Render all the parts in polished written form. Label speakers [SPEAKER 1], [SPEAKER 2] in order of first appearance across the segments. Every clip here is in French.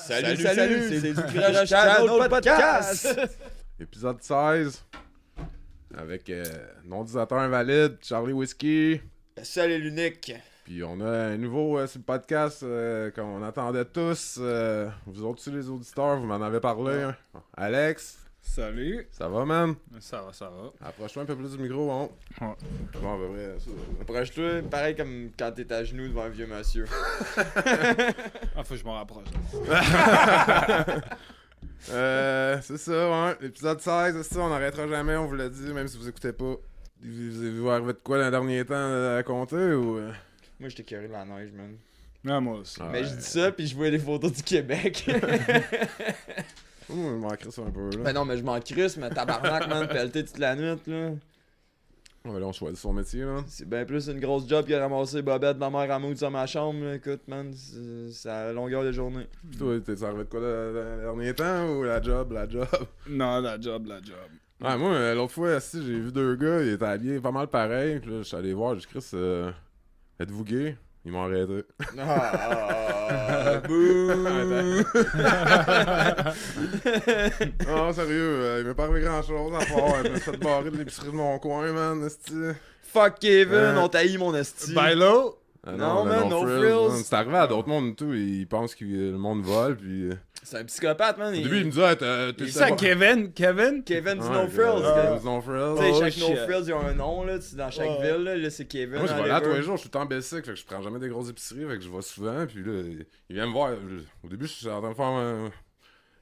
[SPEAKER 1] Salut, c'est du Crash Channel Podcast!
[SPEAKER 2] Épisode 16. Avec non-utilisateur invalide, Charlie Whiskey.
[SPEAKER 1] Seul l'unique.
[SPEAKER 2] Puis on a un nouveau sur le podcast qu'on attendait tous. Vous autres, les auditeurs, vous m'en avez parlé. Hein. Alex.
[SPEAKER 3] Salut.
[SPEAKER 2] Ça va, man?
[SPEAKER 3] Ça va.
[SPEAKER 2] Approche-toi un peu plus du micro, hein?
[SPEAKER 3] Ouais.
[SPEAKER 2] Bon, à peu près ça.
[SPEAKER 1] Approche-toi, pareil comme quand t'es à genoux devant un vieux monsieur.
[SPEAKER 3] Faut que je m'en rapproche.
[SPEAKER 2] C'est ça, ouais. L'épisode 16, c'est ça, on n'arrêtera jamais, on vous l'a dit, même si vous écoutez pas. Vous arrivé de quoi dans le dernier temps à compter ou.
[SPEAKER 1] Moi, j'étais curé de la neige, man.
[SPEAKER 3] Non, moi aussi.
[SPEAKER 2] Ah.
[SPEAKER 1] Mais je dis ça, puis je vois les photos du Québec.
[SPEAKER 2] Moi, il m'en crisse un peu, là.
[SPEAKER 1] Ben non, mais je m'en crisse, mais tabarnak, man, pelleter toute la nuit, là.
[SPEAKER 2] Ouais, là, on choisit son métier, là.
[SPEAKER 1] C'est bien plus une grosse job que ramasser Bobette dans ma ramoute sur ma chambre, là. Écoute, man, c'est à longueur de journée.
[SPEAKER 2] Toi, t'es arrivé de quoi le dernier temps ou la job?
[SPEAKER 3] Non, la job.
[SPEAKER 2] Ouais, moi, l'autre fois, si j'ai vu deux gars, ils étaient habillés pas mal pareil. Puis là, je suis allé voir, j'ai écrit êtes-vous gay? Ils m'ont arrêté.
[SPEAKER 1] Bouh!
[SPEAKER 2] Non, sérieux, il m'est pas arrivé grand chose à part. Il m'a fait barrer de l'épicerie de mon coin, man, esti.
[SPEAKER 1] Fuck Kevin, on taillit mon esti.
[SPEAKER 3] Bailo?
[SPEAKER 1] Non,
[SPEAKER 2] le
[SPEAKER 1] man, no
[SPEAKER 2] frills,
[SPEAKER 1] frills.
[SPEAKER 2] man. C'est arrivé à d'autres mondes et tout, ils pensent que le monde vole, puis.
[SPEAKER 1] C'est un psychopathe, man.
[SPEAKER 2] Au début, il me dit, ah, t'es
[SPEAKER 3] C'est ça, Kevin?
[SPEAKER 1] Kevin du No Frills.
[SPEAKER 2] No Frills.
[SPEAKER 1] Tu sais,
[SPEAKER 3] Oh,
[SPEAKER 1] chaque
[SPEAKER 3] shit.
[SPEAKER 1] No Frills, ils ont un nom, là, dans chaque ville, là, c'est Kevin.
[SPEAKER 2] Moi, je vais
[SPEAKER 1] dans
[SPEAKER 2] là
[SPEAKER 1] les
[SPEAKER 2] tous les
[SPEAKER 1] rues.
[SPEAKER 2] jours, je suis tout le temps basic, fait que je prends jamais des grosses épiceries, fait que je vais souvent, puis là, il vient me voir. Au début, je suis en train de faire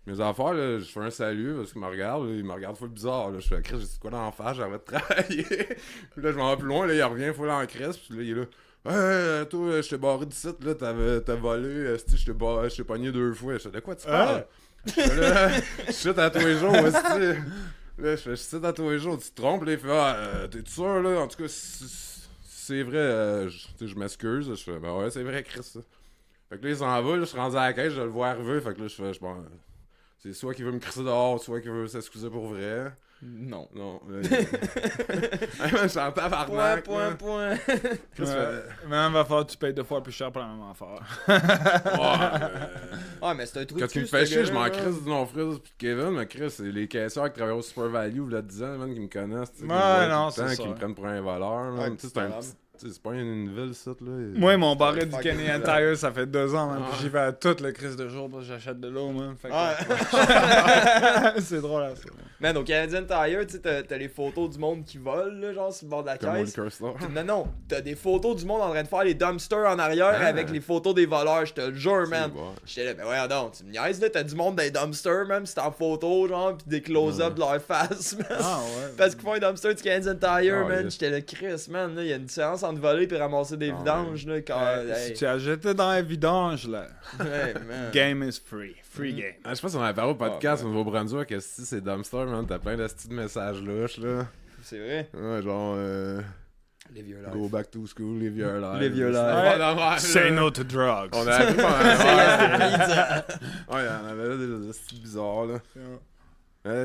[SPEAKER 2] mes affaires, là, je fais un salut, parce qu'il me regarde, là, il me regarde full bizarre, là, je fais, Chris, j'ai quoi dans la face, j'arrête de travailler. Puis là, je m'en vais plus loin, là, il revient full en crise, puis là, il est là. Hey, toi, je t'ai barré du site, là, t'as volé, je t'ai pogné 2 fois. Je fais, de quoi tu parles? Là, je cite à tous les jours, esti. Là, je fais, je cite à tous les jours, tu te trompes, là, il fait, t'es sûr, là? En tout cas, c'est vrai, je m'excuse. Je fais, ben ouais, c'est vrai, Chris, ça. Fait que là, il s'en va, là, je suis rendu à la caisse, je le vois arriver, fait que là, je fais, c'est soit qu'il veut me crisser dehors, soit qu'il veut s'excuser pour vrai.
[SPEAKER 1] Non.
[SPEAKER 2] Non. Je suis en tabarnak.
[SPEAKER 1] Point.
[SPEAKER 2] Chris fait,
[SPEAKER 3] Maintenant, va falloir que tu payes 2 fois plus cher pour la même affaire.
[SPEAKER 1] Ah, mais c'est un truc.
[SPEAKER 2] Quand tu me fais chier, je m'en crisse du non-frise pis de Kevin, mais Chris, c'est les caisseurs qui travaillent au Super Value, il y a 10 ans, man, qui me connaissent, tu sais, qui me voient
[SPEAKER 3] non,
[SPEAKER 2] tout le temps,
[SPEAKER 3] c'est
[SPEAKER 2] qui
[SPEAKER 3] ça.
[SPEAKER 2] me prennent pour un voleur,
[SPEAKER 1] Ouais,
[SPEAKER 2] man. Tu sais, c'est un petit. Tu sais, c'est pas une ville, ça, là.
[SPEAKER 3] Moi, mon barret du Canadian
[SPEAKER 1] fucking
[SPEAKER 3] Tire, ça fait 2 ans, man.
[SPEAKER 2] Ah.
[SPEAKER 3] Puis j'y vais à tout le crise de jour parce que j'achète de l'eau, man. Fait que-
[SPEAKER 1] Ouais.
[SPEAKER 3] c'est drôle à ça.
[SPEAKER 1] Man, au Canadian Tire, tu sais, t'as les photos du monde qui vole, là, genre, sur le bord de la
[SPEAKER 2] Comme
[SPEAKER 1] caisse.
[SPEAKER 2] Curse Store.
[SPEAKER 1] Non, t'as des photos du monde en train de faire les dumpsters en arrière avec les photos des voleurs, je te le jure, man. J'étais là, ben ouais, non, tu me niaises, là, t'as du monde dans les dumpsters, même, c'est en photo, genre, pis des close-up de leur face, man.
[SPEAKER 3] Ah ouais.
[SPEAKER 1] Parce qu'ils font un dumpster du Canadian Tire,
[SPEAKER 2] Ah,
[SPEAKER 1] man.
[SPEAKER 2] yes.
[SPEAKER 1] J'étais là, Chris, man, là, y a une différence entre voler et ramasser des
[SPEAKER 2] Ah,
[SPEAKER 1] vidanges, là, quand.
[SPEAKER 3] Si tu as jeté dans la vidange, là,
[SPEAKER 1] Hey, man.
[SPEAKER 3] game is free. Free game.
[SPEAKER 2] Ah, je sais pas si on avait parlé au podcast
[SPEAKER 1] Ah,
[SPEAKER 2] au Nouveau-Brunswick, que si c'est dumpster, man, t'as plein de petits messages louches, là.
[SPEAKER 1] C'est vrai.
[SPEAKER 2] Ouais, genre,
[SPEAKER 1] Les vieux là.
[SPEAKER 2] go back to school, live your life.
[SPEAKER 1] Live your
[SPEAKER 2] C'est
[SPEAKER 1] life.
[SPEAKER 2] pas normal,
[SPEAKER 3] Say
[SPEAKER 2] là.
[SPEAKER 3] no to drugs.
[SPEAKER 2] On a appris pendant
[SPEAKER 1] C'est
[SPEAKER 2] Ouais, il y en avait là des styles bizarres, là.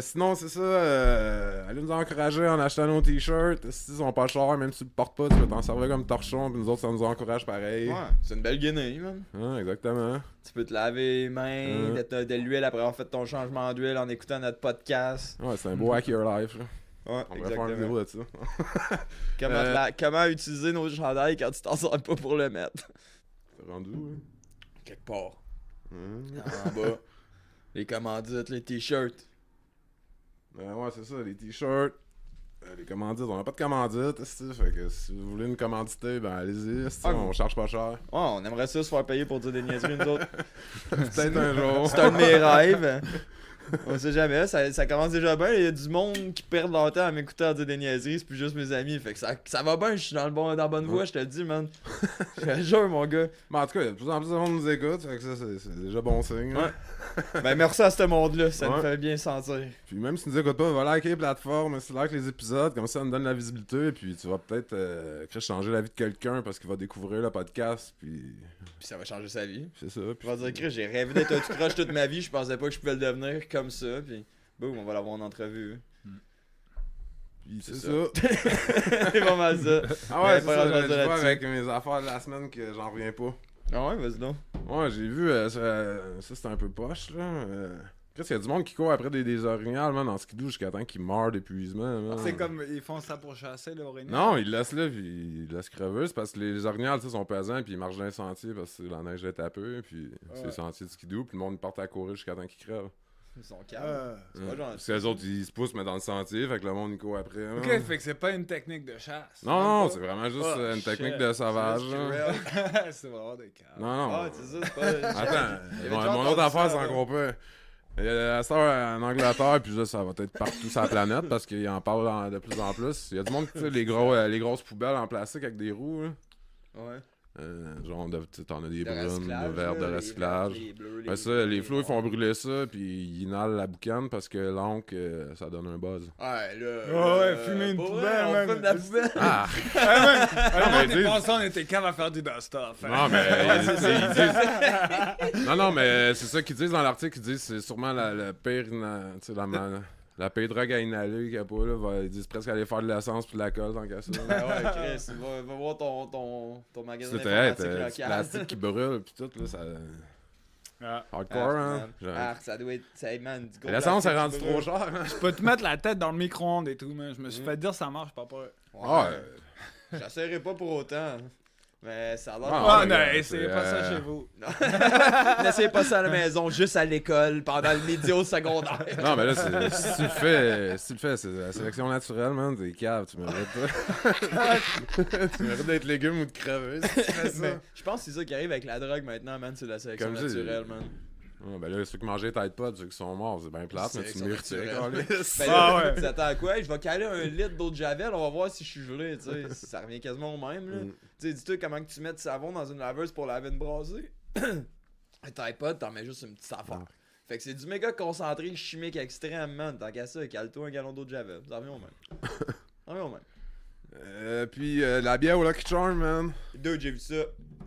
[SPEAKER 2] Sinon, c'est ça, allez nous encourager en achetant nos t-shirts. S'ils sont pas chers, même si tu le portes pas, tu peux t'en servir comme torchon, puis nous autres, ça nous encourage pareil.
[SPEAKER 1] Ouais, c'est une belle guenille, man.
[SPEAKER 2] Ouais, exactement.
[SPEAKER 1] Tu peux te laver les mains, de l'huile après avoir fait ton changement d'huile en écoutant notre podcast.
[SPEAKER 2] Ouais, c'est un beau hack your life, là.
[SPEAKER 1] Ouais,
[SPEAKER 2] On pourrait faire une vidéo de ça.
[SPEAKER 1] Comment utiliser nos chandails quand tu t'en sers pas pour le mettre?
[SPEAKER 2] C'est rendu où, là?
[SPEAKER 1] Quelque part.
[SPEAKER 2] Hein?
[SPEAKER 1] En bas. Les commandites, les t-shirts.
[SPEAKER 2] Ouais, c'est ça, les t-shirts. Les commandites, on a pas de commandites, fait que si vous voulez une commandité, ben allez-y,
[SPEAKER 1] Ah,
[SPEAKER 2] on charge pas cher.
[SPEAKER 1] Ouais, on aimerait ça se faire payer pour dire des niaiseries, nous autres.
[SPEAKER 2] Peut-être un jour.
[SPEAKER 1] C'est un de mes rêves. On sait jamais, ça commence déjà bien. Il y a du monde qui perd leur temps à m'écouter en dire des niaiseries, c'est plus juste mes amis. Fait que ça va bien, je suis dans la bonne voie, je te le dis, man. Je te jure, mon gars.
[SPEAKER 2] Mais en tout cas, de plus en plus de monde nous écoute, fait que ça, c'est déjà bon signe. là.
[SPEAKER 1] Ouais. Ben, merci à ce monde-là, ça
[SPEAKER 2] Ouais.
[SPEAKER 1] me fait bien sentir.
[SPEAKER 2] Puis même si tu nous écoutes pas, va liker les plateformes, si like les épisodes, comme ça, nous donne la visibilité, et puis tu vas peut-être changer la vie de quelqu'un parce qu'il va découvrir le podcast, puis
[SPEAKER 1] Puis ça va changer sa vie.
[SPEAKER 2] c'est ça.
[SPEAKER 1] Je
[SPEAKER 2] Puis
[SPEAKER 1] vais dire, Chris, j'ai rêvé d'être un tout croche toute ma vie, je pensais pas que je pouvais le devenir comme ça, puis boum, on va l'avoir en entrevue.
[SPEAKER 2] c'est
[SPEAKER 1] c'est
[SPEAKER 2] ça.
[SPEAKER 1] C'est pas mal ça.
[SPEAKER 2] Ah ouais,
[SPEAKER 1] Mais
[SPEAKER 2] c'est
[SPEAKER 1] pas
[SPEAKER 2] ça,
[SPEAKER 1] grand-chose
[SPEAKER 2] je vois
[SPEAKER 1] là-dessus.
[SPEAKER 2] avec mes affaires de la semaine que j'en reviens pas.
[SPEAKER 1] Ah ouais, vas-y donc.
[SPEAKER 2] Ouais, j'ai vu, ça c'était un peu poche, là. Qu'est-ce qu'il y a du monde qui court après des orignales, man, en skidoo jusqu'à temps qu'ils meurent d'épuisement, man.
[SPEAKER 3] C'est comme, ils font ça pour chasser l'orignal.
[SPEAKER 2] Non, ils laissent là, puis ils laissent crever. C'est parce que les orignales, tu sais, sont pesants, puis ils marchent dans les sentiers parce que la neige est tapée, puis c'est les sentiers de skidoo, puis le monde part à courir jusqu'à temps qu'ils crèvent.
[SPEAKER 1] Ils sont calmes. C'est pas gentil.
[SPEAKER 2] Parce que les autres, ils se poussent, mais dans le sentier, fait que le monde, il court après.
[SPEAKER 3] Ok,
[SPEAKER 2] man.
[SPEAKER 3] fait que c'est pas une technique de chasse.
[SPEAKER 2] Non, c'est vraiment juste
[SPEAKER 3] Oh,
[SPEAKER 2] une technique
[SPEAKER 3] shit.
[SPEAKER 2] de sauvage,
[SPEAKER 1] C'est
[SPEAKER 2] là.
[SPEAKER 1] real.
[SPEAKER 3] C'est vraiment des cas.
[SPEAKER 2] Non, non.
[SPEAKER 1] Ah, c'est ça, c'est pas.
[SPEAKER 2] Attends,
[SPEAKER 1] J'avais
[SPEAKER 2] mon
[SPEAKER 1] déjà
[SPEAKER 2] autre
[SPEAKER 1] entendu
[SPEAKER 2] affaire,
[SPEAKER 1] ça,
[SPEAKER 2] c'est
[SPEAKER 1] là.
[SPEAKER 2] encore pas. Il y a la star en Angleterre, puis là, ça va être partout sur la planète parce qu'ils en parlent de plus en plus. Il y a du monde qui fait les grosses poubelles en plastique avec des roues. Là.
[SPEAKER 1] Ouais.
[SPEAKER 2] Genre, tu sais, t'en as des
[SPEAKER 1] De
[SPEAKER 2] brunes,
[SPEAKER 1] recyclage,
[SPEAKER 2] de verres de
[SPEAKER 1] là,
[SPEAKER 2] recyclage.
[SPEAKER 1] les bleus,
[SPEAKER 2] Ouais, ça, les flots, ils font brûler ça, puis ils inhalent la boucane parce que l'encre, ça donne un buzz.
[SPEAKER 1] Ouais, là.
[SPEAKER 3] Ouais, fumer une
[SPEAKER 1] pour
[SPEAKER 3] poubelle,
[SPEAKER 1] vrai, on
[SPEAKER 3] man.
[SPEAKER 1] fume de la poubelle.
[SPEAKER 2] Ah!
[SPEAKER 3] Alors,
[SPEAKER 2] mais
[SPEAKER 3] on
[SPEAKER 2] dis-
[SPEAKER 3] est pensé, on était calme à faire du dust-off.
[SPEAKER 2] Non, mais ils disent... Non, mais c'est ça qu'ils disent dans l'article. Ils disent c'est sûrement la pire... Tu sais, la pire drogue à inhaler qu'il y a pas, là. Ils disent presque aller faire de l'essence puis de la colle tant qu'à ça.
[SPEAKER 1] Ben ouais, Chris, va voir ton magasin
[SPEAKER 2] C'était
[SPEAKER 1] d'informatique
[SPEAKER 2] du
[SPEAKER 1] local.
[SPEAKER 2] plastique qui brûle puis tout, là, ça...
[SPEAKER 3] Ah.
[SPEAKER 2] Hardcore, hein? Genre.
[SPEAKER 1] Ça doit être. Ça, man, du gros
[SPEAKER 2] L'essence est
[SPEAKER 1] plastique
[SPEAKER 2] rendue
[SPEAKER 1] qui
[SPEAKER 2] trop
[SPEAKER 1] brûle.
[SPEAKER 2] chère, hein?
[SPEAKER 3] Je peux te mettre la tête dans le micro-ondes et tout, man. Je me suis fait dire ça marche, pas peur.
[SPEAKER 2] Ouais.
[SPEAKER 1] J'essaierai pas pour autant. Mais ça a l'air.
[SPEAKER 2] Ah,
[SPEAKER 3] Ah,
[SPEAKER 2] ouais,
[SPEAKER 3] non,
[SPEAKER 2] gars,
[SPEAKER 3] essayez
[SPEAKER 2] c'est,
[SPEAKER 3] pas ça chez vous.
[SPEAKER 1] N'essayez pas ça à la maison, juste à l'école, pendant le midi au secondaire.
[SPEAKER 2] Non, mais là, si tu le fais, c'est la sélection naturelle, man. T'es cave, tu mérites pas. Tu mérites d'être légume ou de crever si tu fais ça.
[SPEAKER 1] Mais je pense que c'est ça qui arrive avec la drogue maintenant, man. C'est la sélection
[SPEAKER 2] Comme je dis,
[SPEAKER 1] naturelle, man.
[SPEAKER 2] Ouais, ben là, ceux qui mangeaient tête pas, ceux qui sont morts, c'est bien plate, mais tu
[SPEAKER 1] Sélection
[SPEAKER 2] mérites
[SPEAKER 1] naturelle.
[SPEAKER 2] ça.
[SPEAKER 1] Ben
[SPEAKER 3] Ah
[SPEAKER 1] là,
[SPEAKER 3] ouais.
[SPEAKER 1] tu t'attends à quoi? Je vais caler un litre d'eau de javel, on va voir si je suis gelé, tu sais. Ça revient quasiment au même, là.
[SPEAKER 2] Mm.
[SPEAKER 1] Tu sais, dis-toi comment que tu mets du savon dans une laveuse pour laver une brasée. T'as pas, t'en mets juste une petite affaire. Fait que c'est du méga concentré chimique extrême, man. Tant qu'à ça, cale-toi un gallon d'eau de javel. Ça revient au même. Ça revient au même.
[SPEAKER 2] Puis la bière au Lucky Charm, man.
[SPEAKER 1] Dude, j'ai vu ça.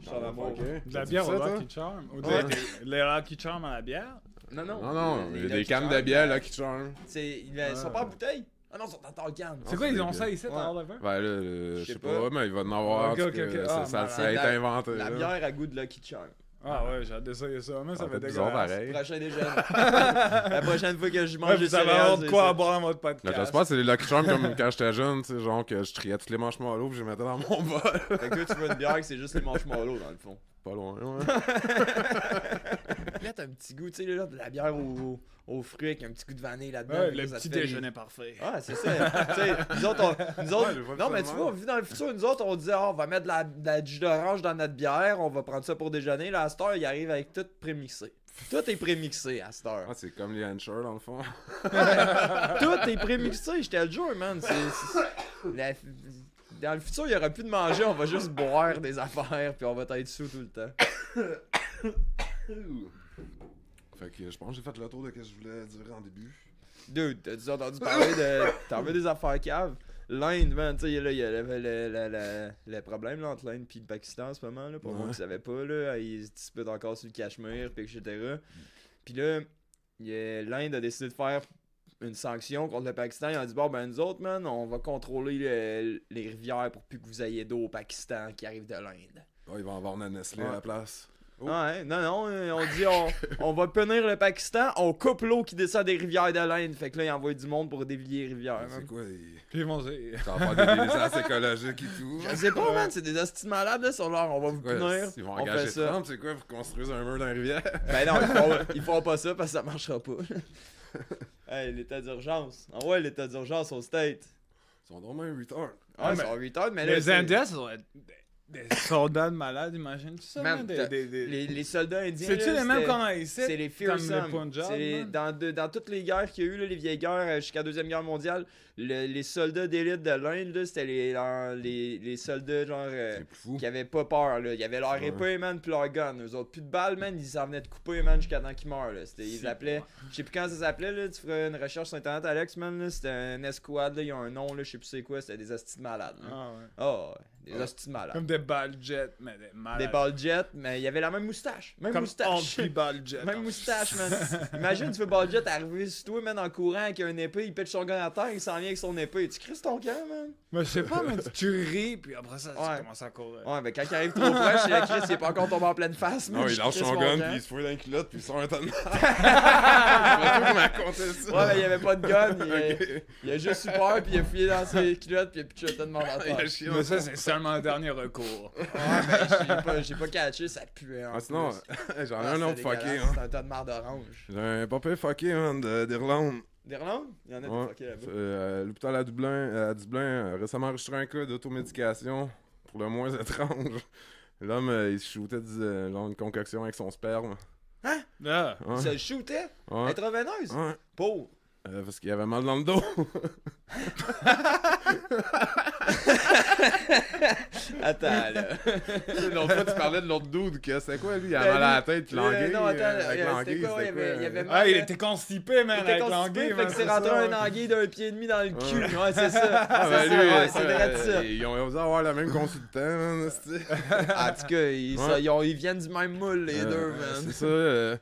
[SPEAKER 1] Je suis en amour.
[SPEAKER 2] Ok.
[SPEAKER 3] De la
[SPEAKER 2] T'as-tu
[SPEAKER 3] bière
[SPEAKER 2] vu
[SPEAKER 3] au
[SPEAKER 2] ça, toi?
[SPEAKER 3] Lucky Charm. Ou
[SPEAKER 1] Ouais.
[SPEAKER 3] les Lucky Charm à la bière.
[SPEAKER 1] Non, non.
[SPEAKER 2] Non, il y a des
[SPEAKER 1] Lucky
[SPEAKER 2] cannes de
[SPEAKER 1] Charms,
[SPEAKER 2] bière Lucky Charm.
[SPEAKER 1] Ils sont pas en bouteille? Ah non, ils sont en canne.
[SPEAKER 3] C'est quoi, ils ont ça ici,
[SPEAKER 1] Ouais.
[SPEAKER 3] à Oliver?
[SPEAKER 2] Ben là, je sais pas, mais il va en avoir.
[SPEAKER 3] Ok,
[SPEAKER 2] parce
[SPEAKER 3] ok,
[SPEAKER 2] que
[SPEAKER 3] ok.
[SPEAKER 2] ça-
[SPEAKER 3] Ah,
[SPEAKER 2] ça
[SPEAKER 3] malade.
[SPEAKER 2] a été
[SPEAKER 1] La-
[SPEAKER 2] inventé.
[SPEAKER 1] La
[SPEAKER 2] là.
[SPEAKER 1] bière à goût de Lucky Charm.
[SPEAKER 3] Ah ouais, j'ai hâte d'essayer ça, mais ça
[SPEAKER 2] Ça
[SPEAKER 3] fait
[SPEAKER 2] fait bizarre
[SPEAKER 3] dégueulasse.
[SPEAKER 2] pareil.
[SPEAKER 1] Prochain déjeuner. La prochaine fois que je mange
[SPEAKER 3] Ouais,
[SPEAKER 1] des
[SPEAKER 3] vous avez
[SPEAKER 1] céréales,
[SPEAKER 3] hâte de
[SPEAKER 1] c'est
[SPEAKER 3] quoi
[SPEAKER 1] ça.
[SPEAKER 3] à boire dans votre
[SPEAKER 2] Là,
[SPEAKER 3] podcast.
[SPEAKER 2] j'espère que c'est les Lucky Charms comme quand j'étais jeune, tu sais, genre que je triais tous les marshmallows puis je les mettais dans mon bol.
[SPEAKER 1] Fait que toi, tu veux une bière que c'est juste les marshmallows dans le fond.
[SPEAKER 2] Pas loin, ouais.
[SPEAKER 1] Là, t'as un petit goût, tu sais, là, de la bière aux fruits avec un petit goût de vanille là-dedans.
[SPEAKER 3] Ouais,
[SPEAKER 1] Fait
[SPEAKER 3] le
[SPEAKER 1] que ça
[SPEAKER 3] petit
[SPEAKER 1] te fait-
[SPEAKER 3] déjeuner parfait.
[SPEAKER 1] Ah, c'est ça. Tu sais, nous autres, nous autres
[SPEAKER 2] Ouais, j'ai pas vu
[SPEAKER 1] non,
[SPEAKER 2] ça
[SPEAKER 1] mais
[SPEAKER 2] de
[SPEAKER 1] tu
[SPEAKER 2] même.
[SPEAKER 1] vois, vu dans le futur, nous autres, on disait, ah, on va mettre de la jus d'orange dans notre bière, on va prendre ça pour déjeuner. Là, à cette heure, il arrive avec tout prémixé. Tout est prémixé à cette heure.
[SPEAKER 2] Ah, c'est comme les Hansher dans le fond.
[SPEAKER 1] Tout est prémixé, je te le jure, man. Dans le futur, il n'y aura plus de manger, on va juste boire des affaires, puis on va être sous tout le temps.
[SPEAKER 2] Fait que je pense que j'ai fait le tour de ce que je voulais dire en début.
[SPEAKER 1] Dude, t'as-tu entendu parler de. T'en veux des affaires caves? L'Inde, man, tu sais, là, il y a le problème là, entre l'Inde et le Pakistan en ce moment, là, pour moi
[SPEAKER 2] Ouais.
[SPEAKER 1] qui savais pas, là, ils se disputent encore sur le Cachemire, puis etc. Puis là, l'Inde a décidé de faire une sanction contre le Pakistan. Ils ont dit, bon, ben nous autres, man, on va contrôler les rivières pour plus que vous ayez d'eau au Pakistan qui arrive de l'Inde.
[SPEAKER 2] Oh, ils vont avoir une Nestlé
[SPEAKER 1] Ouais.
[SPEAKER 2] à la place. Oh.
[SPEAKER 1] Ouais, non, on dit on va punir le Pakistan, on coupe l'eau qui descend des rivières de l'Inde. Fait que là, ils envoient du monde pour dévier les rivières.
[SPEAKER 2] C'est
[SPEAKER 1] man.
[SPEAKER 2] quoi?
[SPEAKER 3] Puis ils vont dire.
[SPEAKER 2] Ça va faire des désastres écologiques et tout.
[SPEAKER 1] Je sais pas, man, c'est des hosties malades, là, sur leur, on va vous
[SPEAKER 2] Ouais,
[SPEAKER 1] punir,
[SPEAKER 2] ils vont
[SPEAKER 1] on fait
[SPEAKER 2] engager
[SPEAKER 1] ça.
[SPEAKER 2] Trump, c'est quoi, pour construire un mur dans la rivière?
[SPEAKER 1] Ben non, ils feront pas ça parce que ça marchera pas. Hey, l'état d'urgence. Envoie l'état d'urgence au State.
[SPEAKER 2] Ils sont vraiment retard.
[SPEAKER 1] Ah, ils
[SPEAKER 3] mais-
[SPEAKER 1] sont retard, mais là,
[SPEAKER 3] Les
[SPEAKER 1] c'est-
[SPEAKER 3] Indiens, ça doit être des soldats de malades, imagine-tu ça?
[SPEAKER 1] Man,
[SPEAKER 3] man?
[SPEAKER 1] t'as-
[SPEAKER 3] Des-
[SPEAKER 1] les soldats indiens.
[SPEAKER 3] C'est-tu
[SPEAKER 1] là,
[SPEAKER 3] les mêmes
[SPEAKER 1] c'était-
[SPEAKER 3] qu'on a ici?
[SPEAKER 1] C'est les
[SPEAKER 3] comme
[SPEAKER 1] fearsome.
[SPEAKER 3] les Punjab,
[SPEAKER 1] C'est
[SPEAKER 3] man?
[SPEAKER 1] dans toutes les guerres qu'il y a eu, là, les vieilles guerres jusqu'à la Deuxième Guerre mondiale, les soldats d'élite de l'Inde, là, c'était les soldats genre
[SPEAKER 2] C'est plus fou.
[SPEAKER 1] qui avaient pas peur. Là. Ils avaient leur
[SPEAKER 2] Ouais.
[SPEAKER 1] épée, man, puis leur gun. Eux autres, plus de balles, man, ils s'en venaient de couper, man, jusqu'à temps qu'ils meurent. Là. Ils
[SPEAKER 3] Si,
[SPEAKER 1] l'appelaient.
[SPEAKER 3] ouais.
[SPEAKER 1] Je sais plus quand ça s'appelait, là. Tu ferais une recherche sur internet, Alex, man. Là. C'était un escouade, là. Il y a un nom, là. Je sais plus c'est quoi. C'était des hosties de malades. là.
[SPEAKER 3] Ah ouais.
[SPEAKER 1] Ah, ouais. Des
[SPEAKER 2] Ouais.
[SPEAKER 1] hosties de malades.
[SPEAKER 3] Comme des ball jet, mais
[SPEAKER 1] Des ball jets, mais il y avait la même moustache. Même
[SPEAKER 3] comme
[SPEAKER 1] moustache.
[SPEAKER 3] Hulk ball jet.
[SPEAKER 1] Même moustache, man. Imagine, tu fais ball jet arriver sur toi, man, en courant avec un épée, il pète son gun à terre, il s'en vient avec son épée. Tu crises ton camp, man?
[SPEAKER 3] Mais je sais pas, mais tu ris, puis après ça,
[SPEAKER 1] Ouais.
[SPEAKER 3] tu commences à courir.
[SPEAKER 1] Ouais, mais quand il arrive trop proche, il Chris, il est pas encore tombé en pleine face, man.
[SPEAKER 2] Non, il
[SPEAKER 1] Je
[SPEAKER 2] lâche
[SPEAKER 1] crisse
[SPEAKER 2] son
[SPEAKER 1] mon
[SPEAKER 2] gun,
[SPEAKER 1] camp.
[SPEAKER 2] puis il se fout dans une culotte, puis il sort un tonne de merde. Il m'a raconté ça.
[SPEAKER 1] Ouais, mais il y avait pas de gun,
[SPEAKER 2] Ok.
[SPEAKER 1] il a juste eu peur, puis il a fouillé dans ses culottes, puis il a pitché un tonne de à
[SPEAKER 2] Il
[SPEAKER 1] terre.
[SPEAKER 2] a chié
[SPEAKER 3] Mais ça, c'est seulement le dernier recours.
[SPEAKER 1] Ouais, mais j'ai pas catché, ça puait. En
[SPEAKER 2] Ah, sinon,
[SPEAKER 1] plus.
[SPEAKER 2] j'en ai
[SPEAKER 1] Ah,
[SPEAKER 2] un
[SPEAKER 1] c'était
[SPEAKER 2] autre fucké,
[SPEAKER 1] dégueulasse,
[SPEAKER 2] hein.
[SPEAKER 1] C'était un tas de marde d'orange.
[SPEAKER 2] J'ai un papier fucké, man, d'Irlande.
[SPEAKER 1] D'Irlande? Il y en a
[SPEAKER 2] Ouais.
[SPEAKER 1] des fuckés là-bas.
[SPEAKER 2] L'hôpital à Dublin a récemment enregistré un cas d'automédication pour le moins étrange. L'homme, il se shootait genre une concoction avec son sperme.
[SPEAKER 3] Ah.
[SPEAKER 2] Ouais.
[SPEAKER 1] Ça le shootait?
[SPEAKER 2] Ouais.
[SPEAKER 1] Intraveineuse?
[SPEAKER 2] Ouais.
[SPEAKER 1] Pauvre.
[SPEAKER 2] Parce qu'il avait mal dans le dos.
[SPEAKER 1] Attends, là.
[SPEAKER 2] L'autre fois, tu parlais de l'autre dude, que c'était quoi, lui? Il avait
[SPEAKER 1] Ben,
[SPEAKER 2] mal à la
[SPEAKER 1] lui,
[SPEAKER 2] tête, puis l'anguille.
[SPEAKER 1] non, attends,
[SPEAKER 2] avec
[SPEAKER 1] c'était
[SPEAKER 2] l'anguille,
[SPEAKER 1] quoi? Il y avait mal.
[SPEAKER 3] Ah, il était constipé, man,
[SPEAKER 1] Il était
[SPEAKER 3] avec
[SPEAKER 1] constipé,
[SPEAKER 3] l'anguille,
[SPEAKER 1] fait
[SPEAKER 3] man.
[SPEAKER 1] que c'est
[SPEAKER 3] c'est
[SPEAKER 1] rentré
[SPEAKER 3] ça,
[SPEAKER 1] un
[SPEAKER 3] ouais.
[SPEAKER 1] anguille d'un pied et demi dans le cul.
[SPEAKER 2] Ouais.
[SPEAKER 1] Ouais, c'est ça.
[SPEAKER 2] Ah,
[SPEAKER 1] C'est
[SPEAKER 2] ben
[SPEAKER 1] ça,
[SPEAKER 2] lui,
[SPEAKER 1] ouais, c'est vrai de ça.
[SPEAKER 2] ils ont osé avoir le même consultant, man.
[SPEAKER 1] En tout cas, ils viennent du même moule, les deux,
[SPEAKER 2] C'est
[SPEAKER 1] man.
[SPEAKER 2] ça.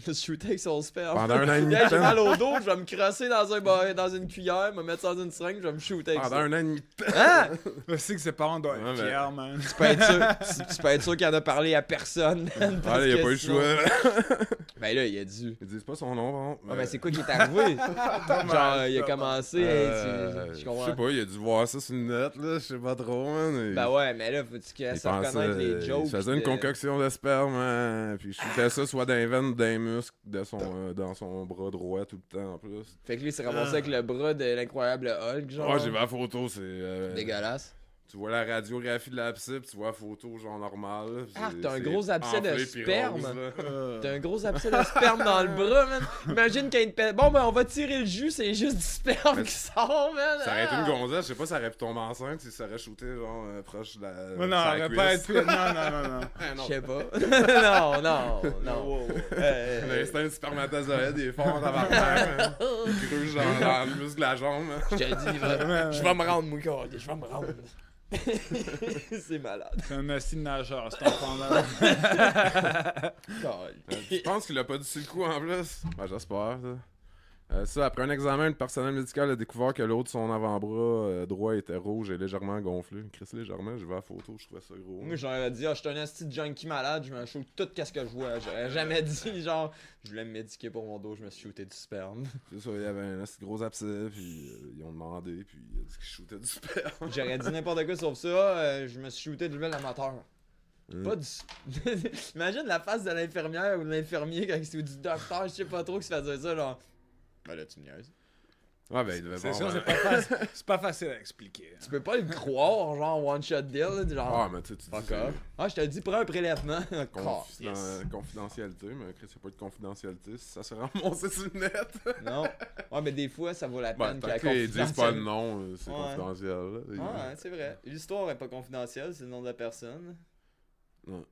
[SPEAKER 1] Le shooter avec son sperme.
[SPEAKER 2] Pendant un an et demi de
[SPEAKER 1] Là, j'ai
[SPEAKER 2] temps.
[SPEAKER 1] mal au dos, je vais me crosser dans une cuillère, me mettre ça dans une seringue, je vais me shooter avec
[SPEAKER 2] Pendant
[SPEAKER 1] ça.
[SPEAKER 2] un an et demi de temps.
[SPEAKER 1] Hein?
[SPEAKER 3] Je sais que ses parents doivent
[SPEAKER 2] Ouais,
[SPEAKER 3] être
[SPEAKER 2] mais-
[SPEAKER 3] fiers, man.
[SPEAKER 1] Tu peux être sûr, tu peux être sûr qu'il en a parlé à personne, man.
[SPEAKER 2] Ah, là, il a
[SPEAKER 1] parce
[SPEAKER 2] pas
[SPEAKER 1] que
[SPEAKER 2] eu le
[SPEAKER 1] sinon-
[SPEAKER 2] choix. là.
[SPEAKER 1] Ben là, il a dû.
[SPEAKER 2] Ils disent pas son nom, bon.
[SPEAKER 1] Ah, ben c'est quoi qui est arrivé? Genre, il a commencé, je
[SPEAKER 2] Je
[SPEAKER 1] comprends.
[SPEAKER 2] sais pas, il a dû voir ça sur le net, là. Je sais pas trop, man.
[SPEAKER 1] Ben ouais, mais là, faut-tu qu'il
[SPEAKER 2] Il
[SPEAKER 1] se reconnaître les jokes?
[SPEAKER 2] Il faisait une
[SPEAKER 1] de-
[SPEAKER 2] concoction de sperme, hein, puis je shootais ça soit dans les veines ou dans les muscles dans son bras droit tout le temps en plus.
[SPEAKER 1] Fait que lui, il s'est ramassé avec le bras de l'incroyable Hulk, genre.
[SPEAKER 2] Ouais, j'ai vu la photo, c'est.
[SPEAKER 1] Dégueulasse.
[SPEAKER 2] Tu vois la radiographie de l'abcès, puis tu vois la photo genre normale. là,
[SPEAKER 1] Ah,
[SPEAKER 2] c'est-
[SPEAKER 1] t'as un
[SPEAKER 2] c'est
[SPEAKER 1] gros abcès de
[SPEAKER 2] enflé puis
[SPEAKER 1] sperme.
[SPEAKER 2] rose, là.
[SPEAKER 1] T'as un gros abcès de sperme dans le bras, man. Imagine qu'il y a une pelle. Bon, ben, on va tirer le jus, c'est juste du sperme
[SPEAKER 2] Mais
[SPEAKER 1] qui sort, man.
[SPEAKER 2] Ça aurait été une
[SPEAKER 1] Ah.
[SPEAKER 2] gonzesse, je sais pas si ça aurait pu tomber enceinte si ça aurait shooté genre proche de la.
[SPEAKER 3] Mais non,
[SPEAKER 2] sa
[SPEAKER 3] elle aurait
[SPEAKER 2] cuisse.
[SPEAKER 3] pas été. Non.
[SPEAKER 2] Ah, non.
[SPEAKER 1] Je sais pas. non.
[SPEAKER 2] L'instinct du spermatozoïde, il est fort en tabarnak, hein. Il creuse dans le muscle de la jambe. hein.
[SPEAKER 1] Je te dis, je vais me rendre, moi, gars. Je vais me rendre. C'est malade.
[SPEAKER 3] C'est un assis de nageur, cet enfant-là.
[SPEAKER 2] Je pense qu'il a pas du tout le coup en plus. Ben, j'espère, ça. Ça, après un examen, le personnel médical a découvert que l'autre, son avant-bras droit était rouge et légèrement gonflé. Chris, légèrement, j'ai vu la photo, je trouvais ça gros.
[SPEAKER 1] Moi, j'aurais dit, je suis un asti de junkie malade, je me shoot tout ce que je vois. J'aurais jamais dit, genre, je voulais me médiquer pour mon dos, je me suis shooté du sperme.
[SPEAKER 2] C'est ça, il y avait un assez gros abcès, puis ils ont demandé, puis il a dit qu'il shootait du sperme.
[SPEAKER 1] J'aurais dit n'importe quoi sauf ça, je me suis shooté du level amateur. Pas du. Imagine la face de l'infirmière ou de l'infirmier quand c'est du docteur, je sais pas trop, qui se fait dire ça, genre. Ben là, tu me niaises.
[SPEAKER 2] Ouais, ben, il devait
[SPEAKER 3] C'est
[SPEAKER 2] pas
[SPEAKER 3] sûr,
[SPEAKER 2] avoir-
[SPEAKER 3] c'est pas facile à expliquer.
[SPEAKER 1] Tu peux pas le croire, genre one shot deal, là, genre.
[SPEAKER 2] Ah, mais tu sais, tu dis.
[SPEAKER 1] Fuck off. Ah, je te le dis, prends un prélèvement.
[SPEAKER 2] Confidentialité, mais Chris, c'est pas de confidentialité, si ça serait ramassé sur le net.
[SPEAKER 1] Non. Ouais, mais des fois, ça vaut la
[SPEAKER 2] Ben,
[SPEAKER 1] peine
[SPEAKER 2] tant
[SPEAKER 1] que la
[SPEAKER 2] qu'ils disent pas le
[SPEAKER 1] confidentielle-
[SPEAKER 2] nom, c'est
[SPEAKER 1] Ouais.
[SPEAKER 2] confidentiel. là.
[SPEAKER 1] Ouais, c'est vrai. L'histoire est pas confidentielle, c'est le nom de la personne.
[SPEAKER 2] Ouais.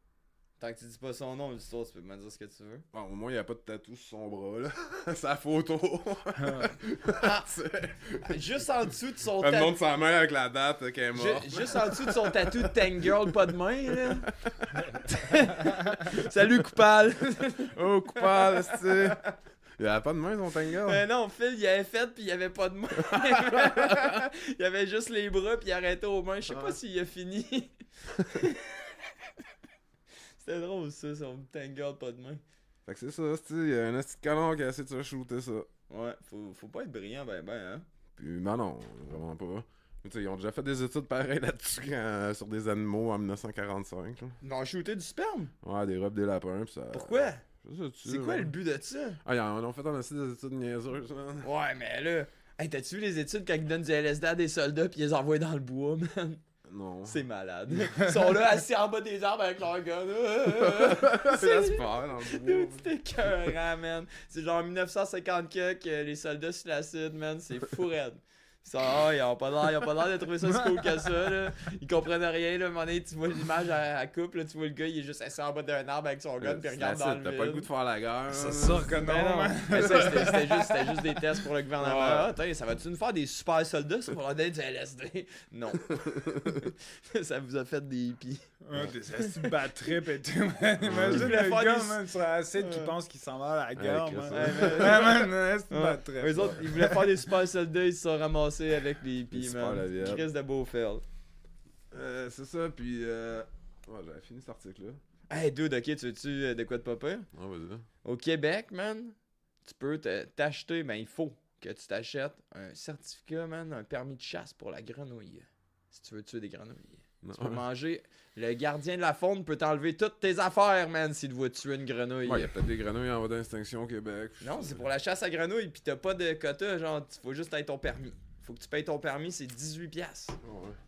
[SPEAKER 1] Tant que tu dis pas son nom, l'histoire, tu peux me dire ce que tu veux.
[SPEAKER 2] Bon, au moins, il n'y a pas de tatou sur son bras, là. Sa photo.
[SPEAKER 1] Juste en dessous de son
[SPEAKER 2] Elle
[SPEAKER 1] tatou.
[SPEAKER 2] montre sa main avec la date qu'elle est morte.
[SPEAKER 1] Juste en dessous de son tatou de Tank Girl, pas de main, là. Salut, coupable.
[SPEAKER 2] Oh, coupable, c'est. Il avait pas de main, son tango.
[SPEAKER 1] Mais non, Phil, il avait fait, pis il avait pas de main. Il avait juste les bras, pis il arrêtait aux mains. Je sais pas s'il a fini. C'était drôle, ça, son Tank Girl, pas de main.
[SPEAKER 2] Fait que c'est ça, il y a un petit canard qui a essayé de se shooter ça.
[SPEAKER 1] Ouais, faut pas être brillant, ben, hein.
[SPEAKER 2] Puis, ben non, vraiment pas. Mais tu sais, ils ont déjà fait des études pareilles là-dessus sur des animaux en 1945. Là.
[SPEAKER 1] Ils ont shooté du sperme.
[SPEAKER 2] Ouais, des robes, des lapins, pis ça.
[SPEAKER 1] Pourquoi?
[SPEAKER 2] Je sais, tu
[SPEAKER 1] C'est
[SPEAKER 2] sais,
[SPEAKER 1] quoi
[SPEAKER 2] ouais.
[SPEAKER 1] le but de ça?
[SPEAKER 2] Ah, ils ont fait en des études niaiseuses, man.
[SPEAKER 1] Ouais, mais là. Hey, t'as-tu vu les études quand ils donnent du LSD à des soldats pis ils les envoient dans le bois, man?
[SPEAKER 2] Non.
[SPEAKER 1] C'est malade. Ils sont là assis en bas des arbres avec leur gun.
[SPEAKER 2] C'est la sport dans le bois.
[SPEAKER 1] C'était écœurant, man. C'est genre 1950 que les soldats sur l'acide, man. C'est fou raide. Ils ont pas l'air de trouver ça si cool que ça, là. Ils comprennent rien, là. À un moment donné, tu vois l'image à la coupe, là, tu vois le gars, il est juste assis en bas d'un arbre avec son gun, puis il regarde dans le
[SPEAKER 2] T'as
[SPEAKER 1] vide.
[SPEAKER 2] pas le goût de faire la guerre.
[SPEAKER 3] C'est sûr que
[SPEAKER 1] Ben
[SPEAKER 3] non,
[SPEAKER 1] non,
[SPEAKER 3] man.
[SPEAKER 1] mais ça, c'était juste des tests pour le gouvernement.
[SPEAKER 3] Ouais.
[SPEAKER 1] Ah, attends, ça va-tu nous faire des super soldats, ça, pour leur donner du LSD? Non. Ça vous a fait des hippies.
[SPEAKER 3] Ouais, des assis de bad trip et tout, man. Imagine
[SPEAKER 1] voulait
[SPEAKER 3] le
[SPEAKER 1] faire
[SPEAKER 3] gars,
[SPEAKER 1] des-
[SPEAKER 3] man, sur l'acide qui pense qu'il s'en va à la guerre,
[SPEAKER 2] Chris,
[SPEAKER 3] man.
[SPEAKER 2] ouais.
[SPEAKER 3] Ouais, man, c'est de bad trip.
[SPEAKER 1] Eux autres, ils voulaient faire des super soldats, ils se sont ramassés avec les hippies,
[SPEAKER 2] Super la
[SPEAKER 1] man.
[SPEAKER 2] viande.
[SPEAKER 1] Chris de Beaufort.
[SPEAKER 2] C'est ça, puis ouais, j'avais fini cet article-là.
[SPEAKER 1] Hey, dude, ok, tu veux-tu de quoi de pas pire?
[SPEAKER 2] Ah, vas-y.
[SPEAKER 1] Au Québec, man, tu peux t'acheter, ben il faut que tu t'achètes un certificat, man, un permis de chasse pour la grenouille. Si tu veux tuer des grenouilles.
[SPEAKER 2] Non.
[SPEAKER 1] Tu peux manger. Le gardien de la faune peut t'enlever toutes tes affaires, man, s'il te voit tuer une grenouille.
[SPEAKER 2] Ouais, y a peut-être des grenouilles en voie d'extinction au Québec.
[SPEAKER 1] Non, c'est pour la chasse à grenouilles, pis t'as pas de quota, genre, faut juste être ton permis. Faut que tu payes ton permis, c'est 18$.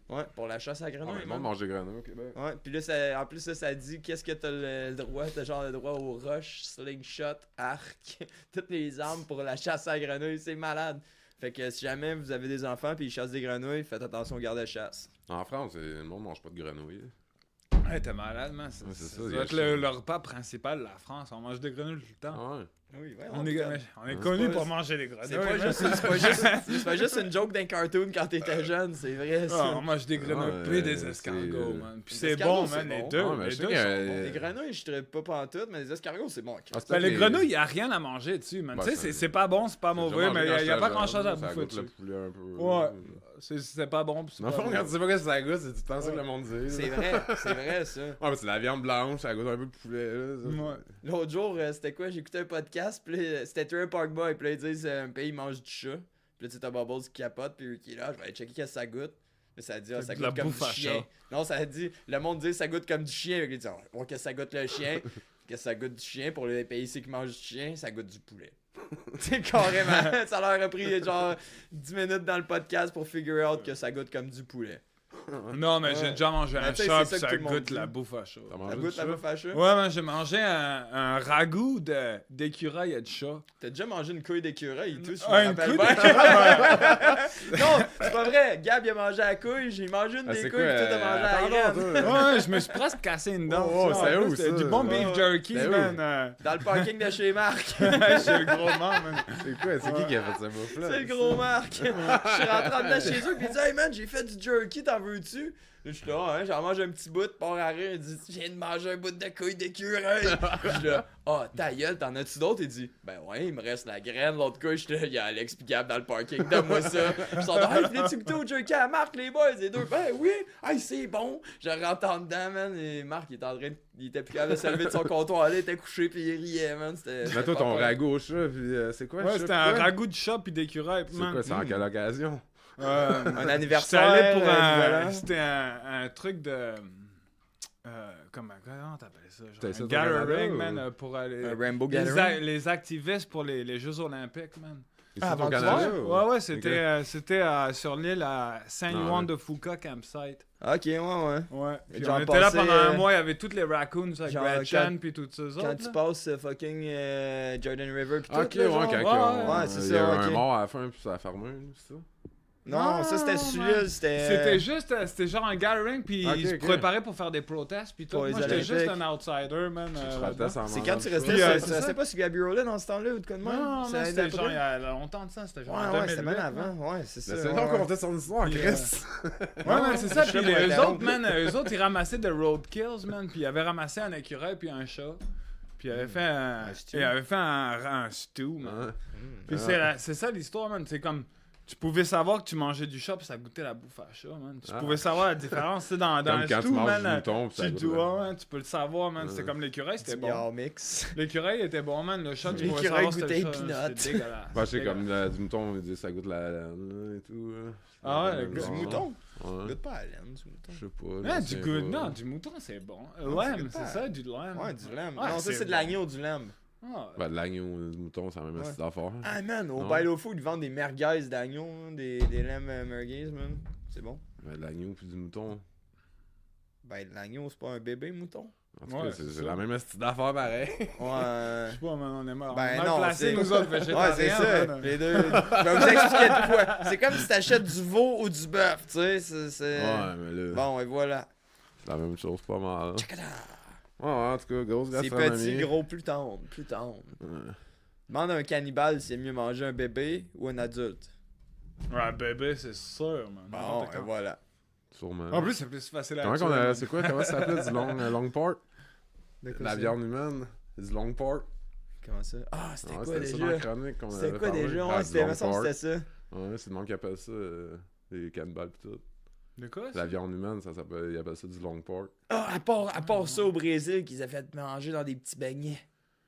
[SPEAKER 2] Ouais.
[SPEAKER 1] Ouais, pour la chasse à
[SPEAKER 2] Ah,
[SPEAKER 1] grenouilles,
[SPEAKER 2] mais le
[SPEAKER 1] man.
[SPEAKER 2] monde mange des grenouilles au Québec.
[SPEAKER 1] Ouais, pis là, en plus, ça dit qu'est-ce que t'as le droit. T'as genre le droit au rush, slingshot, arc, toutes les armes pour la chasse à grenouilles, c'est malade. Fait que si jamais vous avez des enfants pis ils chassent des grenouilles, faites attention au garde-chasse.
[SPEAKER 2] En France, le monde mange pas de grenouilles.
[SPEAKER 3] Ouais, t'es malade, man.
[SPEAKER 2] Ouais, c'est ça,
[SPEAKER 3] Ça
[SPEAKER 2] il y
[SPEAKER 3] doit
[SPEAKER 2] a
[SPEAKER 3] être
[SPEAKER 2] chier.
[SPEAKER 3] le repas principal de la France. On mange des grenouilles tout le temps.
[SPEAKER 2] Ah ouais.
[SPEAKER 1] Oui, ouais.
[SPEAKER 3] On est
[SPEAKER 2] c'est
[SPEAKER 3] connus
[SPEAKER 1] pas-
[SPEAKER 3] pour manger des grenouilles.
[SPEAKER 1] C'est pas,
[SPEAKER 3] man.
[SPEAKER 1] c'est pas juste une joke d'un cartoon quand t'étais jeune, c'est vrai
[SPEAKER 3] Ah,
[SPEAKER 1] ça.
[SPEAKER 3] on mange des grenouilles
[SPEAKER 2] Ouais,
[SPEAKER 3] puis des
[SPEAKER 2] c'est-
[SPEAKER 3] escargots, man. Puis
[SPEAKER 1] Les
[SPEAKER 3] c'est
[SPEAKER 1] escargots,
[SPEAKER 3] bon,
[SPEAKER 1] c'est
[SPEAKER 3] man. Les
[SPEAKER 1] bon.
[SPEAKER 3] deux,
[SPEAKER 2] Ouais, mais
[SPEAKER 3] les
[SPEAKER 2] je sais
[SPEAKER 3] deux
[SPEAKER 2] qu'il y a-
[SPEAKER 3] sont bons.
[SPEAKER 1] Les grenouilles, je traite pas pantoute, mais les escargots, c'est bon.
[SPEAKER 2] Ah, c'est
[SPEAKER 3] Ben,
[SPEAKER 2] pas
[SPEAKER 3] les
[SPEAKER 2] que
[SPEAKER 3] grenouilles, il n'y a rien à manger dessus, man.
[SPEAKER 2] Ben,
[SPEAKER 3] Tu sais,
[SPEAKER 2] c'est-
[SPEAKER 3] c'est pas bon, c'est pas
[SPEAKER 2] j'ai
[SPEAKER 3] mauvais,
[SPEAKER 2] mangé
[SPEAKER 3] mais
[SPEAKER 2] quand
[SPEAKER 3] il n'y a
[SPEAKER 2] j'étais
[SPEAKER 3] pas
[SPEAKER 2] jeune,
[SPEAKER 3] grand chose à
[SPEAKER 2] ça
[SPEAKER 3] bouffer
[SPEAKER 2] goûte le
[SPEAKER 3] dessus.
[SPEAKER 2] poulet un peu.
[SPEAKER 3] Ouais. C'est pas bon, puis c'est
[SPEAKER 2] Dans le
[SPEAKER 3] pas
[SPEAKER 2] fond,
[SPEAKER 3] bon.
[SPEAKER 2] quand tu sais pas qu'est-ce que ça goûte, c'est tout le temps ça que le monde dit.
[SPEAKER 1] C'est vrai ça.
[SPEAKER 2] Ouais, mais c'est la viande blanche, ça goûte un peu de poulet. Là, ça.
[SPEAKER 3] Ouais.
[SPEAKER 1] L'autre jour, c'était quoi? J'écoutais un podcast, puis là, c'était Trailer Park Boy, puis là, ils disent un pays mange du chat. Puis là, tu sais, t'as Bubbles qui capote, puis qui est là, je vais aller checker qu'est-ce que ça goûte. Là, ça dit, ah, ça
[SPEAKER 3] de la
[SPEAKER 1] goûte comme
[SPEAKER 3] bouffe à
[SPEAKER 1] du chien.
[SPEAKER 3] chat.
[SPEAKER 1] Non, ça dit, le monde dit, ça goûte comme du chien. Puis il dit, oh, qu'est-ce que ça goûte le chien? Qu'est-ce que ça goûte du chien? Pour les pays ici qui mangent du chien, ça goûte du poulet. C'est carrément, ça leur a pris genre 10 minutes dans le podcast pour figure out que ça goûte comme du poulet.
[SPEAKER 3] Non, mais j'ai
[SPEAKER 1] Ouais.
[SPEAKER 3] déjà mangé
[SPEAKER 1] Mais
[SPEAKER 3] un
[SPEAKER 1] tu sais,
[SPEAKER 3] chat,
[SPEAKER 1] c'est ça
[SPEAKER 3] puis
[SPEAKER 1] que
[SPEAKER 3] ça
[SPEAKER 1] tout le monde
[SPEAKER 3] goûte
[SPEAKER 1] dit.
[SPEAKER 3] la bouffe à chat.
[SPEAKER 2] T'as
[SPEAKER 1] Ça
[SPEAKER 2] mangé du
[SPEAKER 1] goûte la
[SPEAKER 2] chat?
[SPEAKER 1] bouffe à chat?
[SPEAKER 3] Ouais, man, j'ai mangé un ragoût d'écureuil et de chat.
[SPEAKER 1] T'as déjà mangé une couille d'écureuil et tout, si je
[SPEAKER 3] Ouais,
[SPEAKER 1] me
[SPEAKER 3] une
[SPEAKER 1] rappelle
[SPEAKER 3] couille
[SPEAKER 1] bien. Non, c'est pas vrai. Gab, il a mangé la couille, j'ai mangé une
[SPEAKER 2] Ah,
[SPEAKER 1] des
[SPEAKER 2] c'est
[SPEAKER 1] couilles,
[SPEAKER 2] quoi,
[SPEAKER 1] puis toi, t'as mangé la
[SPEAKER 2] attends,
[SPEAKER 1] graine.
[SPEAKER 2] toi.
[SPEAKER 3] Ouais, je me suis presque cassé une dent.
[SPEAKER 2] Oh,
[SPEAKER 3] ça,
[SPEAKER 2] c'est
[SPEAKER 3] en
[SPEAKER 2] où,
[SPEAKER 3] plus, c'était
[SPEAKER 2] ça?
[SPEAKER 3] du bon
[SPEAKER 1] Ouais,
[SPEAKER 3] beef jerky,
[SPEAKER 2] c'est où?
[SPEAKER 3] man.
[SPEAKER 1] Dans le parking de chez Marc.
[SPEAKER 3] Chez le gros man, man.
[SPEAKER 2] C'est quoi? C'est qui a fait ça bouffe-là?
[SPEAKER 1] C'est le gros Marc. Je suis rentré en dedans chez eux, puis il dit, hey man, j'ai fait du jerky, t'en veux-tu? Là, je suis là, hein, j'en mange un petit bout, part à rire, il dit, je viens de manger un bout de couille d'écureuil. Je suis là, ah, ta gueule, t'en as-tu d'autres? Il dit, ben ouais, il me reste la graine, l'autre couille, je suis là, il y a Alex pis Gab dans le parking, donne-moi ça. Ils sont là, hey, voulais-tu goûter au jerky à Marc, les boys? Les deux, ben oui, hey, c'est bon. Je rentre en dedans, man, et Marc, il était en train de. Il était plus capable de se lever de son comptoir, là, il était couché, pis il riait, man. C'était.
[SPEAKER 2] Mais toi, ton ragoût au chat, puis c'est quoi? le
[SPEAKER 3] Ouais,
[SPEAKER 2] chat,
[SPEAKER 3] c'était
[SPEAKER 2] puis
[SPEAKER 3] un
[SPEAKER 2] quoi?
[SPEAKER 3] ragoût de chat puis d'écureuil,
[SPEAKER 2] C'est
[SPEAKER 3] man.
[SPEAKER 2] quoi? C'est en quelle occasion?
[SPEAKER 1] Un anniversaire.
[SPEAKER 3] J'étais allé pour
[SPEAKER 1] voilà.
[SPEAKER 3] C'était un truc de. Comment t'appelles ça?
[SPEAKER 2] T'as
[SPEAKER 3] Genre,
[SPEAKER 2] ça
[SPEAKER 3] un
[SPEAKER 2] au
[SPEAKER 3] gathering,
[SPEAKER 2] Canada,
[SPEAKER 3] man, pour aller.
[SPEAKER 1] Un Rainbow
[SPEAKER 3] Les,
[SPEAKER 1] Gathering.
[SPEAKER 3] les activistes pour les Jeux Olympiques, man.
[SPEAKER 2] Ici,
[SPEAKER 1] Ah,
[SPEAKER 2] au
[SPEAKER 1] avant
[SPEAKER 2] Canada?
[SPEAKER 1] tu
[SPEAKER 2] ou-
[SPEAKER 3] Ouais, c'était sur l'île à Saint-Juan de Fuca Campsite.
[SPEAKER 1] Ok, ouais.
[SPEAKER 3] Ouais. Puis
[SPEAKER 1] Genre
[SPEAKER 3] on était là
[SPEAKER 1] passé,
[SPEAKER 3] pendant un mois, il y avait toutes les raccoons avec
[SPEAKER 1] genre,
[SPEAKER 3] Gretchen puis toutes ces
[SPEAKER 1] Quand
[SPEAKER 3] autres.
[SPEAKER 1] tu
[SPEAKER 3] là.
[SPEAKER 1] passes fucking Jordan River pis tout.
[SPEAKER 2] Ok,
[SPEAKER 1] là,
[SPEAKER 2] ouais,
[SPEAKER 1] genre.
[SPEAKER 2] quand
[SPEAKER 1] Ouais, c'est
[SPEAKER 2] il y a
[SPEAKER 1] ça,
[SPEAKER 2] un
[SPEAKER 1] ok.
[SPEAKER 2] mort à la fin, puis ça a fermé, c'est ça?
[SPEAKER 1] Non, ça c'était sur
[SPEAKER 3] man.
[SPEAKER 1] l'île,
[SPEAKER 3] C'était juste, c'était genre un gathering, puis
[SPEAKER 2] Ok,
[SPEAKER 3] ils se
[SPEAKER 2] ok.
[SPEAKER 3] préparaient pour faire des protestes, puis tout.
[SPEAKER 1] Pour les
[SPEAKER 3] Moi, j'étais juste
[SPEAKER 1] Olympiques.
[SPEAKER 3] un outsider, man.
[SPEAKER 2] Tu te
[SPEAKER 3] là-dedans.
[SPEAKER 2] ratasses en
[SPEAKER 1] C'est
[SPEAKER 2] mangeant
[SPEAKER 1] quand tu
[SPEAKER 2] du
[SPEAKER 1] restais,
[SPEAKER 3] Puis,
[SPEAKER 2] chat?
[SPEAKER 1] tu
[SPEAKER 3] c'est
[SPEAKER 1] restais
[SPEAKER 3] ça.
[SPEAKER 1] pas sur Gabi Rollin dans ce temps-là ou de quoi de même?
[SPEAKER 3] Non,
[SPEAKER 1] C'est
[SPEAKER 3] non,
[SPEAKER 1] l'année
[SPEAKER 3] c'était
[SPEAKER 1] d'après?
[SPEAKER 3] genre il y a longtemps de ça, c'était genre en
[SPEAKER 1] Ouais, c'était
[SPEAKER 3] 2008,
[SPEAKER 1] bien
[SPEAKER 3] là.
[SPEAKER 1] avant, ouais, c'est ça.
[SPEAKER 2] Mais c'est
[SPEAKER 1] ouais.
[SPEAKER 2] là qu'on comptait son histoire,
[SPEAKER 3] Puis,
[SPEAKER 2] Chris!
[SPEAKER 3] Ouais, man, c'est ça.
[SPEAKER 1] Je
[SPEAKER 3] Puis
[SPEAKER 1] sais pas,
[SPEAKER 3] eux
[SPEAKER 1] interrompre.
[SPEAKER 3] autres, man, eux autres, ils ramassaient des roadkills, man. Puis ils avaient ramassé un écureuil puis un chat. Puis ils avaient fait un
[SPEAKER 1] stew.
[SPEAKER 3] ils avaient fait un stew, man.
[SPEAKER 2] Hein?
[SPEAKER 3] Puis c'est ça l'histoire, man. C'est comme. Tu pouvais savoir que tu mangeais du chat puis ça goûtait la bouffe à chat, man. Tu
[SPEAKER 2] Ah.
[SPEAKER 3] pouvais savoir la différence, tu sais, dans
[SPEAKER 2] Comme
[SPEAKER 3] un
[SPEAKER 2] quand tu
[SPEAKER 3] stew,
[SPEAKER 2] manges
[SPEAKER 3] man.
[SPEAKER 2] du mouton, puis ça
[SPEAKER 3] Tu
[SPEAKER 2] goûte
[SPEAKER 3] dois,
[SPEAKER 2] la-
[SPEAKER 3] man, tu peux le savoir, man. C'était comme l'écureuil, c'était
[SPEAKER 1] Du
[SPEAKER 3] bon.
[SPEAKER 1] meilleur mix.
[SPEAKER 3] L'écureuil était bon, man. Le chat, tu pouvais
[SPEAKER 1] L'écureuil
[SPEAKER 3] savoir que c'était
[SPEAKER 1] goûtait
[SPEAKER 3] le chat.
[SPEAKER 1] peanut.
[SPEAKER 3] C'était dégueulasse.
[SPEAKER 2] Bah, c'est
[SPEAKER 3] C'était
[SPEAKER 2] comme
[SPEAKER 3] dégueulasse.
[SPEAKER 2] du mouton, il dit ça goûte la laine là, et tout. Là.
[SPEAKER 3] Ah ouais,
[SPEAKER 2] Ouais,
[SPEAKER 3] le gars-
[SPEAKER 1] Du
[SPEAKER 2] ouais.
[SPEAKER 1] mouton?
[SPEAKER 2] Ouais.
[SPEAKER 1] Goûte pas à la laine, du mouton.
[SPEAKER 2] Je sais pas.
[SPEAKER 3] Ah,
[SPEAKER 2] je sais
[SPEAKER 3] du
[SPEAKER 2] pas.
[SPEAKER 3] goût, non, du mouton, c'est bon.
[SPEAKER 1] ça
[SPEAKER 3] Lemme,
[SPEAKER 1] goûte
[SPEAKER 3] c'est
[SPEAKER 1] pas.
[SPEAKER 3] ça, du lemme.
[SPEAKER 1] Ouais, du lemme.
[SPEAKER 3] Ouais,
[SPEAKER 1] Non, ça c'est de l'agneau, du lemme.
[SPEAKER 3] Ah,
[SPEAKER 2] Ben, de l'agneau, du mouton, c'est la même
[SPEAKER 1] Ouais.
[SPEAKER 2] petite affaire.
[SPEAKER 1] Ah man, au
[SPEAKER 2] Non.
[SPEAKER 1] Bailo Food, ils vendent des merguez d'agneau, hein, des lemmes merguez, man. C'est bon.
[SPEAKER 2] Ben, de l'agneau puis du mouton.
[SPEAKER 1] Ben, l'agneau, c'est pas un bébé mouton.
[SPEAKER 2] En tout cas,
[SPEAKER 3] Ouais,
[SPEAKER 2] c'est
[SPEAKER 3] c'est
[SPEAKER 2] la
[SPEAKER 3] ça.
[SPEAKER 2] même style d'affaire pareil.
[SPEAKER 1] Ouais.
[SPEAKER 3] Je sais pas, man, on est mal,
[SPEAKER 1] Ben
[SPEAKER 3] on est
[SPEAKER 1] non,
[SPEAKER 3] mal placés,
[SPEAKER 1] c'est-
[SPEAKER 3] nous autres,
[SPEAKER 1] Ouais,
[SPEAKER 3] végétariens.
[SPEAKER 1] c'est ça.
[SPEAKER 3] man.
[SPEAKER 1] Les deux. Je vais vous expliquer de quoi. C'est comme si t'achètes du veau ou du bœuf, tu sais. C'est.
[SPEAKER 2] Ouais, mais là,
[SPEAKER 1] Bon, et voilà.
[SPEAKER 2] c'est la même chose pas mal.
[SPEAKER 1] Tchakada.
[SPEAKER 2] Ouais, en tout cas, grosse
[SPEAKER 1] C'est
[SPEAKER 2] gastronomie.
[SPEAKER 1] petit, gros, plus tendre, plus tendre.
[SPEAKER 2] Ouais.
[SPEAKER 1] Demande à un cannibale s'il est mieux manger un bébé ou un adulte.
[SPEAKER 3] Ouais, bébé, c'est sûr, man.
[SPEAKER 1] Bon,
[SPEAKER 3] N'importe
[SPEAKER 1] et
[SPEAKER 3] quand.
[SPEAKER 1] voilà.
[SPEAKER 2] Sûrement.
[SPEAKER 3] En plus, c'est plus facile à
[SPEAKER 2] Comment
[SPEAKER 3] tuer,
[SPEAKER 2] qu'on a.
[SPEAKER 3] man.
[SPEAKER 2] C'est quoi? Comment ça s'appelle? Du long pork?
[SPEAKER 1] De quoi
[SPEAKER 2] La
[SPEAKER 1] ça?
[SPEAKER 2] viande humaine? Du long pork?
[SPEAKER 1] Comment ça? Ah, c'était
[SPEAKER 2] Ouais,
[SPEAKER 1] quoi
[SPEAKER 2] c'était ça dans la
[SPEAKER 1] déjà?
[SPEAKER 2] chronique qu'on
[SPEAKER 1] C'était
[SPEAKER 2] avait
[SPEAKER 1] quoi
[SPEAKER 2] parlé.
[SPEAKER 1] déjà?
[SPEAKER 2] Ah,
[SPEAKER 1] Ouais,
[SPEAKER 2] du
[SPEAKER 1] c'était,
[SPEAKER 2] long
[SPEAKER 1] me semble que
[SPEAKER 2] pork.
[SPEAKER 1] c'était ça.
[SPEAKER 2] Ouais, c'est le monde qui appelle ça les cannibales pis tout.
[SPEAKER 3] De quoi,
[SPEAKER 2] La
[SPEAKER 3] ça?
[SPEAKER 2] viande humaine, ça s'appelle, ils appellent ça du long pork.
[SPEAKER 1] Ah, à part ça au Brésil qu'ils avaient fait manger dans des petits beignets.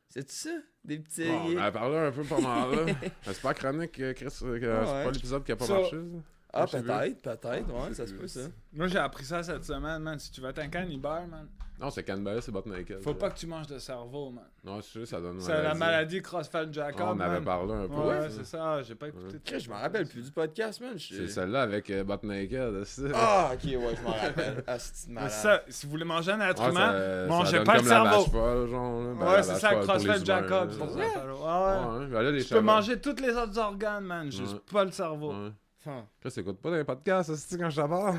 [SPEAKER 1] C'est ça? Des petits.
[SPEAKER 2] Bon, on a parlé un peu pas mal là. C'est pas chronique, Chris, c'est
[SPEAKER 1] ouais.
[SPEAKER 2] pas l'épisode qui a pas
[SPEAKER 3] Ça-
[SPEAKER 2] marché, ça?
[SPEAKER 1] Ah,
[SPEAKER 2] je sais
[SPEAKER 1] peut-être, ouais, ça se peut ça.
[SPEAKER 3] Moi, j'ai appris ça cette semaine, man. Si tu veux être un cannibale, man,
[SPEAKER 2] Non, c'est cannibale, c'est butt naked.
[SPEAKER 3] faut pas que tu manges de cerveau, man.
[SPEAKER 2] Non, je sais, ça donne une
[SPEAKER 3] C'est la maladie Creutzfeldt-Jakob,
[SPEAKER 2] Ah, on avait
[SPEAKER 3] man.
[SPEAKER 2] parlé un peu.
[SPEAKER 3] Ouais, c'est ça, j'ai pas écouté.
[SPEAKER 1] Chris, je m'en rappelle plus du podcast, man.
[SPEAKER 2] C'est celle-là avec butt naked, c'est ça.
[SPEAKER 1] Ah, ok, ouais, je m'en rappelle. Ah, c'est une
[SPEAKER 3] Mais
[SPEAKER 1] malade.
[SPEAKER 3] ça, si vous voulez manger un être
[SPEAKER 2] Ouais,
[SPEAKER 3] humain,
[SPEAKER 2] ça
[SPEAKER 3] mangez
[SPEAKER 2] donne
[SPEAKER 3] pas le
[SPEAKER 2] comme la
[SPEAKER 3] cerveau.
[SPEAKER 2] vache folle, genre, là. Ben, la
[SPEAKER 3] Ouais, c'est
[SPEAKER 2] vache
[SPEAKER 3] ça,
[SPEAKER 2] folle pour les
[SPEAKER 3] Creutzfeldt-Jakob.
[SPEAKER 2] humains,
[SPEAKER 3] ça
[SPEAKER 2] là.
[SPEAKER 3] s'appelle. Ouais, ouais.
[SPEAKER 2] Ouais, ben là, les
[SPEAKER 3] Tu peux
[SPEAKER 2] chevaux.
[SPEAKER 3] manger tous les autres organes, man, juste
[SPEAKER 2] Ouais.
[SPEAKER 3] pas le cerveau.
[SPEAKER 2] Ouais.
[SPEAKER 1] Hein.
[SPEAKER 2] Chris, t'écoutes pas dans les podcasts, c'est quand je t'aborde?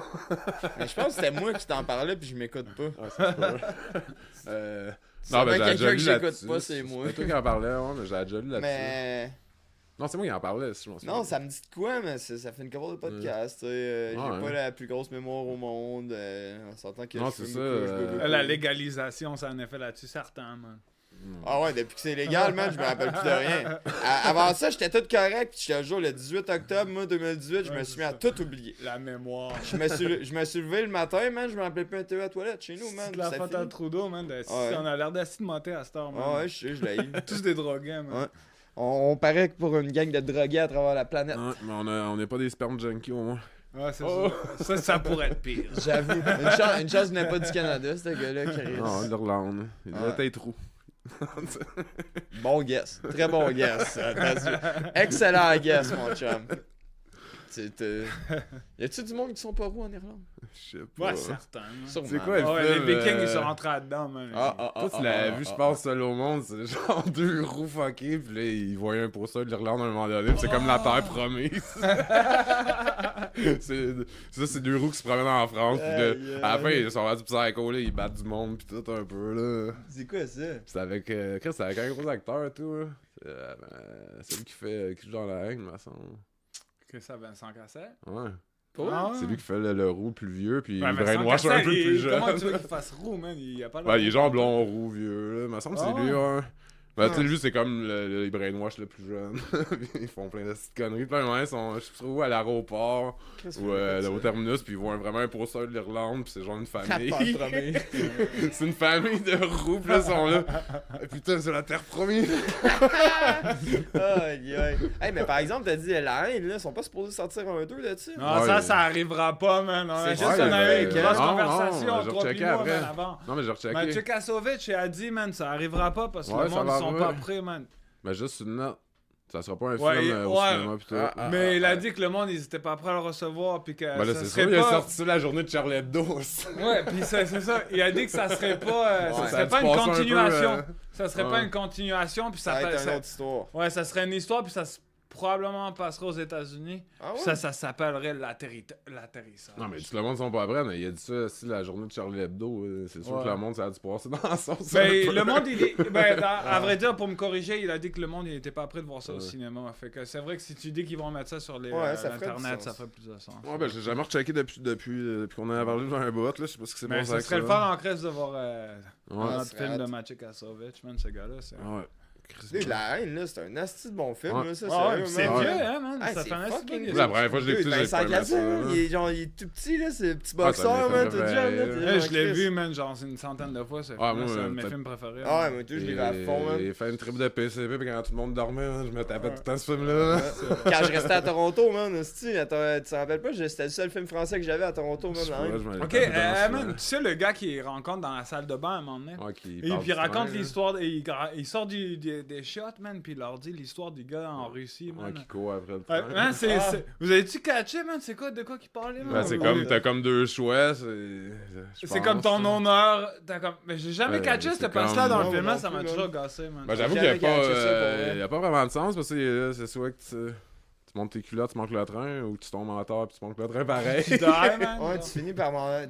[SPEAKER 1] Mais je pense que c'était moi qui t'en parlais puis je m'écoute pas.
[SPEAKER 2] Ouais, c'est sûr.
[SPEAKER 1] Si
[SPEAKER 2] Non,
[SPEAKER 1] jamais
[SPEAKER 2] ben, j'ai déjà
[SPEAKER 1] quelqu'un
[SPEAKER 2] lu
[SPEAKER 1] que j'écoute
[SPEAKER 2] là-dessus.
[SPEAKER 1] pas, c'est moi.
[SPEAKER 2] C'est toi qui en parlais, ouais, mais j'ai déjà lu là-dessus.
[SPEAKER 1] Mais.
[SPEAKER 2] Non, c'est moi qui en parlais, si je m'en souviens.
[SPEAKER 1] Non, ça me dit de quoi, mais ça fait une couple de podcasts. Tu sais, j'ai
[SPEAKER 2] Ouais.
[SPEAKER 1] pas la plus grosse mémoire au monde. On s'entend que
[SPEAKER 2] Non,
[SPEAKER 1] je
[SPEAKER 2] c'est
[SPEAKER 1] fume
[SPEAKER 2] ça,
[SPEAKER 1] beaucoup, je bois beaucoup.
[SPEAKER 3] La légalisation, ça a un effet là-dessus, certain, man.
[SPEAKER 1] Ah ouais, depuis que c'est légal, man, je me rappelle plus de rien. Avant ça, j'étais tout correct. Je te jure, le 18 octobre, moi, 2018, je me
[SPEAKER 3] Ouais,
[SPEAKER 1] suis
[SPEAKER 3] c'est
[SPEAKER 1] mis à
[SPEAKER 3] ça.
[SPEAKER 1] tout oublier.
[SPEAKER 3] La mémoire.
[SPEAKER 1] Je me suis levé le matin, man, je me rappelais plus un thé à la toilette chez nous, man.
[SPEAKER 3] C'est de la
[SPEAKER 1] c'était
[SPEAKER 3] faute à
[SPEAKER 1] fini.
[SPEAKER 3] Trudeau, man.
[SPEAKER 1] Ouais.
[SPEAKER 3] On a l'air d'assis de monter à cette heure, man.
[SPEAKER 1] Ah ouais, je sais, je l'ai eu.
[SPEAKER 3] Tous des drogués, man.
[SPEAKER 1] Ouais. On paraît que pour une gang de drogués à travers la planète.
[SPEAKER 2] Ouais, mais on n'est pas des sperm junkies au moins.
[SPEAKER 3] Ouais, c'est
[SPEAKER 2] Oh.
[SPEAKER 3] ça. Ça pourrait être pire.
[SPEAKER 1] J'avoue. Une chance qu'il n'est pas du Canada, ce gars-là, Chris.
[SPEAKER 2] Non, l'Irlande. Il doit
[SPEAKER 1] Ouais.
[SPEAKER 2] être roux.
[SPEAKER 1] Bon guess. Très bon guess. Excellent guess, mon chum. Y a-tu du monde qui sont pas roux en Irlande?
[SPEAKER 2] Je sais pas.
[SPEAKER 3] Ouais, certain. man.
[SPEAKER 1] Sûrement.
[SPEAKER 2] C'est quoi le
[SPEAKER 3] Ouais,
[SPEAKER 2] film,
[SPEAKER 3] les Vikings, ils
[SPEAKER 2] euh,
[SPEAKER 3] sont rentrés là-dedans, man.
[SPEAKER 2] Toi, tu l'avais vu, je pense, seul au monde, c'est genre deux roux fuckés, pis là, ils voyaient un poster de l'Irlande à un moment donné, pis c'est comme la terre promise. c'est deux roux qui se promènent en France, pis là,
[SPEAKER 1] Aïe,
[SPEAKER 2] à la fin,
[SPEAKER 1] aïe.
[SPEAKER 2] ils sont rendus psycho, là, ils battent du monde, pis tout un peu, là.
[SPEAKER 1] C'est quoi ça?
[SPEAKER 2] Pis c'est avec, Chris, c'est avec un gros acteur et tout, là. C'est lui qui joue dans la haine, me semble.
[SPEAKER 3] Que ça, Vincent Cassel?
[SPEAKER 2] Ouais.
[SPEAKER 3] Ah,
[SPEAKER 2] C'est lui qui fait le roux plus vieux, pis
[SPEAKER 3] Ouais,
[SPEAKER 2] il
[SPEAKER 3] Vincent
[SPEAKER 2] brainwash un
[SPEAKER 3] Cassel,
[SPEAKER 2] peu plus
[SPEAKER 3] Comment
[SPEAKER 2] jeune.
[SPEAKER 3] tu veux qu'il fasse roux, man? Il y a pas
[SPEAKER 2] Ben, il est genre blond roux vieux, là. Me semble que
[SPEAKER 3] Ah
[SPEAKER 2] c'est lui,
[SPEAKER 3] ouais.
[SPEAKER 2] ouais. Ben, tu sais,
[SPEAKER 1] Ah.
[SPEAKER 2] lui, c'est comme les brainwash le plus jeune. Ils font plein de petites conneries. Puis là, ouais, ils sont, je sais pas où, à l'aéroport ou au terminus, puis ils voient vraiment un poster de l'Irlande, puis c'est genre une famille. C'est une famille de roux, puis là, ils sont là. Eh, putain, c'est la terre promise.
[SPEAKER 1] Aïe, aïe. Hey, mais par exemple, t'as dit la haine, là, ils sont pas supposés sortir un 2 là-dessus?
[SPEAKER 3] Non,
[SPEAKER 2] Ouais.
[SPEAKER 3] ça arrivera pas, man. On a
[SPEAKER 1] C'est
[SPEAKER 3] juste
[SPEAKER 1] juste
[SPEAKER 3] on
[SPEAKER 1] un
[SPEAKER 3] a eu
[SPEAKER 1] fake,
[SPEAKER 3] une
[SPEAKER 1] hein.
[SPEAKER 3] grosse
[SPEAKER 2] Non,
[SPEAKER 3] conversation
[SPEAKER 2] non, j'ai
[SPEAKER 3] entre
[SPEAKER 2] rechecké
[SPEAKER 3] moi,
[SPEAKER 2] après.
[SPEAKER 3] man, avant.
[SPEAKER 2] Non, mais j'ai rechecké.
[SPEAKER 3] Mathieu Kassovitch a dit, man, ça arrivera pas parce que
[SPEAKER 2] Ouais,
[SPEAKER 3] le
[SPEAKER 2] ça
[SPEAKER 3] monde,
[SPEAKER 2] va
[SPEAKER 3] ils sont pas
[SPEAKER 2] arriver.
[SPEAKER 3] prêts, man.
[SPEAKER 2] Mais juste une note. Ça sera pas un
[SPEAKER 3] Ouais,
[SPEAKER 2] film au
[SPEAKER 3] ouais.
[SPEAKER 2] cinéma, pis tout.
[SPEAKER 3] Mais il a dit que le monde, ils étaient pas prêts à le recevoir, puis que
[SPEAKER 2] Ben là,
[SPEAKER 3] ça
[SPEAKER 2] c'est
[SPEAKER 3] serait
[SPEAKER 2] sûr, il a
[SPEAKER 3] pas...
[SPEAKER 2] sorti ça la journée de Charlie Hebdo aussi.
[SPEAKER 3] Ouais, puis c'est ça. Il a dit que ça serait pas, ça
[SPEAKER 1] Ouais.
[SPEAKER 3] serait
[SPEAKER 2] Ça
[SPEAKER 3] pas
[SPEAKER 2] a dû
[SPEAKER 3] une
[SPEAKER 2] passer un peu,
[SPEAKER 3] continuation. Ça serait pas
[SPEAKER 2] ouais.
[SPEAKER 3] une continuation, puis
[SPEAKER 1] Ça va être
[SPEAKER 3] ça-
[SPEAKER 1] une autre histoire.
[SPEAKER 3] Ouais, ça serait une histoire, puis ça probablement passerait aux États-Unis.
[SPEAKER 1] Ah
[SPEAKER 3] Puis
[SPEAKER 1] ouais?
[SPEAKER 3] ça s'appellerait l'atterrissage.
[SPEAKER 2] Non, mais tout le monde sont pas prêts, mais il a dit ça aussi la journée de Charlie Hebdo. C'est sûr
[SPEAKER 3] Ouais.
[SPEAKER 2] que le monde, ça a dû passer dans la sauce.
[SPEAKER 3] Ben,
[SPEAKER 2] un peu.
[SPEAKER 3] le monde, il est... ben, à vrai dire, pour me corriger, il a dit que le monde, il était pas prêt de voir ça au
[SPEAKER 2] Ouais.
[SPEAKER 3] cinéma. Fait que c'est vrai que si tu dis qu'ils vont mettre ça sur les,
[SPEAKER 1] Ouais, ça ferait du
[SPEAKER 3] Internet,
[SPEAKER 1] sens.
[SPEAKER 3] ça ferait plus de sens.
[SPEAKER 2] Ouais, ben, j'ai jamais rechecké depuis qu'on a parlé dans un bot, là. Je sais pas ce qui s'est
[SPEAKER 3] Mais
[SPEAKER 2] passé
[SPEAKER 3] ça
[SPEAKER 2] avec
[SPEAKER 3] serait
[SPEAKER 2] ça.
[SPEAKER 3] le fun en crève de voir
[SPEAKER 2] Ouais.
[SPEAKER 3] un autre
[SPEAKER 1] c'est
[SPEAKER 3] film de
[SPEAKER 1] hot.
[SPEAKER 3] Mathieu Kassovitch, man, ce gars-là. C'est
[SPEAKER 2] Ouais.
[SPEAKER 1] Dude, la haine, là, c'est un asti de bon film,
[SPEAKER 2] Ouais.
[SPEAKER 1] là, ça,
[SPEAKER 3] Ah ouais,
[SPEAKER 1] sérieux,
[SPEAKER 3] puis c'est
[SPEAKER 1] man.
[SPEAKER 3] vieux, hein, man.
[SPEAKER 1] Ah,
[SPEAKER 3] ça
[SPEAKER 1] c'est
[SPEAKER 3] fait un asti
[SPEAKER 1] fucking
[SPEAKER 3] de
[SPEAKER 1] vieux.
[SPEAKER 2] La première fois que je l'ai écouté, j'ai
[SPEAKER 1] Vincent
[SPEAKER 2] pas aimé
[SPEAKER 1] Cassel,
[SPEAKER 2] ça, là.
[SPEAKER 1] il est tout petit, là, c'est un petit
[SPEAKER 2] Ah, c'est un
[SPEAKER 1] boxeur,
[SPEAKER 2] de mes
[SPEAKER 1] man,
[SPEAKER 2] films
[SPEAKER 1] tout jeune, là.
[SPEAKER 2] préférés,
[SPEAKER 1] t'es
[SPEAKER 3] Ouais,
[SPEAKER 1] genre,
[SPEAKER 3] je l'ai
[SPEAKER 1] Chris.
[SPEAKER 3] vu, man, genre une centaine de fois. Ce
[SPEAKER 2] Ah,
[SPEAKER 3] film-là,
[SPEAKER 2] moi,
[SPEAKER 3] c'est un de mes
[SPEAKER 2] peut-être-
[SPEAKER 3] films préférés.
[SPEAKER 1] Ah ouais, moi, tout, je l'ai vu à fond, man.
[SPEAKER 2] Il fait une tribu de PCP, puis quand tout le monde dormait, hein, je me tapais tout le temps ce film-là.
[SPEAKER 1] Quand je restais à Toronto, man, esti, attends, tu te rappelles pas, c'était le seul film français que j'avais à Toronto, man, la haine.
[SPEAKER 3] Ok, man, tu sais le gars qui rencontre dans la salle de bain à un moment donné?
[SPEAKER 2] Ouais, qui
[SPEAKER 3] Et
[SPEAKER 2] parle
[SPEAKER 3] puis il
[SPEAKER 2] du
[SPEAKER 3] raconte
[SPEAKER 2] train,
[SPEAKER 3] l'histoire, et il sort des shots, man, puis il leur dit l'histoire du gars en Russie,
[SPEAKER 2] Ouais,
[SPEAKER 3] man.
[SPEAKER 2] qui court après le
[SPEAKER 3] Ouais,
[SPEAKER 2] train.
[SPEAKER 3] man, vous avez-tu catché, man? C'est quoi, de quoi qu'il parlait, man?
[SPEAKER 2] Ben, c'est comme, t'as comme deux choix,
[SPEAKER 3] C'est comme ton honneur. Mais j'ai jamais
[SPEAKER 2] Ouais,
[SPEAKER 3] catché
[SPEAKER 2] c'est
[SPEAKER 3] cette place-là dans le
[SPEAKER 1] comme-
[SPEAKER 3] film,
[SPEAKER 1] non
[SPEAKER 3] ça m'a
[SPEAKER 1] plus,
[SPEAKER 3] toujours gossé, man.
[SPEAKER 2] Ben, j'avoue
[SPEAKER 1] J'ai
[SPEAKER 2] qu'il
[SPEAKER 1] jamais catché ça, pour vrai.
[SPEAKER 2] y a pas vraiment de sens parce que c'est soit que tu montes tes culottes, tu manques le train, ou tu tombes en terre puis tu manques le train pareil.
[SPEAKER 3] Tu die, man.
[SPEAKER 1] Ouais, tu finis par
[SPEAKER 2] Ouais.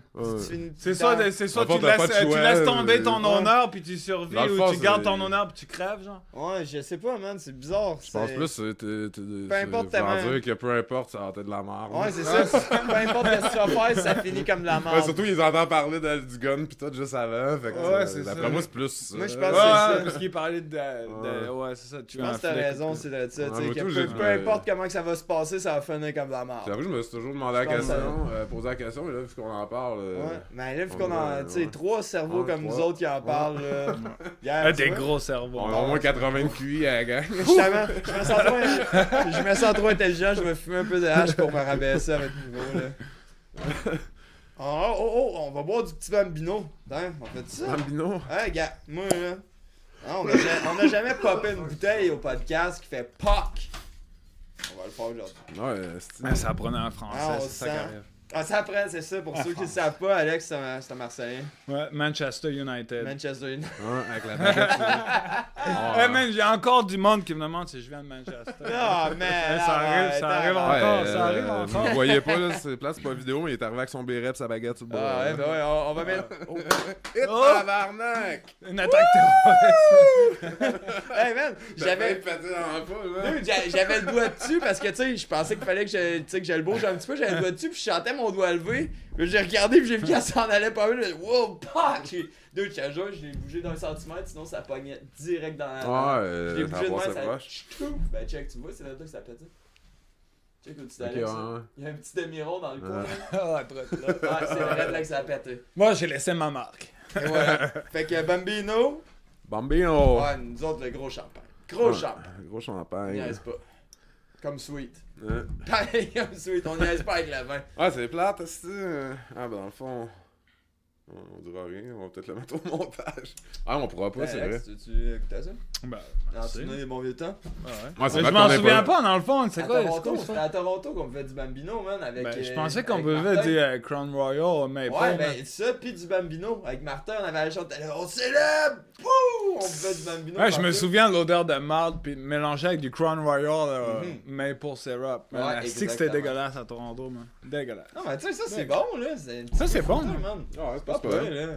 [SPEAKER 3] C'est soit
[SPEAKER 2] Dans le fond,
[SPEAKER 3] tu
[SPEAKER 2] t'as pas de
[SPEAKER 3] laisses
[SPEAKER 2] choix,
[SPEAKER 3] tomber ton
[SPEAKER 1] ouais.
[SPEAKER 3] honneur puis tu survis,
[SPEAKER 2] Dans le
[SPEAKER 3] ou
[SPEAKER 2] fond,
[SPEAKER 3] tu gardes
[SPEAKER 2] c'est-
[SPEAKER 3] ton honneur puis tu crèves, genre.
[SPEAKER 1] Ouais, je sais pas, man, c'est bizarre.
[SPEAKER 2] Je pense plus
[SPEAKER 1] Peu importe
[SPEAKER 2] c'est
[SPEAKER 1] tellement.
[SPEAKER 2] dire que peu importe, ça va être de la merde.
[SPEAKER 1] Ouais, c'est ça. Peu importe ce que tu vas faire, ça finit comme de la merde.
[SPEAKER 2] Ouais, surtout, ils entendent parler du gun pis tout juste avant. Fait que
[SPEAKER 3] Ouais, c'est
[SPEAKER 2] d'après
[SPEAKER 3] ça.
[SPEAKER 2] moi, c'est plus.
[SPEAKER 1] Moi, je
[SPEAKER 3] Ouais,
[SPEAKER 1] pense que c'est ça.
[SPEAKER 3] parce qu'il parlait ouais, c'est ça. Tu
[SPEAKER 1] Je pense que t'as raison, c'est de ça.
[SPEAKER 2] Ouais,
[SPEAKER 1] Tu sais,
[SPEAKER 2] moi,
[SPEAKER 1] que
[SPEAKER 2] tout,
[SPEAKER 1] peu
[SPEAKER 2] j'ai-
[SPEAKER 1] importe comment que ça va se passer, ça va finir comme de la merde.
[SPEAKER 2] J'avoue, je me suis toujours demandé la
[SPEAKER 1] Je pense
[SPEAKER 2] question, posé la question, mais là, vu qu'on en parle.
[SPEAKER 1] Ouais, mais là, vu
[SPEAKER 2] on
[SPEAKER 1] qu'on en.
[SPEAKER 2] dirait,
[SPEAKER 1] Tu sais,
[SPEAKER 2] ouais.
[SPEAKER 1] 3 cerveaux
[SPEAKER 2] Ouais,
[SPEAKER 1] comme nous
[SPEAKER 2] trois.
[SPEAKER 1] autres qui en parlent, là. Hier,
[SPEAKER 3] Des
[SPEAKER 1] tu vois.
[SPEAKER 3] gros cerveaux.
[SPEAKER 2] on a au moins 80 de QI à la gang.
[SPEAKER 1] Justement, je me sens trop intelligent, je vais fumer un peu de hache pour me rabaisser à votre niveau, là. On va boire du petit bambino. Attends, on fait ça?
[SPEAKER 2] Bambino.
[SPEAKER 1] Hey, gars, moi, là. On a jamais popé une bouteille au podcast qui fait POC. On va le faire aujourd'hui.
[SPEAKER 2] Ouais, c'est.
[SPEAKER 3] Mais ça prenait en français,
[SPEAKER 1] Ah, on
[SPEAKER 3] c'est ça
[SPEAKER 1] sent.
[SPEAKER 3] qui arrive.
[SPEAKER 1] Ah, ça après, c'est ça. Pour ceux qui ne savent pas, Alex, c'est un Marseillais.
[SPEAKER 3] Ouais, Manchester United.
[SPEAKER 1] Manchester United.
[SPEAKER 2] Ouais, avec la baguette.
[SPEAKER 3] Hey man, j'ai encore du monde qui me demande si je viens de Manchester.
[SPEAKER 1] Ah, man.
[SPEAKER 3] Ça arrive, ça arrive
[SPEAKER 1] arrête.
[SPEAKER 3] encore, ça arrive encore.
[SPEAKER 2] Vous voyez pas, là, c'est place, c'est pas vidéo, mais il est arrivé avec son béret pis sa baguette sur le bord.
[SPEAKER 1] Ah, ouais, ben ouais, on va mettre. Oh.
[SPEAKER 3] Oh!
[SPEAKER 2] Tabarnak!
[SPEAKER 3] Une attaque terroriste.
[SPEAKER 1] Hey, man, j'avais.
[SPEAKER 2] pété dans la foule, là.
[SPEAKER 1] Dude, j'avais le doigt dessus parce que tu sais, je pensais qu'il fallait que je le bouge un petit peu, j'avais le doigt dessus puis je sentais mon doigt levé. Puis j'ai regardé puis j'ai vu qu'elle s'en allait pas mal. Wow, fuck! Dude, je te jure, je l'ai bougé d'un centimètre, sinon ça pognait direct dans la. Je l'ai
[SPEAKER 2] Ouais,
[SPEAKER 1] bougé de
[SPEAKER 2] ça
[SPEAKER 1] même, ça.
[SPEAKER 2] proche.
[SPEAKER 1] Ben check, tu vois, c'est là que ça pétait. Check où tu
[SPEAKER 2] Ok,
[SPEAKER 1] t'allais.
[SPEAKER 2] ouais.
[SPEAKER 1] Il y a un petit demi-rond dans le coin.
[SPEAKER 2] Ouais.
[SPEAKER 1] là.
[SPEAKER 3] Ah, trop, trop.
[SPEAKER 1] Ouais, c'est vrai là que ça a pété.
[SPEAKER 3] Moi, j'ai laissé ma marque.
[SPEAKER 1] Et voilà. Fait que Bambino,
[SPEAKER 2] Bambino!
[SPEAKER 1] ouais, nous autres, le gros champagne. Gros
[SPEAKER 2] Ouais,
[SPEAKER 1] champagne.
[SPEAKER 2] Gros
[SPEAKER 1] On
[SPEAKER 2] champagne.
[SPEAKER 1] niaise pas. Comme Sweet.
[SPEAKER 2] Hein?
[SPEAKER 1] Pareil comme Sweet, on niaise pas avec le vin.
[SPEAKER 2] Ah, c'est plate, c'est Ah, ben, dans le fond, on dira rien, on va peut-être le mettre au montage. Ah, on pourra pas, c'est vrai.
[SPEAKER 1] Alex, tu écoutais ça?
[SPEAKER 3] Ben,
[SPEAKER 1] Dans
[SPEAKER 3] merci.
[SPEAKER 1] les bons vieux temps?
[SPEAKER 3] Ouais.
[SPEAKER 2] Ouais, c'est
[SPEAKER 3] Mais
[SPEAKER 2] vrai
[SPEAKER 3] je m'en
[SPEAKER 2] qu'on est
[SPEAKER 3] souviens
[SPEAKER 2] pas-
[SPEAKER 3] pas, dans le fond. C'est
[SPEAKER 1] À
[SPEAKER 3] quoi,
[SPEAKER 1] Toronto,
[SPEAKER 3] ça?
[SPEAKER 1] c'était à Toronto qu'on buvait du Bambino, man, avec...
[SPEAKER 3] Ben, je pensais qu'on
[SPEAKER 1] avec
[SPEAKER 3] buvait
[SPEAKER 1] Martin.
[SPEAKER 3] du Crown Royal, mais
[SPEAKER 1] Ouais,
[SPEAKER 3] pas.
[SPEAKER 1] ben ça, pis du Bambino. Avec Martin, on avait la chante, on célèbre! Pouh! On buvait du Bambino.
[SPEAKER 3] Ouais, je me
[SPEAKER 1] partout.
[SPEAKER 3] souviens de l'odeur de marde puis mélangé avec du Crown Royal
[SPEAKER 1] Mhm.
[SPEAKER 3] maple syrup.
[SPEAKER 1] Ouais,
[SPEAKER 3] Man, c'est que c'était
[SPEAKER 1] exactement.
[SPEAKER 3] dégueulasse à Toronto, man. Dégueulasse.
[SPEAKER 1] Non, mais tu sais, ça, c'est
[SPEAKER 3] Ouais.
[SPEAKER 1] bon, là.
[SPEAKER 3] Ça, c'est bon,
[SPEAKER 1] man.
[SPEAKER 3] man.
[SPEAKER 2] Ah, c'est
[SPEAKER 1] Pas
[SPEAKER 2] pas
[SPEAKER 1] peur,
[SPEAKER 2] pire.
[SPEAKER 1] là.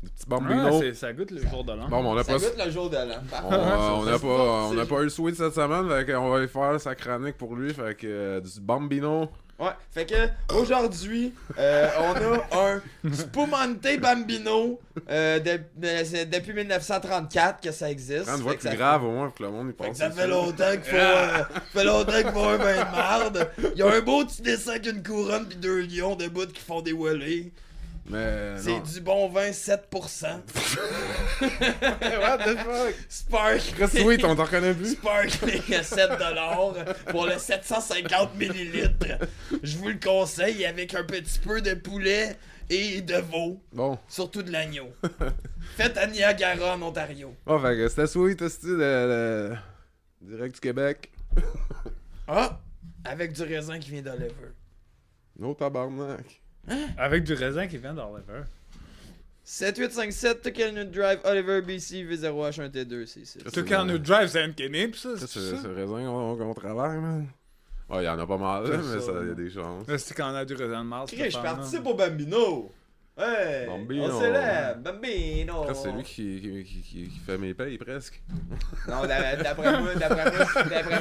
[SPEAKER 2] Des petits
[SPEAKER 3] Ouais,
[SPEAKER 2] bambinos.
[SPEAKER 3] ça goûte le jour de l'an.
[SPEAKER 2] Bon, mais on a
[SPEAKER 1] Ça
[SPEAKER 2] pas...
[SPEAKER 1] goûte le jour de l'an.
[SPEAKER 2] On n'a
[SPEAKER 1] Ça,
[SPEAKER 2] pas,
[SPEAKER 1] c'est-
[SPEAKER 2] pas eu le sweet cette semaine, fait qu'on va aller faire sa chronique pour lui, fait que du bambino.
[SPEAKER 1] Ouais, fait que aujourd'hui, on a un Spumante Bambino depuis 1934 que ça existe.
[SPEAKER 2] Prends une voix
[SPEAKER 1] Fait que
[SPEAKER 2] plus
[SPEAKER 1] ça
[SPEAKER 2] grave au moins pour que le monde y
[SPEAKER 1] Fait que
[SPEAKER 2] pense.
[SPEAKER 1] ça fait longtemps qu'il faut un bain de marde. Il y a un beau petit dessin avec une couronne pis 2 lions debout qui font des wallets.
[SPEAKER 2] Mais
[SPEAKER 1] C'est
[SPEAKER 2] non.
[SPEAKER 1] du bon vin 7%.
[SPEAKER 2] What the fuck?
[SPEAKER 1] Sparkling.
[SPEAKER 2] Très sweet, on t'en reconnaît plus.
[SPEAKER 1] Sparkling à 7$ pour le 750 ml. Je vous le conseille avec un petit peu de poulet et de veau.
[SPEAKER 2] Bon.
[SPEAKER 1] Surtout de l'agneau. Faites à Niagara en Ontario.
[SPEAKER 2] Oh, fait que c'était sweet, c'était direct du Québec.
[SPEAKER 1] Ah! Avec du raisin qui vient d'Oliver.
[SPEAKER 2] No tabarnak.
[SPEAKER 3] Avec du raisin qui vient d'Oliver.
[SPEAKER 1] 7857 Tuckernutt Drive, Oliver, BC, V0H1T2, c'est ici.
[SPEAKER 3] Tuckernutt Drive, c'est un Kenny, pis ça,
[SPEAKER 2] Ça,
[SPEAKER 3] c'est
[SPEAKER 2] c'est
[SPEAKER 3] ça?
[SPEAKER 2] le raisin qu'on travaille, man. Ouais, il y en a pas mal, là, mais
[SPEAKER 1] ça,
[SPEAKER 2] il y a des chances.
[SPEAKER 3] Là, c'est quand on a du raisin de mars.
[SPEAKER 1] Chris, je participe au Bambino. Ouais,
[SPEAKER 2] Bambino.
[SPEAKER 1] on célèbre, Bambino.
[SPEAKER 2] Après, c'est lui qui fait mes payes presque.
[SPEAKER 1] Non, d'après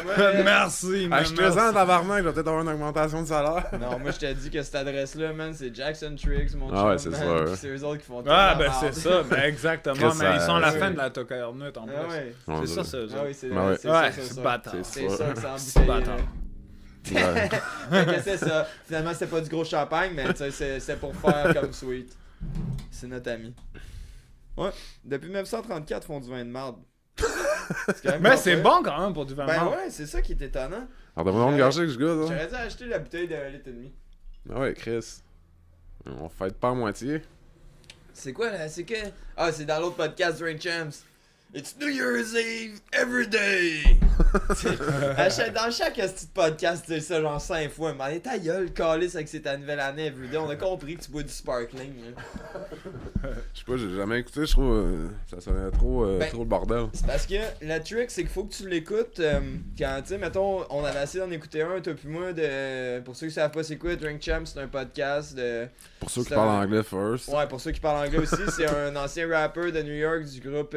[SPEAKER 1] moi.
[SPEAKER 3] Merci, man.
[SPEAKER 2] Ah, je te présente tabarnak, je vais peut-être avoir une augmentation de salaire.
[SPEAKER 1] Non, moi je te dis que cette adresse-là, man, c'est Jackson Tricks, mon
[SPEAKER 2] Ah ouais,
[SPEAKER 1] chum,
[SPEAKER 2] c'est
[SPEAKER 1] man,
[SPEAKER 2] sûr.
[SPEAKER 1] pis c'est eux autres qui font tout.
[SPEAKER 3] Ah,
[SPEAKER 1] la
[SPEAKER 3] ben
[SPEAKER 1] marde.
[SPEAKER 3] c'est ça, ben exactement.
[SPEAKER 2] Chris,
[SPEAKER 3] Mais ils sont à la
[SPEAKER 1] ouais.
[SPEAKER 3] fin de la Tuckernutt en plus.
[SPEAKER 1] Ah ouais.
[SPEAKER 2] On
[SPEAKER 3] C'est ça,
[SPEAKER 2] dirait.
[SPEAKER 3] c'est eux
[SPEAKER 1] Ah oui,
[SPEAKER 3] autres.
[SPEAKER 1] c'est
[SPEAKER 2] Ben ouais.
[SPEAKER 1] c'est
[SPEAKER 3] Ouais,
[SPEAKER 1] ça,
[SPEAKER 3] c'est
[SPEAKER 1] ça.
[SPEAKER 3] bâtard.
[SPEAKER 1] C'est ça que c'est
[SPEAKER 3] C'est
[SPEAKER 1] embouteillé.
[SPEAKER 3] bâtard.
[SPEAKER 2] Ouais.
[SPEAKER 1] Fait que c'est ça. Finalement, c'était pas du gros champagne, mais tu sais, c'est pour faire comme Sweet. C'est notre ami. Ouais, depuis 1934, ils font du vin de marde. C'est quand même
[SPEAKER 3] Mais
[SPEAKER 1] pas
[SPEAKER 3] c'est
[SPEAKER 1] pire.
[SPEAKER 3] bon quand même pour du vin
[SPEAKER 1] Ben
[SPEAKER 3] mort.
[SPEAKER 1] ouais, c'est ça qui est étonnant.
[SPEAKER 2] Alors, demande-moi de gorger que je goûte, hein.
[SPEAKER 1] J'aurais dû acheter la bouteille de 1,5 litre.
[SPEAKER 2] Ah ouais, Chris. On fête pas à moitié.
[SPEAKER 1] C'est quoi là? C'est que. Ah, c'est dans l'autre podcast Drink Champs. It's New Year's Eve every day! Dans chaque petit podcast, tu sais ça genre 5 fois. Mais ta gueule, calice avec c'est ta nouvelle année everyday. On a compris que tu bois du sparkling.
[SPEAKER 2] Je sais pas, j'ai jamais écouté, je trouve ça sonnait trop le bordel.
[SPEAKER 1] C'est parce que le trick, c'est qu'il faut que tu l'écoutes quand, tu sais, mettons, on avait essayé d'en écouter un, toi puis moi, pour ceux qui savent pas c'est quoi, Drink Champ, c'est un podcast de...
[SPEAKER 2] Pour ceux qui parlent anglais first.
[SPEAKER 1] Ouais, pour ceux qui parlent anglais aussi, c'est un ancien rappeur de New York du groupe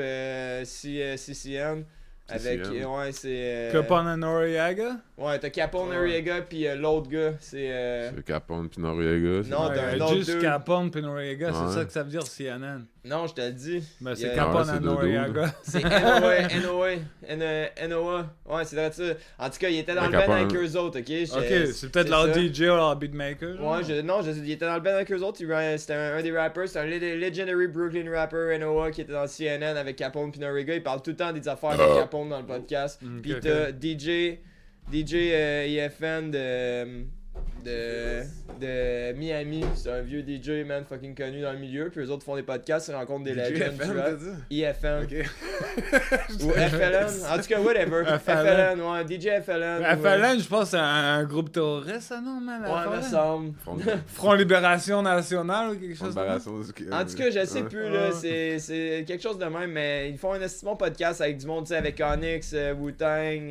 [SPEAKER 1] CCN. Avec, ouais, c'est...
[SPEAKER 3] Capone and Noriega?
[SPEAKER 1] Ouais, t'as Capone, Noriega, pis l'autre gars, c'est...
[SPEAKER 2] C'est Capone pis Noriega.
[SPEAKER 1] Non,
[SPEAKER 3] Ouais,
[SPEAKER 1] t'as un autre
[SPEAKER 3] juste
[SPEAKER 1] deux.
[SPEAKER 3] Capone pis Noriega,
[SPEAKER 2] Ouais.
[SPEAKER 3] c'est ça que ça veut dire CNN.
[SPEAKER 1] Non, je te le dis.
[SPEAKER 3] Ben,
[SPEAKER 1] Il y
[SPEAKER 3] c'est
[SPEAKER 1] a-
[SPEAKER 3] Capone
[SPEAKER 2] c'est
[SPEAKER 3] and
[SPEAKER 2] deux dudes.
[SPEAKER 3] Noriega.
[SPEAKER 1] C'est NOA. Ouais, c'est vrai ça. En tout cas, il était dans
[SPEAKER 2] Le
[SPEAKER 1] le band
[SPEAKER 2] Capone.
[SPEAKER 1] avec eux autres, ok?
[SPEAKER 3] Ok, c'est peut-être leur
[SPEAKER 1] ça.
[SPEAKER 3] DJ ou leur beatmaker. genre.
[SPEAKER 1] Ouais, il était dans le band avec eux autres. C'était un des rappers. C'était un legendary Brooklyn rapper, NOA, qui était dans CNN avec Capone pis Noriega. Il parle tout le temps des affaires de Capone dans le podcast.
[SPEAKER 3] Ok,
[SPEAKER 1] Pis
[SPEAKER 3] ok.
[SPEAKER 1] t'as DJ EFN de Miami. C'est un vieux DJ, man, fucking connu dans le milieu. Puis eux autres font des podcasts, ils rencontrent des legends du rap. EFN. Ou FLN. En tout cas, whatever. FLN, ouais. DJ FLN.
[SPEAKER 3] FLN, je pense que c'est un groupe terroriste, ça, non, man?
[SPEAKER 1] Ouais, me
[SPEAKER 3] FLN?
[SPEAKER 1] semble.
[SPEAKER 3] Front Libération Nationale ou quelque chose de même?
[SPEAKER 1] En tout cas, je sais plus, là, c'est quelque chose de même, mais ils font un estimant podcast avec du monde, tu sais, avec Onyx, Wu-Tang,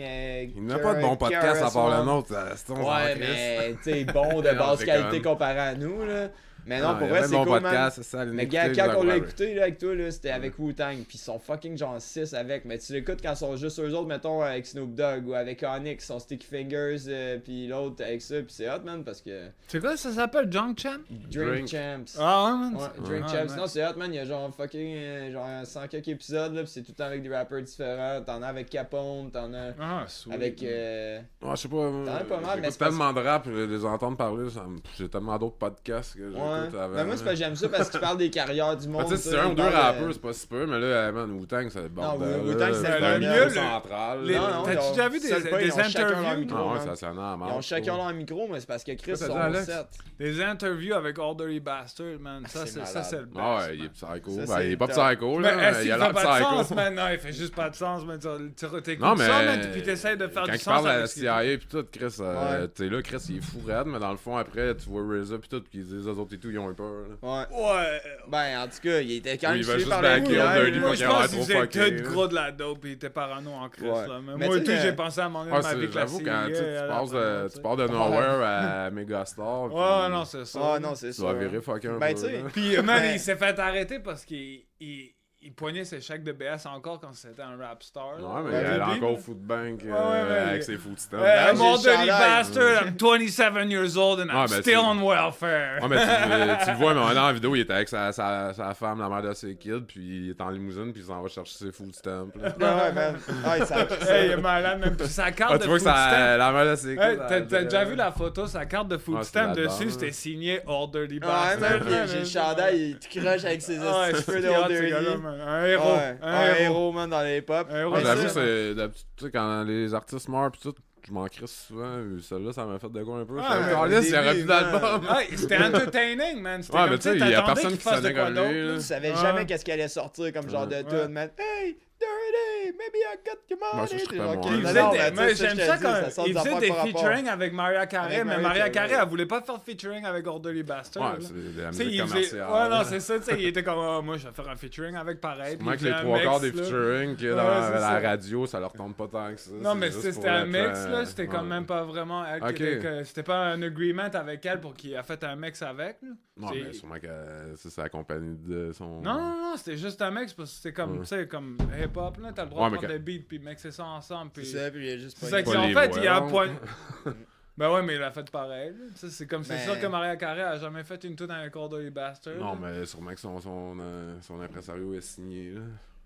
[SPEAKER 2] Il n'y a pas de bon podcast à part le nôtre, c'est
[SPEAKER 1] Ouais, mais, tu sais, bon de
[SPEAKER 2] Non,
[SPEAKER 1] basse
[SPEAKER 2] c'est
[SPEAKER 1] qualité
[SPEAKER 2] con.
[SPEAKER 1] comparé à nous, là. Mais non, pour
[SPEAKER 2] il y a
[SPEAKER 1] vrai,
[SPEAKER 2] plein de
[SPEAKER 1] c'est
[SPEAKER 2] bons
[SPEAKER 1] cool, man.
[SPEAKER 2] podcasts, c'est ça,
[SPEAKER 1] Mais gars, quand on l'a écouté, là, avec toi, là, c'était avec Wu-Tang, pis ils sont fucking genre 6 avec, mais tu l'écoutes quand ils sont juste eux autres, mettons, avec Snoop Dogg, ou avec Onyx, son Sticky Fingers, pis l'autre avec ça, pis c'est hot, man, parce que...
[SPEAKER 3] C'est quoi ça s'appelle? Junk Champ?
[SPEAKER 1] Drink Champs.
[SPEAKER 3] Ah ouais, man.
[SPEAKER 1] Ouais, Drink
[SPEAKER 3] Ah,
[SPEAKER 1] Champs.
[SPEAKER 3] nice.
[SPEAKER 1] Non, c'est hot, man. Il y a genre fucking genre 100 quelques épisodes, là, pis c'est tout le temps avec des rappers différents. T'en as avec Capone, t'en as
[SPEAKER 3] Ah, sweet.
[SPEAKER 1] avec.
[SPEAKER 2] Ouais, je sais pas.
[SPEAKER 1] T'en as pas mal, mais
[SPEAKER 2] J'écoute
[SPEAKER 1] c'est parce-
[SPEAKER 2] tellement de rap, les entendre parler, j'ai tellement d'autres podcasts que
[SPEAKER 1] Ouais.
[SPEAKER 2] j'écoute avant.
[SPEAKER 1] Mais moi, c'est pas j'aime ça parce qu'ils parlent des carrières du monde.
[SPEAKER 2] Tu sais, si c'est
[SPEAKER 1] ça,
[SPEAKER 2] un
[SPEAKER 1] ils
[SPEAKER 2] ou deux
[SPEAKER 1] parlent,
[SPEAKER 2] rappeurs, c'est pas si peu, mais là, man, Wu-Tang, c'est le bordel.
[SPEAKER 1] Wu-Tang, c'est le
[SPEAKER 3] bordel.
[SPEAKER 2] milieu
[SPEAKER 3] Le-
[SPEAKER 2] central.
[SPEAKER 3] les-
[SPEAKER 2] là.
[SPEAKER 1] Non,
[SPEAKER 3] T'as-tu
[SPEAKER 1] ils ont-
[SPEAKER 3] déjà vu des
[SPEAKER 1] seul pas, ils ont chacun leur
[SPEAKER 3] interviews?
[SPEAKER 1] micro,
[SPEAKER 2] Ah ouais,
[SPEAKER 1] man.
[SPEAKER 2] ça sonne à
[SPEAKER 1] Ils ont chacun leur micro, mais c'est parce que Chris
[SPEAKER 2] Quoi, t'as
[SPEAKER 1] sont
[SPEAKER 2] dit, Alex?
[SPEAKER 1] 7.
[SPEAKER 3] Des interviews avec All Dirty Bastard, man. Ça,
[SPEAKER 1] c'est
[SPEAKER 3] c'est
[SPEAKER 1] malade.
[SPEAKER 3] le best.
[SPEAKER 2] Ah ouais, il est psycho.
[SPEAKER 1] Ça,
[SPEAKER 2] Ben,
[SPEAKER 1] c'est
[SPEAKER 2] il est pas
[SPEAKER 1] top.
[SPEAKER 2] psycho,
[SPEAKER 3] Mais
[SPEAKER 2] là.
[SPEAKER 3] est-ce
[SPEAKER 2] Il
[SPEAKER 3] qu'il
[SPEAKER 2] a
[SPEAKER 3] fait
[SPEAKER 2] l'air
[SPEAKER 3] pas de sens,
[SPEAKER 2] psycho.
[SPEAKER 3] man? Non, il fait juste pas de sens, man. T'écoutes
[SPEAKER 2] Non, mais
[SPEAKER 3] ça, man, puis t'essayes de faire
[SPEAKER 2] Quand
[SPEAKER 3] du
[SPEAKER 2] il
[SPEAKER 3] sens
[SPEAKER 2] parle à la
[SPEAKER 3] avec ce qu'il
[SPEAKER 2] CIA pis tout, Chris,
[SPEAKER 1] Ouais.
[SPEAKER 2] tu sais là, Chris, il est fou raide, mais dans le fond, après, tu vois RZA pis tout, pis ils disent, eux autres et tout, ils ont eu peur, là.
[SPEAKER 1] Ouais.
[SPEAKER 3] Ouais.
[SPEAKER 1] Ben, en tout cas, il était quand
[SPEAKER 2] Oui,
[SPEAKER 1] même
[SPEAKER 2] il va
[SPEAKER 1] suivi
[SPEAKER 2] juste
[SPEAKER 1] par la
[SPEAKER 2] backer
[SPEAKER 1] FBI,
[SPEAKER 2] Dirty
[SPEAKER 1] là.
[SPEAKER 3] Moi,
[SPEAKER 2] pour
[SPEAKER 3] je
[SPEAKER 2] qu'il a l'air
[SPEAKER 3] pense qu'ils
[SPEAKER 2] trop
[SPEAKER 3] faisaient
[SPEAKER 2] fucké,
[SPEAKER 3] tout
[SPEAKER 2] là.
[SPEAKER 3] gros de la dope et ils étaient parano en crise,
[SPEAKER 1] Ouais.
[SPEAKER 3] là. Mais
[SPEAKER 1] Mais
[SPEAKER 3] moi,
[SPEAKER 1] tu
[SPEAKER 3] tout,
[SPEAKER 1] sais,
[SPEAKER 3] j'ai pensé à mon
[SPEAKER 2] Ouais,
[SPEAKER 3] ma vie
[SPEAKER 2] j'avoue, quand tu
[SPEAKER 3] à la
[SPEAKER 2] passes
[SPEAKER 3] fin,
[SPEAKER 2] tu pars de Nowhere à Megastar. pis
[SPEAKER 3] Ouais, non, c'est ça.
[SPEAKER 1] Ah, non, c'est
[SPEAKER 2] Tu
[SPEAKER 1] ça.
[SPEAKER 2] vas virer fucker un
[SPEAKER 1] Ben,
[SPEAKER 2] peu.
[SPEAKER 1] tu sais,
[SPEAKER 2] là.
[SPEAKER 3] Puis, man,
[SPEAKER 1] Mais-
[SPEAKER 3] il s'est fait arrêter parce qu'il poignait ses chèques de BS encore quand c'était un rap star. là.
[SPEAKER 2] Ouais, mais
[SPEAKER 3] Au
[SPEAKER 2] il a
[SPEAKER 3] début,
[SPEAKER 2] encore
[SPEAKER 3] là.
[SPEAKER 2] Food Bank
[SPEAKER 3] ouais,
[SPEAKER 2] avec
[SPEAKER 3] il-
[SPEAKER 2] ses food stamps.
[SPEAKER 3] Hey, I'm
[SPEAKER 1] j'ai
[SPEAKER 3] all
[SPEAKER 1] le
[SPEAKER 3] dirty
[SPEAKER 1] chandail.
[SPEAKER 3] bastard, I'm 27 years old and I'm
[SPEAKER 2] ben,
[SPEAKER 3] still
[SPEAKER 2] tu-
[SPEAKER 3] on welfare.
[SPEAKER 2] Ouais, mais tu le vois, mais dans la vidéo, il était avec sa femme, la mère de ses kids, puis il est en limousine, puis il s'en va chercher ses food stamps. là.
[SPEAKER 1] Ouais, man. Ah, il s'en
[SPEAKER 3] Hey, il est malade, même. Puis sa carte
[SPEAKER 2] Ah,
[SPEAKER 3] de
[SPEAKER 2] tu vois que
[SPEAKER 3] food stamp.
[SPEAKER 2] la mère de ses kids.
[SPEAKER 3] Hey,
[SPEAKER 2] elle
[SPEAKER 3] t'as déjà
[SPEAKER 2] dit,
[SPEAKER 3] vu la photo, sa carte de food
[SPEAKER 2] Ouais, c'est
[SPEAKER 3] stamp
[SPEAKER 2] là-dedans,
[SPEAKER 3] dessus,
[SPEAKER 2] là.
[SPEAKER 3] c'était signé All Dirty
[SPEAKER 1] Ouais,
[SPEAKER 3] Bastard.
[SPEAKER 1] man, puis
[SPEAKER 3] man.
[SPEAKER 1] j'ai le chandail, il te croche avec ses
[SPEAKER 3] Ouais,
[SPEAKER 1] cheveux de
[SPEAKER 3] c'est hot,
[SPEAKER 1] Old
[SPEAKER 3] ce gars-là,
[SPEAKER 1] Dirty.
[SPEAKER 3] man. Un héros.
[SPEAKER 1] Ouais, un héros, man, dans les pop.
[SPEAKER 3] Un héros.
[SPEAKER 2] Moi,
[SPEAKER 1] Mais
[SPEAKER 2] j'avoue,
[SPEAKER 1] ça,
[SPEAKER 2] c'est. Tu sais, quand les artistes meurent, pis tout, je m'en crisse souvent. Celle-là, ça m'a fait de quoi un peu.
[SPEAKER 3] Ah, mais
[SPEAKER 2] J'étais
[SPEAKER 1] au
[SPEAKER 2] il y aurait
[SPEAKER 1] début,
[SPEAKER 2] plus d'album.
[SPEAKER 3] Ouais, c'était entertaining, man. C'était
[SPEAKER 2] Ouais,
[SPEAKER 3] comme,
[SPEAKER 2] mais tu sais, il y a
[SPEAKER 3] t'attendais
[SPEAKER 2] personne
[SPEAKER 3] qu'il
[SPEAKER 2] qui
[SPEAKER 3] fasse de
[SPEAKER 2] sonnait
[SPEAKER 3] quoi
[SPEAKER 2] comme
[SPEAKER 3] d'autre,
[SPEAKER 2] lui,
[SPEAKER 3] là.
[SPEAKER 2] là.
[SPEAKER 1] Tu savais
[SPEAKER 3] Ouais.
[SPEAKER 1] jamais qu'est-ce qui allait sortir comme genre de
[SPEAKER 3] Ouais.
[SPEAKER 1] tune, man. Hey, Dirty, maybe I got your money.
[SPEAKER 2] Moi, ça, je
[SPEAKER 1] T'es
[SPEAKER 2] serais
[SPEAKER 1] genre,
[SPEAKER 2] pas
[SPEAKER 1] ok,
[SPEAKER 2] moi.
[SPEAKER 3] Il
[SPEAKER 1] non,
[SPEAKER 3] faisait
[SPEAKER 1] non,
[SPEAKER 3] des-
[SPEAKER 1] mais
[SPEAKER 3] mais
[SPEAKER 1] tu sais,
[SPEAKER 3] j'aime
[SPEAKER 1] je te
[SPEAKER 3] ça
[SPEAKER 1] dis,
[SPEAKER 3] quand
[SPEAKER 1] sort
[SPEAKER 3] il
[SPEAKER 1] des
[SPEAKER 3] faisait
[SPEAKER 1] affaires
[SPEAKER 3] des
[SPEAKER 1] par rapport.
[SPEAKER 3] featuring avec Mariah Carey,
[SPEAKER 1] Avec
[SPEAKER 3] mais
[SPEAKER 1] Mariah
[SPEAKER 3] Mariah
[SPEAKER 1] Carey.
[SPEAKER 3] Carey, elle voulait pas faire featuring avec All Dirty Bastard.
[SPEAKER 2] Ouais,
[SPEAKER 3] là.
[SPEAKER 2] c'est de la
[SPEAKER 3] Tu sais,
[SPEAKER 2] musique
[SPEAKER 3] il faisait...
[SPEAKER 2] commerciale.
[SPEAKER 3] Ouais, non, c'est ça, tu sais, il était comme, ah, moi, je vais faire un featuring avec pareil.
[SPEAKER 2] Comment
[SPEAKER 3] puis
[SPEAKER 2] que
[SPEAKER 3] il
[SPEAKER 2] les
[SPEAKER 3] faisait un
[SPEAKER 2] trois quarts
[SPEAKER 3] mix,
[SPEAKER 2] des
[SPEAKER 3] là.
[SPEAKER 2] featuring qu'il y a
[SPEAKER 3] Ouais,
[SPEAKER 2] dans
[SPEAKER 3] c'est
[SPEAKER 2] la
[SPEAKER 3] ça.
[SPEAKER 2] radio, ça leur tombe pas tant que ça.
[SPEAKER 3] Non, mais
[SPEAKER 2] juste
[SPEAKER 3] c'était
[SPEAKER 2] pour
[SPEAKER 3] un
[SPEAKER 2] le
[SPEAKER 3] mix,
[SPEAKER 2] train.
[SPEAKER 3] là. C'était quand
[SPEAKER 2] Ouais.
[SPEAKER 3] même pas vraiment elle qui
[SPEAKER 2] Ok.
[SPEAKER 3] était... C'était pas un agreement avec elle pour qu'il a fait un mix avec, là.
[SPEAKER 2] Non,
[SPEAKER 3] C'est-
[SPEAKER 2] mais sûrement que c'est la compagnie de son.
[SPEAKER 3] Non, non, non, c'était juste un mix parce que c'était comme,
[SPEAKER 2] Ouais.
[SPEAKER 3] tu sais, comme hip-hop, là. T'as le droit
[SPEAKER 2] Ouais,
[SPEAKER 3] de
[SPEAKER 2] mais
[SPEAKER 3] prendre des beats puis mixer ça ensemble. Puis...
[SPEAKER 1] C'est ça, puis il a juste
[SPEAKER 3] C'est
[SPEAKER 1] pas
[SPEAKER 3] ça
[SPEAKER 2] Pas
[SPEAKER 3] qu'ils ont
[SPEAKER 2] les
[SPEAKER 3] fait,
[SPEAKER 2] voix,
[SPEAKER 3] il a un
[SPEAKER 2] non?
[SPEAKER 3] point. Ben ouais, mais il a fait pareil. Là. Ça, c'est comme c'est
[SPEAKER 1] Ben-
[SPEAKER 3] sûr que Mariah Carey a jamais fait une tune avec All Dirty Bastard.
[SPEAKER 2] Non,
[SPEAKER 3] là.
[SPEAKER 2] mais sûrement que son impresario est signé. Là.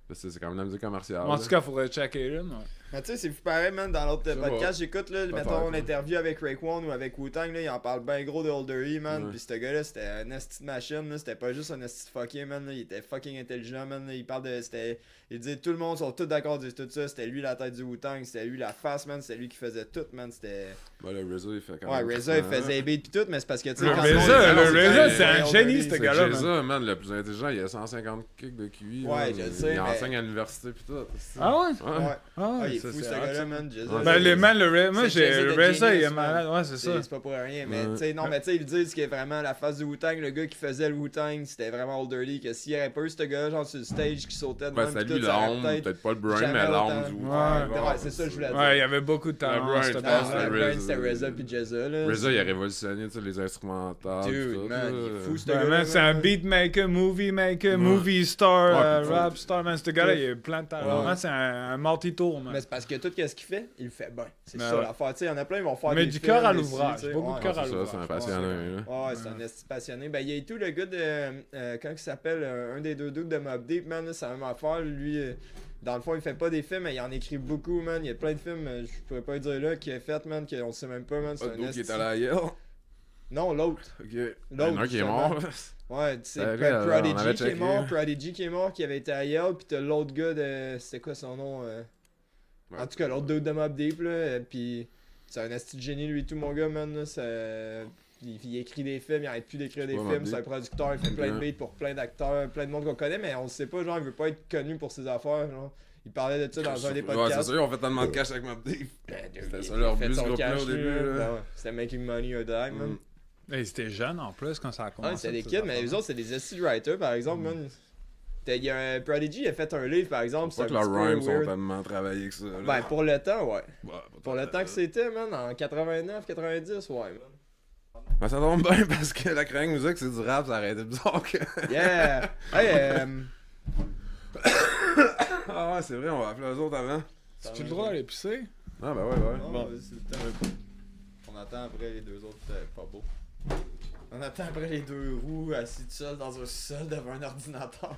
[SPEAKER 2] Parce que c'est quand même de la musique commerciale.
[SPEAKER 3] En tout cas, faudrait checker là. Ouais.
[SPEAKER 1] Mais tu sais, c'est fou pareil, man, dans l'autre
[SPEAKER 2] Ça
[SPEAKER 1] podcast,
[SPEAKER 2] va.
[SPEAKER 1] j'écoute, là,
[SPEAKER 2] Peut-être,
[SPEAKER 1] mettons,
[SPEAKER 2] ouais.
[SPEAKER 1] l'interview avec Raekwon ou avec Wu-Tang, là, il en parle bien gros de Old Dirty, man,
[SPEAKER 2] Ouais.
[SPEAKER 1] pis ce gars-là, c'était un esti de machine, là, c'était pas juste un esti de fucké, man, là, il était fucking intelligent, man, là, il parle de, il dit, tout le monde sont tous d'accord de tout ça, c'était lui la tête du Wu-Tang, c'était lui la face, man, c'était lui qui faisait tout, man, c'était...
[SPEAKER 2] Ben, le RZA, il fait quand
[SPEAKER 1] Ouais,
[SPEAKER 2] même.
[SPEAKER 1] RZA, il faisait les beats pis tout, mais c'est parce que, tu sais,
[SPEAKER 3] Le
[SPEAKER 1] quand
[SPEAKER 3] RZA,
[SPEAKER 1] monde-
[SPEAKER 3] le RZA,
[SPEAKER 1] c'est
[SPEAKER 3] c'est un
[SPEAKER 1] Old
[SPEAKER 3] génie,
[SPEAKER 1] Dirty,
[SPEAKER 3] ce
[SPEAKER 2] C'est
[SPEAKER 3] gars-là,
[SPEAKER 2] que
[SPEAKER 3] man.
[SPEAKER 2] RZA, man, le plus intelligent, il a 150 kicks de QI.
[SPEAKER 1] Ouais,
[SPEAKER 2] man.
[SPEAKER 1] je le sais,
[SPEAKER 2] Il
[SPEAKER 1] mais-
[SPEAKER 2] enseigne à l'université pis tout.
[SPEAKER 3] Ah ouais?
[SPEAKER 1] Ouais.
[SPEAKER 3] Ah
[SPEAKER 1] Ah,
[SPEAKER 3] ouais,
[SPEAKER 1] il est
[SPEAKER 3] ça,
[SPEAKER 1] fou,
[SPEAKER 3] c'est
[SPEAKER 1] ce
[SPEAKER 3] hot,
[SPEAKER 1] gars-là,
[SPEAKER 3] ça.
[SPEAKER 1] man, Jizza,
[SPEAKER 2] Ouais.
[SPEAKER 3] Ben,
[SPEAKER 1] c'est-
[SPEAKER 3] les man, moi,
[SPEAKER 1] c'est
[SPEAKER 3] j'ai
[SPEAKER 1] Jizza de
[SPEAKER 3] RZA, il est
[SPEAKER 1] Genius,
[SPEAKER 3] malade.
[SPEAKER 1] man.
[SPEAKER 3] Ouais, c'est ça.
[SPEAKER 1] C'est pas pour rien, mais
[SPEAKER 2] Ouais.
[SPEAKER 1] tu sais, non, mais tu sais, ils disent que vraiment la face du Wu-Tang, le gars qui faisait le Wu-Tang, c'était vraiment Old Dirty, que s'il y avait pas eu ce gars, genre sur le stage qui sautait de
[SPEAKER 2] Ben,
[SPEAKER 1] même,
[SPEAKER 2] c'est
[SPEAKER 1] pis
[SPEAKER 2] lui
[SPEAKER 1] tout, ça aurait
[SPEAKER 2] l'âme, peut-être pas le brain,
[SPEAKER 1] jamais
[SPEAKER 2] mais l'âme
[SPEAKER 1] autant-
[SPEAKER 2] du
[SPEAKER 1] Ouais, c'est ça que je voulais dire.
[SPEAKER 3] Ouais, il y avait beaucoup de talent.
[SPEAKER 2] Brian,
[SPEAKER 3] cette
[SPEAKER 2] je
[SPEAKER 1] Ah,
[SPEAKER 2] pense,
[SPEAKER 3] bande-là.
[SPEAKER 2] le
[SPEAKER 1] Brian,
[SPEAKER 2] RZA.
[SPEAKER 1] c'était RZA pis Jizza, là.
[SPEAKER 2] RZA, il a révolutionné tu sais, les instrumentales. pis
[SPEAKER 1] Dude,
[SPEAKER 2] tout,
[SPEAKER 1] man,
[SPEAKER 2] là.
[SPEAKER 1] il est fou, ce
[SPEAKER 3] Ben,
[SPEAKER 1] gars-là.
[SPEAKER 3] man, c'est un
[SPEAKER 1] man.
[SPEAKER 3] beatmaker, movie maker,
[SPEAKER 2] Ouais.
[SPEAKER 3] movie star,
[SPEAKER 2] Ouais, puis
[SPEAKER 3] rap star, man. Ce gars-là,
[SPEAKER 1] Ouais.
[SPEAKER 3] il a plein de talent.
[SPEAKER 1] Ouais.
[SPEAKER 3] Man, c'est un multi-tour, man.
[SPEAKER 1] Mais c'est parce que tout ce qu'il fait, il le fait bien. C'est
[SPEAKER 3] Ben
[SPEAKER 1] ça
[SPEAKER 3] ouais.
[SPEAKER 1] l'affaire. Tu sais, il y en a plein, ils vont faire
[SPEAKER 3] Mais
[SPEAKER 1] des
[SPEAKER 3] du
[SPEAKER 1] films,
[SPEAKER 3] cœur à
[SPEAKER 1] des
[SPEAKER 3] l'ouvrage,
[SPEAKER 1] tu sais,
[SPEAKER 3] beaucoup de
[SPEAKER 1] ouais.
[SPEAKER 3] cœur à
[SPEAKER 2] C'est ça,
[SPEAKER 3] l'ouvrage.
[SPEAKER 2] c'est un
[SPEAKER 3] Ouais.
[SPEAKER 2] passionné. là.
[SPEAKER 1] Ouais, c'est un esti passionné. Ben, il y a tout le gars de. Comment il s'appelle un des deux dudes de Mobb Deep, man. là, C'est la même affaire. Lui, dans le fond, il fait pas des films, mais il en écrit beaucoup, man. Il y a plein de films, je pourrais pas dire là, qu'il a fait, man, qu'on sait même pas, man. C'est
[SPEAKER 2] Pas de
[SPEAKER 1] un
[SPEAKER 2] dos qui
[SPEAKER 1] esti-
[SPEAKER 2] est allé à Yale.
[SPEAKER 1] Non, l'autre.
[SPEAKER 2] Ok. Il y en a
[SPEAKER 1] L'autre,
[SPEAKER 2] un qui est
[SPEAKER 1] justement.
[SPEAKER 2] mort.
[SPEAKER 1] Ouais, c'est
[SPEAKER 2] Ben, lui, on avait
[SPEAKER 1] Prodigy qui est
[SPEAKER 2] checké.
[SPEAKER 1] mort. Prodigy qui est mort, qui avait été à Yale. Puis t'as l'autre gars de. C'était quoi son nom
[SPEAKER 2] Ouais.
[SPEAKER 1] En tout cas, l'autre dude de Mobb Deep, là. Puis c'est un esti de génie, lui, tout, mon gars, man. Là, il écrit des films, il arrête plus d'écrire des
[SPEAKER 2] pas
[SPEAKER 1] films,
[SPEAKER 2] Mobb
[SPEAKER 1] c'est un
[SPEAKER 2] Deep.
[SPEAKER 1] producteur, il fait plein de
[SPEAKER 2] Ouais.
[SPEAKER 1] beats pour plein d'acteurs, plein de monde qu'on connaît, mais on le sait pas, genre, il veut pas être connu pour ses affaires, genre. Il parlait de ça dans un des
[SPEAKER 2] Ouais, c'est
[SPEAKER 1] podcasts.
[SPEAKER 2] ça, ils ont fait tellement de cash avec Mobb Deep.
[SPEAKER 1] Ben, dude,
[SPEAKER 2] C'était
[SPEAKER 1] il
[SPEAKER 2] ça
[SPEAKER 1] a
[SPEAKER 2] leur
[SPEAKER 1] fait
[SPEAKER 2] but, ce
[SPEAKER 1] son
[SPEAKER 2] groupe-là,
[SPEAKER 1] cash,
[SPEAKER 2] au début,
[SPEAKER 1] lui,
[SPEAKER 2] là.
[SPEAKER 1] Ben ouais, c'était making money or die, man.
[SPEAKER 3] Et c'était jeune en plus quand ça a commencé.
[SPEAKER 1] Ah, c'était des
[SPEAKER 3] ces
[SPEAKER 1] kids, mais les
[SPEAKER 3] affaires-là.
[SPEAKER 1] autres, c'est des esti de writers, par exemple, man. Il y a un Prodigy, il a fait un livre, par exemple,
[SPEAKER 2] C'est
[SPEAKER 1] c'est
[SPEAKER 2] pas
[SPEAKER 1] un
[SPEAKER 2] que
[SPEAKER 1] petit
[SPEAKER 2] leurs
[SPEAKER 1] peu
[SPEAKER 2] rhymes sont
[SPEAKER 1] weird.
[SPEAKER 2] tellement travaillés que ça. là.
[SPEAKER 1] Ben, pour le temps, ouais.
[SPEAKER 2] Ouais, pas
[SPEAKER 1] Pour le temps que c'était, man, en 89, 90, ouais, man.
[SPEAKER 2] Ben, ça tombe bien parce que la crainte musique, c'est du rap, ça aurait été bizarre que.
[SPEAKER 1] Yeah! Hey,
[SPEAKER 2] Ah ouais, c'est vrai, on va appeler eux autres avant.
[SPEAKER 3] Tu le droit d'aller pisser?
[SPEAKER 2] Ah ben ouais.
[SPEAKER 1] Bon, c'est le temps. On attend après les deux autres, pas beau. On attend après les deux roues assis tout seul dans un sol devant un ordinateur.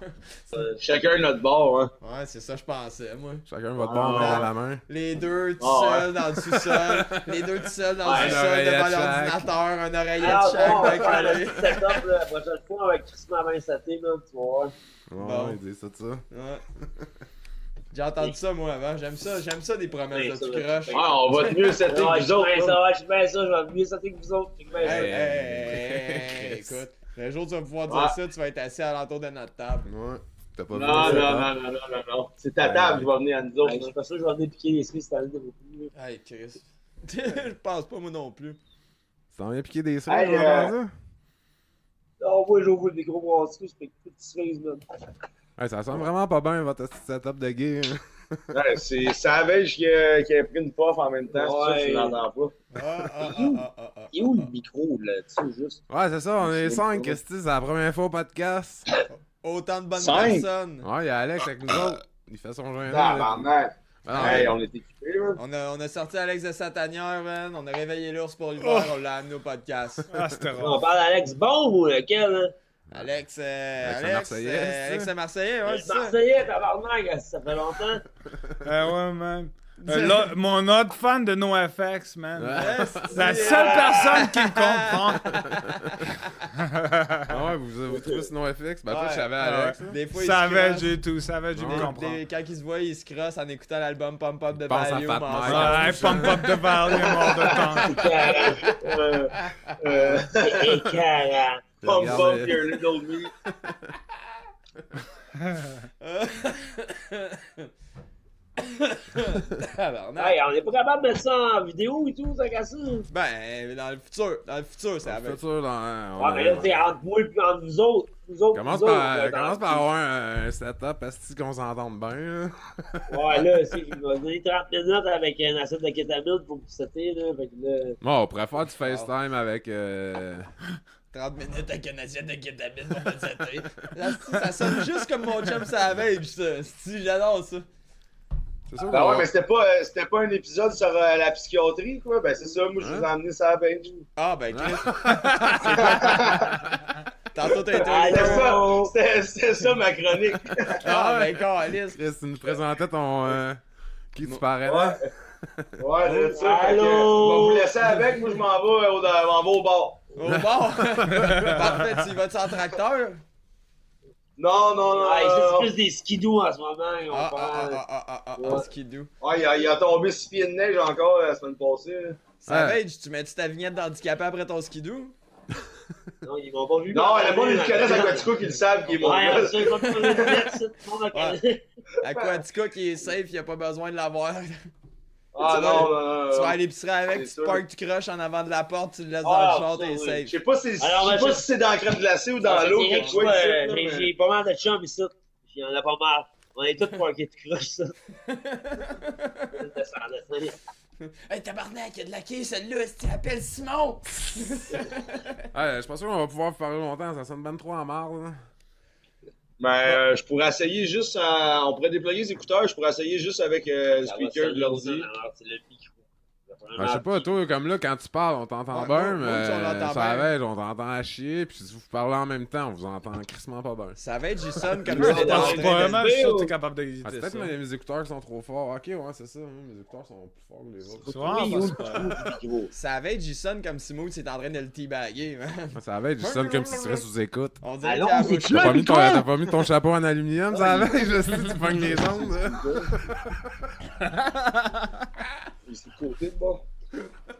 [SPEAKER 4] Chacun notre bord, hein.
[SPEAKER 1] Ouais, c'est ça, je pensais, moi.
[SPEAKER 2] Chacun votre bord dans la main.
[SPEAKER 1] Les deux tout
[SPEAKER 4] Ah, ouais.
[SPEAKER 1] seuls dans le sous-sol. Les deux tout seuls dans
[SPEAKER 4] Ouais,
[SPEAKER 1] le
[SPEAKER 2] une
[SPEAKER 1] sous-sol
[SPEAKER 2] oreillette
[SPEAKER 1] devant
[SPEAKER 2] chaque.
[SPEAKER 1] l'ordinateur, un oreillette
[SPEAKER 4] Ah,
[SPEAKER 1] chaque,
[SPEAKER 4] bon, on va
[SPEAKER 1] ben
[SPEAKER 4] faire le
[SPEAKER 1] collé.
[SPEAKER 4] petit setup, là, la prochaine fois, avec Christmas main satée, là, tu vas voir.
[SPEAKER 2] Ouais,
[SPEAKER 1] Bon.
[SPEAKER 2] ils disent ça de ça.
[SPEAKER 1] Ouais. J'ai entendu ça, moi, avant. J'aime ça des promesses de
[SPEAKER 4] ça,
[SPEAKER 1] tout
[SPEAKER 4] là.
[SPEAKER 1] croche.
[SPEAKER 4] Ouais,
[SPEAKER 2] Ah,
[SPEAKER 4] on va mieux setter
[SPEAKER 1] Ah,
[SPEAKER 4] que vous autres.
[SPEAKER 1] je fais
[SPEAKER 4] Ça va, je fais ça, je vais mieux setter que vous autres. Je fais ça.
[SPEAKER 1] Hey,
[SPEAKER 2] Chris.
[SPEAKER 1] écoute, le jour où tu vas pouvoir dire
[SPEAKER 4] Ouais.
[SPEAKER 1] ça, tu vas être assis à l'entour de notre table.
[SPEAKER 2] Ouais. T'as pas vu
[SPEAKER 4] Non,
[SPEAKER 2] ça,
[SPEAKER 4] non,
[SPEAKER 2] hein?
[SPEAKER 4] non. C'est ta table qui va venir à nous autres. Je suis pas sûr que je vais venir piquer les cerises cette année de beaucoup.
[SPEAKER 1] Hey, Chris. Je pense pas, moi non plus.
[SPEAKER 2] Tu t'en viens piquer des cerises,
[SPEAKER 4] Hey,
[SPEAKER 2] on va faire ça?
[SPEAKER 4] Non, moi, j'ouvre le micro brasserie, je fais que des cerises, man.
[SPEAKER 2] Hey, ça sent vraiment pas bien votre petit setup de gay. hein.
[SPEAKER 4] Ouais, c'est Savage qui a pris une puff en même temps, c'est pour ça que tu l'entends pas.
[SPEAKER 1] Ah.
[SPEAKER 4] Il est où le micro, là, tu sais, juste?
[SPEAKER 2] Ouais, c'est ça, on est
[SPEAKER 4] C'est
[SPEAKER 2] 5,
[SPEAKER 4] bon.
[SPEAKER 2] qu'est-ce que c'est la première fois au podcast.
[SPEAKER 1] Autant de bonnes
[SPEAKER 4] 5.
[SPEAKER 1] personnes.
[SPEAKER 2] Ouais, il y a Alex avec nous autres. Il fait son joint
[SPEAKER 4] Tabarnak! Hey, on est équipés, là.
[SPEAKER 1] On a sorti Alex de Satanière, man. On a réveillé l'ours pour l'hiver, on l'a amené au podcast.
[SPEAKER 3] Ah, c'était
[SPEAKER 4] On
[SPEAKER 3] rare.
[SPEAKER 4] parle d'Alex Bomb ou lequel, hein?
[SPEAKER 1] Alex,
[SPEAKER 2] Alex le Marseillais, c'est
[SPEAKER 1] Alex
[SPEAKER 2] ça?
[SPEAKER 1] le Marseillais, ouais,
[SPEAKER 4] Le
[SPEAKER 1] c'est ça.
[SPEAKER 4] Marseillais, tabarnak, ça fait longtemps.
[SPEAKER 3] Ouais, man. Mon autre fan de NoFX, man.
[SPEAKER 2] Ouais.
[SPEAKER 3] La seule personne qui me comprend.
[SPEAKER 2] Ah ouais, vous trouvez ce nom FX? Ben, toi,
[SPEAKER 1] Ouais.
[SPEAKER 2] je savais Alex.
[SPEAKER 1] Des fois, il
[SPEAKER 3] Savage
[SPEAKER 1] se
[SPEAKER 3] et tout, Savage, il
[SPEAKER 2] Ouais.
[SPEAKER 3] me comprend.
[SPEAKER 1] Quand il se voit, il se crosse en écoutant l'album Pump Up de
[SPEAKER 2] pense à
[SPEAKER 1] Value.
[SPEAKER 2] Fat
[SPEAKER 1] mais
[SPEAKER 2] Mike.
[SPEAKER 1] ensemble.
[SPEAKER 3] Ouais, pump up de volume hors de temps.
[SPEAKER 4] C'est écœurant. Pump
[SPEAKER 2] Regarde,
[SPEAKER 4] up your little me.
[SPEAKER 1] Tabarnak.
[SPEAKER 4] Hey, on est pas capable de mettre ça en vidéo et tout, ça casse ça.
[SPEAKER 1] Ben, dans le futur, ça
[SPEAKER 2] On
[SPEAKER 1] va.
[SPEAKER 2] fait ça dans...
[SPEAKER 4] Ouais, mais là, t'es entre moi et entre nous autres.
[SPEAKER 2] Commence
[SPEAKER 4] nous autres,
[SPEAKER 2] par avoir un setup, est-ce qu'on s'entende bien, là?
[SPEAKER 4] Ouais, là, c'est qu'il m'a donné 30 minutes avec un acide de kétamine pour setter, là. Fait que là.
[SPEAKER 2] Bon, on pourrait faire du FaceTime avec...
[SPEAKER 1] 30 minutes avec une assiette de kétamine pour me setter. Ça sonne juste comme mon chum Savage, ça. Si, j'adore ça.
[SPEAKER 2] C'est ça,
[SPEAKER 4] Ben ouais, mais c'était pas un épisode sur la psychiatrie, quoi. Ben c'est ça, moi je vous ai emmené ça à la bench.
[SPEAKER 1] Ah, ben, Chris. Tantôt, t'as été.
[SPEAKER 4] Ah, c'était ça ma chronique.
[SPEAKER 1] Ah, ben, calice.
[SPEAKER 2] Chris, tu nous présentais ton Qui tu parais là?
[SPEAKER 5] Ouais, c'est ça. Fait que,
[SPEAKER 4] Allô?
[SPEAKER 5] on va vous laisser avec, moi je m'en vais au bar.
[SPEAKER 1] Au bord! Parfait, tu y vas-tu en tracteur?
[SPEAKER 5] Non.
[SPEAKER 4] Ouais, c'est plus des skidoo en ce moment. Ils ont pas-
[SPEAKER 1] Ouais. Skidoo.
[SPEAKER 5] Ouais, il a tombé 6 pieds de neige encore la semaine passée. Là.
[SPEAKER 1] Savage, tu mets-tu ta vignette d'handicapé après ton skidoo?
[SPEAKER 4] Non, ils m'ont pas vu.
[SPEAKER 5] Non, il y a pas une connaissent Aquatico qui le savent qui est mon
[SPEAKER 4] Ouais,
[SPEAKER 5] gars.
[SPEAKER 4] ça, ils vont pas le dire, ça, tout le monde le connaît.
[SPEAKER 1] Aquatica qui est safe, il a pas besoin de l'avoir.
[SPEAKER 5] Ah
[SPEAKER 1] Tu
[SPEAKER 5] non.
[SPEAKER 1] Tu vas à l'épicerie avec,
[SPEAKER 5] c'est
[SPEAKER 1] tu
[SPEAKER 5] sûr.
[SPEAKER 1] parques, tu croches en avant de la porte, tu le laisses dans
[SPEAKER 5] Ah,
[SPEAKER 1] le char,
[SPEAKER 5] ça,
[SPEAKER 1] t'es
[SPEAKER 5] oui.
[SPEAKER 1] safe.
[SPEAKER 5] Je sais pas si
[SPEAKER 4] Alors,
[SPEAKER 5] si c'est dans la crème glacée ou dans l'eau.
[SPEAKER 4] C'est
[SPEAKER 5] que
[SPEAKER 4] vrai
[SPEAKER 5] tu
[SPEAKER 4] que
[SPEAKER 5] vois ici, là,
[SPEAKER 4] j'ai pas mal de chums ici. Il y en a pas mal. On est tous parqués de croche, ça.
[SPEAKER 1] Hey tabarnak, y'a de la quille celle-là, si tu appelles Simon!
[SPEAKER 2] Ouais, je suis pas sûr qu'on va pouvoir parler longtemps, ça sonne ben trop en marre. Là.
[SPEAKER 5] Mais je pourrais essayer juste on pourrait déployer les écouteurs, je pourrais essayer juste avec le speaker de l'ordi.
[SPEAKER 4] C'est le micro.
[SPEAKER 2] Ben, je sais pas, toi, comme là, quand tu parles, on t'entend
[SPEAKER 1] Ouais,
[SPEAKER 2] bien,
[SPEAKER 1] nous,
[SPEAKER 2] mais
[SPEAKER 1] on l'entend
[SPEAKER 2] ça
[SPEAKER 1] bien.
[SPEAKER 2] avait, on t'entend à chier, puis si vous parlez en même temps, on vous entend crissement pas bien.
[SPEAKER 1] Savage, il sonne comme
[SPEAKER 5] Ouais,
[SPEAKER 1] si t'étais en
[SPEAKER 5] ouais,
[SPEAKER 1] train
[SPEAKER 5] ouais,
[SPEAKER 1] de...
[SPEAKER 3] Vraiment, je suis sûr que
[SPEAKER 5] ou-
[SPEAKER 3] t'es capable
[SPEAKER 2] Ah,
[SPEAKER 3] d'éviter
[SPEAKER 2] c'est
[SPEAKER 3] ça.
[SPEAKER 2] peut-être mes écouteurs qui sont trop forts. Ok, ouais, c'est ça, mes écouteurs sont plus forts que les autres.
[SPEAKER 3] Souvent,
[SPEAKER 4] Oui,
[SPEAKER 3] on va
[SPEAKER 4] oui,
[SPEAKER 3] se faire-
[SPEAKER 1] Savage, il sonne comme si Mood s'était en train de le teabaguer, man.
[SPEAKER 2] Ça avait, je sonne comme si tu serais sous écoute.
[SPEAKER 1] On dirait
[SPEAKER 4] Allons,
[SPEAKER 1] qu'il a la
[SPEAKER 4] c'est
[SPEAKER 1] bouche-
[SPEAKER 4] clair.
[SPEAKER 2] T'as pas mis ton chapeau en aluminium, ça avait, je sais, tu pognes les ondes.
[SPEAKER 5] C'est le côté de bon.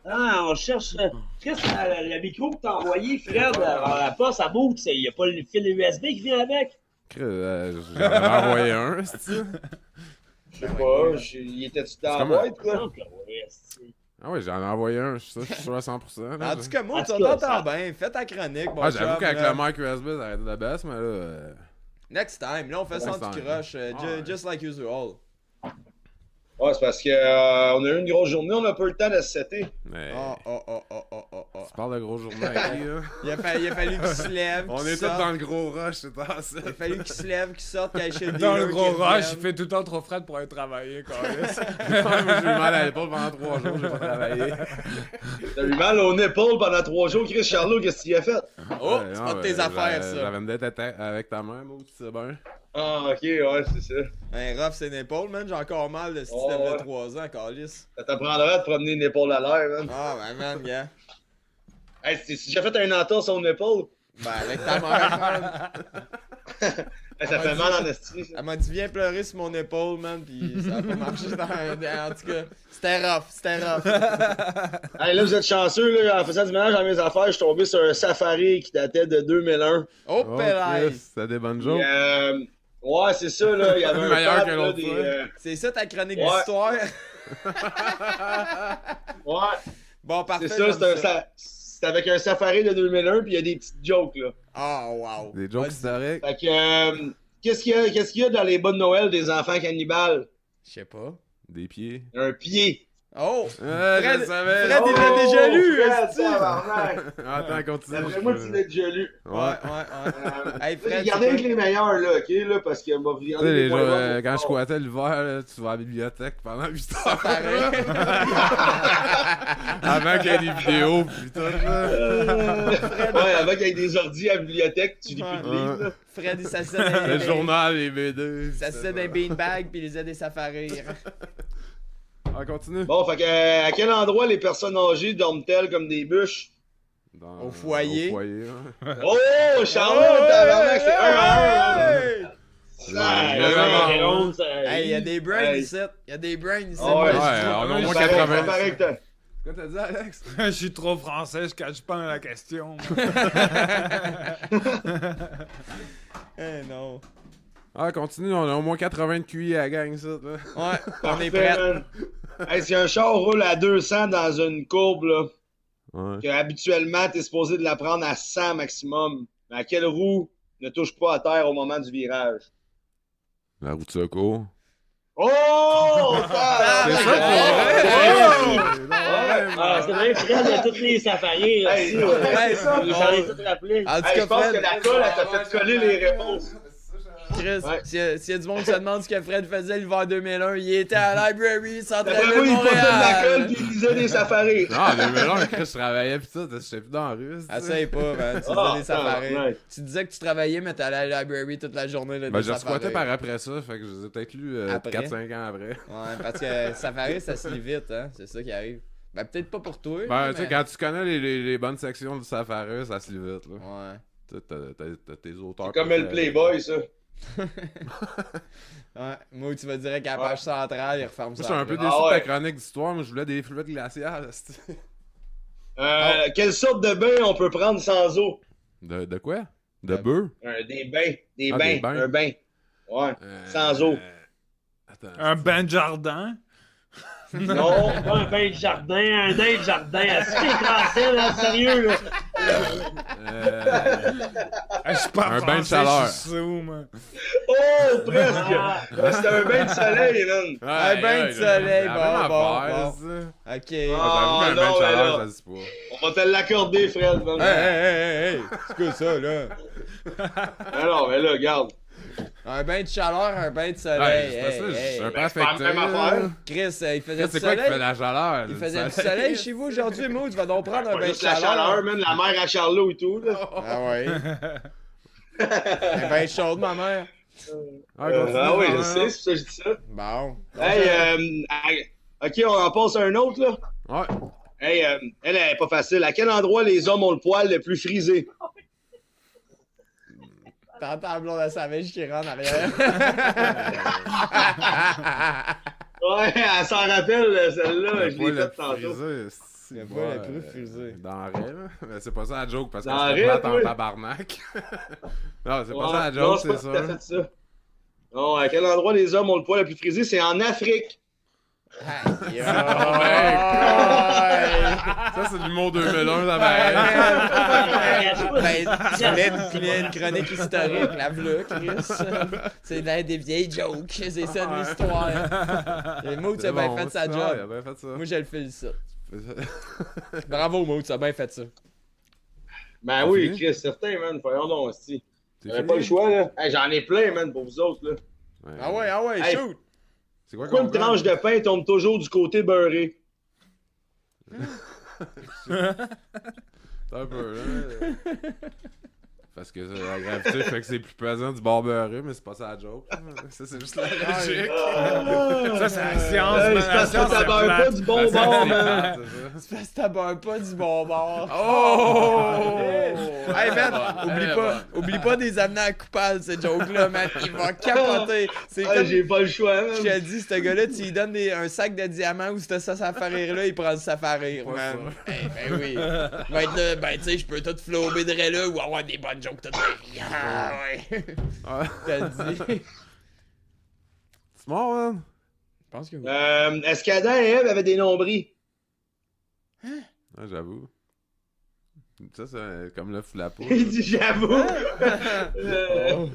[SPEAKER 4] Ah, on cherche. Qu'est-ce que le micro que t'as envoyé, Fred, à la poste à bout, il y a pas le fil USB qui vient avec?
[SPEAKER 2] J'en avais envoyé un, c'est-tu?
[SPEAKER 5] Je sais pas, il était-tu dans la
[SPEAKER 2] comme-
[SPEAKER 5] boîte, quoi?
[SPEAKER 4] Donc, ouais, c'est-
[SPEAKER 2] Ah oui, j'en ai envoyé un, je suis sûr à 100%. là.
[SPEAKER 1] En tout cas, Mood,
[SPEAKER 4] En
[SPEAKER 1] tu
[SPEAKER 4] tout cas,
[SPEAKER 1] t'entends
[SPEAKER 4] ça-
[SPEAKER 1] bien. Fais ta chronique, bon
[SPEAKER 2] Ah, j'avoue
[SPEAKER 1] chum,
[SPEAKER 2] qu'avec
[SPEAKER 1] là.
[SPEAKER 2] le mic USB, ça aurait été de baisse, mais là...
[SPEAKER 1] Next time, là, on fait sans
[SPEAKER 2] Next
[SPEAKER 1] du
[SPEAKER 2] time.
[SPEAKER 1] crush,
[SPEAKER 2] ouais.
[SPEAKER 1] just like usual.
[SPEAKER 5] Ouais, c'est parce que on a eu une grosse journée, on a pas eu le temps de se setter.
[SPEAKER 2] Mais...
[SPEAKER 1] Oh.
[SPEAKER 2] Tu parles de grosse journée avec qui, là?
[SPEAKER 1] Il a fallu qu'il se lève,
[SPEAKER 2] On
[SPEAKER 1] qu'il
[SPEAKER 2] est tous
[SPEAKER 1] sorte.
[SPEAKER 2] dans le gros rush, c'est ça.
[SPEAKER 1] Il a fallu qu'il se lève, qu'il sorte, qu'il aille chez le
[SPEAKER 3] Dans le
[SPEAKER 1] dealer,
[SPEAKER 3] gros
[SPEAKER 1] qu'il
[SPEAKER 3] rush,
[SPEAKER 1] revienne.
[SPEAKER 3] il fait tout le temps trop frais pour aller travailler, quand même.
[SPEAKER 2] Moi, j'ai eu mal à l'épaule pendant 3 jours, j'ai pas travaillé.
[SPEAKER 5] T'as eu mal au épaule pendant 3 jours, Chris Charlot, qu'est-ce qu'il a fait?
[SPEAKER 1] Oh,
[SPEAKER 2] Ouais,
[SPEAKER 1] c'est
[SPEAKER 2] non,
[SPEAKER 1] pas de tes
[SPEAKER 2] mais
[SPEAKER 1] affaires, ça.
[SPEAKER 2] J'avais une dette avec ta mère, moi, tu sais bien.
[SPEAKER 5] Ah, ok, ouais, c'est ça.
[SPEAKER 1] Un rough, c'est une épaule, man. J'ai encore mal de ce
[SPEAKER 5] Oh,
[SPEAKER 1] système de
[SPEAKER 5] ouais.
[SPEAKER 1] 3 ans, Calis.
[SPEAKER 5] Ça t'apprendra de promener une épaule à l'air, man.
[SPEAKER 1] Ah, ben, man, gars.
[SPEAKER 5] Hey, si j'ai fait un entorse sur une épaule,
[SPEAKER 1] Ben, avec ta mère, man.
[SPEAKER 5] hey, ça fait mal en esti, ça.
[SPEAKER 1] Elle m'a dit, viens pleurer sur mon épaule, man. Pis ça a pas marché en tout cas. C'était rough.
[SPEAKER 5] Hey, là, vous êtes chanceux, là, en faisant du ménage dans mes affaires, je suis tombé sur un safari qui datait de 2001.
[SPEAKER 1] Oh,
[SPEAKER 2] Oh,
[SPEAKER 1] pélaille.
[SPEAKER 2] Chris, t'as des bonnes
[SPEAKER 5] Puis,
[SPEAKER 2] jokes.
[SPEAKER 5] ouais, c'est ça, là, il y avait un
[SPEAKER 2] Meilleur
[SPEAKER 5] pad,
[SPEAKER 2] que
[SPEAKER 5] là,
[SPEAKER 2] l'autre
[SPEAKER 5] des...
[SPEAKER 2] fois.
[SPEAKER 1] C'est ça ta chronique
[SPEAKER 5] Ouais.
[SPEAKER 1] d'histoire?
[SPEAKER 5] ouais,
[SPEAKER 1] Bon, parfait.
[SPEAKER 5] c'est ça,
[SPEAKER 1] j'aime
[SPEAKER 5] c'est avec un safari de 2001, puis il y a des petites jokes, là.
[SPEAKER 1] Ah, wow.
[SPEAKER 2] Des jokes
[SPEAKER 1] Vas-y.
[SPEAKER 2] historiques.
[SPEAKER 5] Fait que, qu'est-ce qu'il y a dans les bonnes Noël des enfants cannibales?
[SPEAKER 1] Je sais pas.
[SPEAKER 2] Des pieds.
[SPEAKER 5] Un pied.
[SPEAKER 1] Oh!
[SPEAKER 2] Je le savais.
[SPEAKER 1] Fred, il l'a déjà lu,
[SPEAKER 5] Fred,
[SPEAKER 1] esti.
[SPEAKER 5] tabarnak.
[SPEAKER 2] Attends, continue.
[SPEAKER 5] D'après moi, tu l'as déjà lu.
[SPEAKER 1] Ouais. Hey,
[SPEAKER 5] J'ai
[SPEAKER 1] Fred,
[SPEAKER 5] gardé
[SPEAKER 1] c'est
[SPEAKER 5] avec les meilleurs, là, ok, là, parce que m'a
[SPEAKER 2] Tu sais, les jours, quand je squattais l'hiver, là, tu vas à la bibliothèque pendant 8 heures.
[SPEAKER 1] pareil.
[SPEAKER 2] Avant qu'il y ait des vidéos, pis tout, là.
[SPEAKER 5] Ouais, avec des ordi à la bibliothèque, tu lis plus de livres, là.
[SPEAKER 1] Fred, il s'assied dans
[SPEAKER 2] Le journal, les BD.
[SPEAKER 1] Il s'assied dans un beanbag pis il les a des safaris.
[SPEAKER 2] Ah, continue.
[SPEAKER 5] Bon, fait que, à quel endroit les personnes âgées dorment-elles comme des bûches?
[SPEAKER 1] Au foyer.
[SPEAKER 2] Au foyer, ouais.
[SPEAKER 5] Oh, Charlotte, tabarnak, c'est 1 à 1,
[SPEAKER 1] Hey! Hey, il y a des brains
[SPEAKER 5] Hey.
[SPEAKER 1] ici. Il y a des brains ici.
[SPEAKER 5] Ah ouais,
[SPEAKER 2] Ouais, on a au moins
[SPEAKER 5] Pareil,
[SPEAKER 2] 80.
[SPEAKER 5] pareil que t'as.
[SPEAKER 2] Quoi t'as dit, Alex?
[SPEAKER 3] Je suis trop français, je cache pas la question.
[SPEAKER 1] Eh non.
[SPEAKER 2] Ah, continue, on a au moins 80 de QI à la gang, ça. Là.
[SPEAKER 1] Ouais, on est
[SPEAKER 5] Parfait,
[SPEAKER 1] prêts.
[SPEAKER 5] man. Hey, si un char roule à 200 dans une courbe, là,
[SPEAKER 2] Ouais.
[SPEAKER 5] que habituellement, t'es supposé de la prendre à 100 maximum, mais à quelle roue ne touche pas à terre au moment du virage?
[SPEAKER 2] La route de secours.
[SPEAKER 5] Oh!
[SPEAKER 2] C'est ça pour
[SPEAKER 4] Ah, c'est vrai, Fred, il y a tous les safaris, là.
[SPEAKER 5] Hey,
[SPEAKER 4] aussi, ouais.
[SPEAKER 5] c'est ça.
[SPEAKER 4] J'en ai tout rappelé.
[SPEAKER 1] En tout
[SPEAKER 5] Hey,
[SPEAKER 1] cas,
[SPEAKER 5] je pense
[SPEAKER 1] Fred,
[SPEAKER 5] que la colle, elle t'a fait coller les réponses.
[SPEAKER 1] Chris,
[SPEAKER 5] Ouais.
[SPEAKER 1] s'il y a du monde qui se demande ce que Fred faisait l'hiver 2001, il était à la library,
[SPEAKER 5] D'après
[SPEAKER 1] s'entraînait
[SPEAKER 5] moi, il faisait de la colle
[SPEAKER 1] Montréal.
[SPEAKER 5] pis il lisait des safaris.
[SPEAKER 2] Non, en 2001, Chris, je travaillais pis ça, j'étais plus dans la rue.
[SPEAKER 1] Essaye pas, man. Tu
[SPEAKER 5] Ah,
[SPEAKER 1] faisais des safaris.
[SPEAKER 5] ouais.
[SPEAKER 1] Tu disais que tu travaillais, mais t'allais à la library toute la journée. Là,
[SPEAKER 2] Ben,
[SPEAKER 1] des
[SPEAKER 2] je squattais
[SPEAKER 1] safaris.
[SPEAKER 2] par après ça, fait que je les ai peut-être lu
[SPEAKER 1] Après?
[SPEAKER 2] 4-5 ans après.
[SPEAKER 1] Ouais, parce que safari, ça se lit vite, hein. C'est ça qui arrive. Ben, peut-être pas pour toi.
[SPEAKER 2] Ben,
[SPEAKER 1] mais...
[SPEAKER 2] tu sais, quand tu connais les bonnes sections du Safari, ça se lit vite, là.
[SPEAKER 1] Ouais.
[SPEAKER 2] Tu sais, t'as tes auteurs.
[SPEAKER 5] C'est comme le Playboy, ça.
[SPEAKER 1] Ouais. Moi, tu vas dire qu'à la page centrale, il referme
[SPEAKER 2] Moi,
[SPEAKER 1] ça.
[SPEAKER 2] je suis un peu
[SPEAKER 1] après.
[SPEAKER 2] déçu
[SPEAKER 5] Ah
[SPEAKER 2] de ta
[SPEAKER 5] ouais.
[SPEAKER 2] chronique d'histoire, moi je voulais des fluides glaciales.
[SPEAKER 5] Quelle sorte de bain on peut prendre sans eau?
[SPEAKER 2] De quoi? De bœuf?
[SPEAKER 5] Des bains. Des
[SPEAKER 2] Ah,
[SPEAKER 5] bains.
[SPEAKER 2] des bains.
[SPEAKER 5] Un bain. Ouais. Sans eau.
[SPEAKER 2] Attends.
[SPEAKER 3] Un bain de jardin.
[SPEAKER 5] Non.
[SPEAKER 4] Pas un bain de jardin, un bain de jardin. Est-ce que t'es français, là? Sérieux, là?
[SPEAKER 3] Je parle
[SPEAKER 2] Un bain de
[SPEAKER 3] français,
[SPEAKER 2] chaleur.
[SPEAKER 3] je suis sous, moi.
[SPEAKER 5] Oh, presque.
[SPEAKER 4] Ah.
[SPEAKER 5] C'était un bain de soleil, man.
[SPEAKER 2] Ouais,
[SPEAKER 1] bain de
[SPEAKER 2] ouais,
[SPEAKER 1] soleil,
[SPEAKER 2] la
[SPEAKER 1] bon,
[SPEAKER 2] même
[SPEAKER 1] bon,
[SPEAKER 2] affaire,
[SPEAKER 1] bon.
[SPEAKER 2] ça.
[SPEAKER 1] Ok.
[SPEAKER 5] Ah,
[SPEAKER 2] J'avoue qu'un bain
[SPEAKER 5] non,
[SPEAKER 2] de
[SPEAKER 5] mais
[SPEAKER 2] chaleur,
[SPEAKER 5] là.
[SPEAKER 2] ça se dit pas.
[SPEAKER 5] On va te l'accorder, Fred. Man.
[SPEAKER 1] Hey. C'est quoi ça, là?
[SPEAKER 5] Ah non, mais là, regarde.
[SPEAKER 1] Un bain de chaleur, un bain de
[SPEAKER 2] Ouais,
[SPEAKER 1] soleil.
[SPEAKER 2] c'est pas ça, je suis un peu
[SPEAKER 5] Ben, c'est pas
[SPEAKER 2] affecté.
[SPEAKER 5] la même
[SPEAKER 2] là.
[SPEAKER 5] affaire.
[SPEAKER 1] Chris, il faisait du
[SPEAKER 2] C'est quoi qui fait
[SPEAKER 1] soleil.
[SPEAKER 2] la chaleur?
[SPEAKER 1] Il faisait du soleil chez vous aujourd'hui, Mo. Tu vas donc prendre un
[SPEAKER 5] Pas
[SPEAKER 1] bain de
[SPEAKER 5] juste la chaleur, man. La mer à Charlot et tout, là.
[SPEAKER 1] Ah ouais. Un bain chaud, ma mère.
[SPEAKER 5] Ah oui, je sais, c'est pour ça que je dis ça.
[SPEAKER 1] Bon.
[SPEAKER 5] Hey, ok, on en passe à un autre, là.
[SPEAKER 2] Ouais.
[SPEAKER 5] Hey, elle est pas facile. À quel endroit les hommes ont le poil le plus frisé?
[SPEAKER 1] T'entends la blonde à Savage qui rentre en arrière.
[SPEAKER 5] Ouais, elle s'en rappelle, celle-là.
[SPEAKER 2] Le
[SPEAKER 5] Je
[SPEAKER 2] poil
[SPEAKER 5] l'ai
[SPEAKER 2] le
[SPEAKER 5] faite tantôt.
[SPEAKER 2] frisé,
[SPEAKER 1] Le poil le plus frisé.
[SPEAKER 2] Dans le rêve. Mais c'est pas ça la joke parce que
[SPEAKER 5] Dans
[SPEAKER 2] c'est
[SPEAKER 5] le rêve,
[SPEAKER 2] plate en
[SPEAKER 5] oui.
[SPEAKER 2] tabarnak. Non, c'est pas
[SPEAKER 5] Ouais,
[SPEAKER 2] ça la
[SPEAKER 5] non,
[SPEAKER 2] joke,
[SPEAKER 5] c'est
[SPEAKER 2] c'est
[SPEAKER 5] pas tout à
[SPEAKER 2] ça.
[SPEAKER 5] fait ça. Non, à quel endroit les hommes ont le poil le plus frisé? C'est en Afrique.
[SPEAKER 1] Aïe,
[SPEAKER 2] Ça, c'est l'humour 2001, ça
[SPEAKER 1] Ben, une chronique historique, la v'là, Chris. C'est des vieilles jokes, c'est ça de l'histoire. Et Maud, tu as bien fait sa
[SPEAKER 2] Il a
[SPEAKER 1] job.
[SPEAKER 2] bien fait ça.
[SPEAKER 1] Moi, je le félicite. Bravo, Maud, tu as bien fait ça.
[SPEAKER 5] Ben
[SPEAKER 2] T'as
[SPEAKER 5] oui,
[SPEAKER 2] fini?
[SPEAKER 5] Chris, certain, man. Voyons donc, aussi.
[SPEAKER 2] T'es
[SPEAKER 5] J'avais
[SPEAKER 2] fini?
[SPEAKER 5] pas le choix, là. Hey, j'en ai plein, man, pour vous autres, là.
[SPEAKER 1] Ah ouais,
[SPEAKER 5] Hey.
[SPEAKER 1] shoot!
[SPEAKER 2] C'est quoi
[SPEAKER 5] Pourquoi
[SPEAKER 2] qu'on
[SPEAKER 5] une tranche de pain tombe toujours du côté beurré?
[SPEAKER 2] T'as un peu, là. Parce que la gravité fait que c'est plus pesant du bord beurré, mais c'est pas ça la joke. Ça, c'est juste la logique.
[SPEAKER 3] Ça, c'est la science,
[SPEAKER 5] Hey,
[SPEAKER 3] man.
[SPEAKER 5] c'est
[SPEAKER 3] La
[SPEAKER 5] parce que
[SPEAKER 3] science,
[SPEAKER 5] ça
[SPEAKER 3] c'est
[SPEAKER 5] beurre pas
[SPEAKER 3] plate.
[SPEAKER 5] du bon bord, man.
[SPEAKER 1] C'est parce que t'abonnes pas du bon bord.
[SPEAKER 2] Oh!
[SPEAKER 1] Hey man, oublie pas des amener à coupable, cette joke-là, man. Il va capoter. C'est
[SPEAKER 5] Ah,
[SPEAKER 1] comme.
[SPEAKER 5] j'ai pas le choix,
[SPEAKER 1] Je
[SPEAKER 5] man.
[SPEAKER 1] te dis, ce gars-là, tu lui donnes un sac de diamants ou c'était ça, ça fait rire-là, il prend ça fait rire,
[SPEAKER 2] Pas
[SPEAKER 1] man. Ben oui. Il va être là, ben tu sais, je peux tout flouber de là ou avoir des bonnes jokes tout de Ah ouais.
[SPEAKER 2] Ah.
[SPEAKER 1] Je te le dis.
[SPEAKER 2] C'est mort, man.
[SPEAKER 1] Je pense que oui.
[SPEAKER 5] Est-ce qu'Adam et Ève avaient des nombris?
[SPEAKER 2] Ah, j'avoue. Ça, c'est comme l'œuf ou la poule.
[SPEAKER 5] Il dit j'avoue.
[SPEAKER 1] Oh.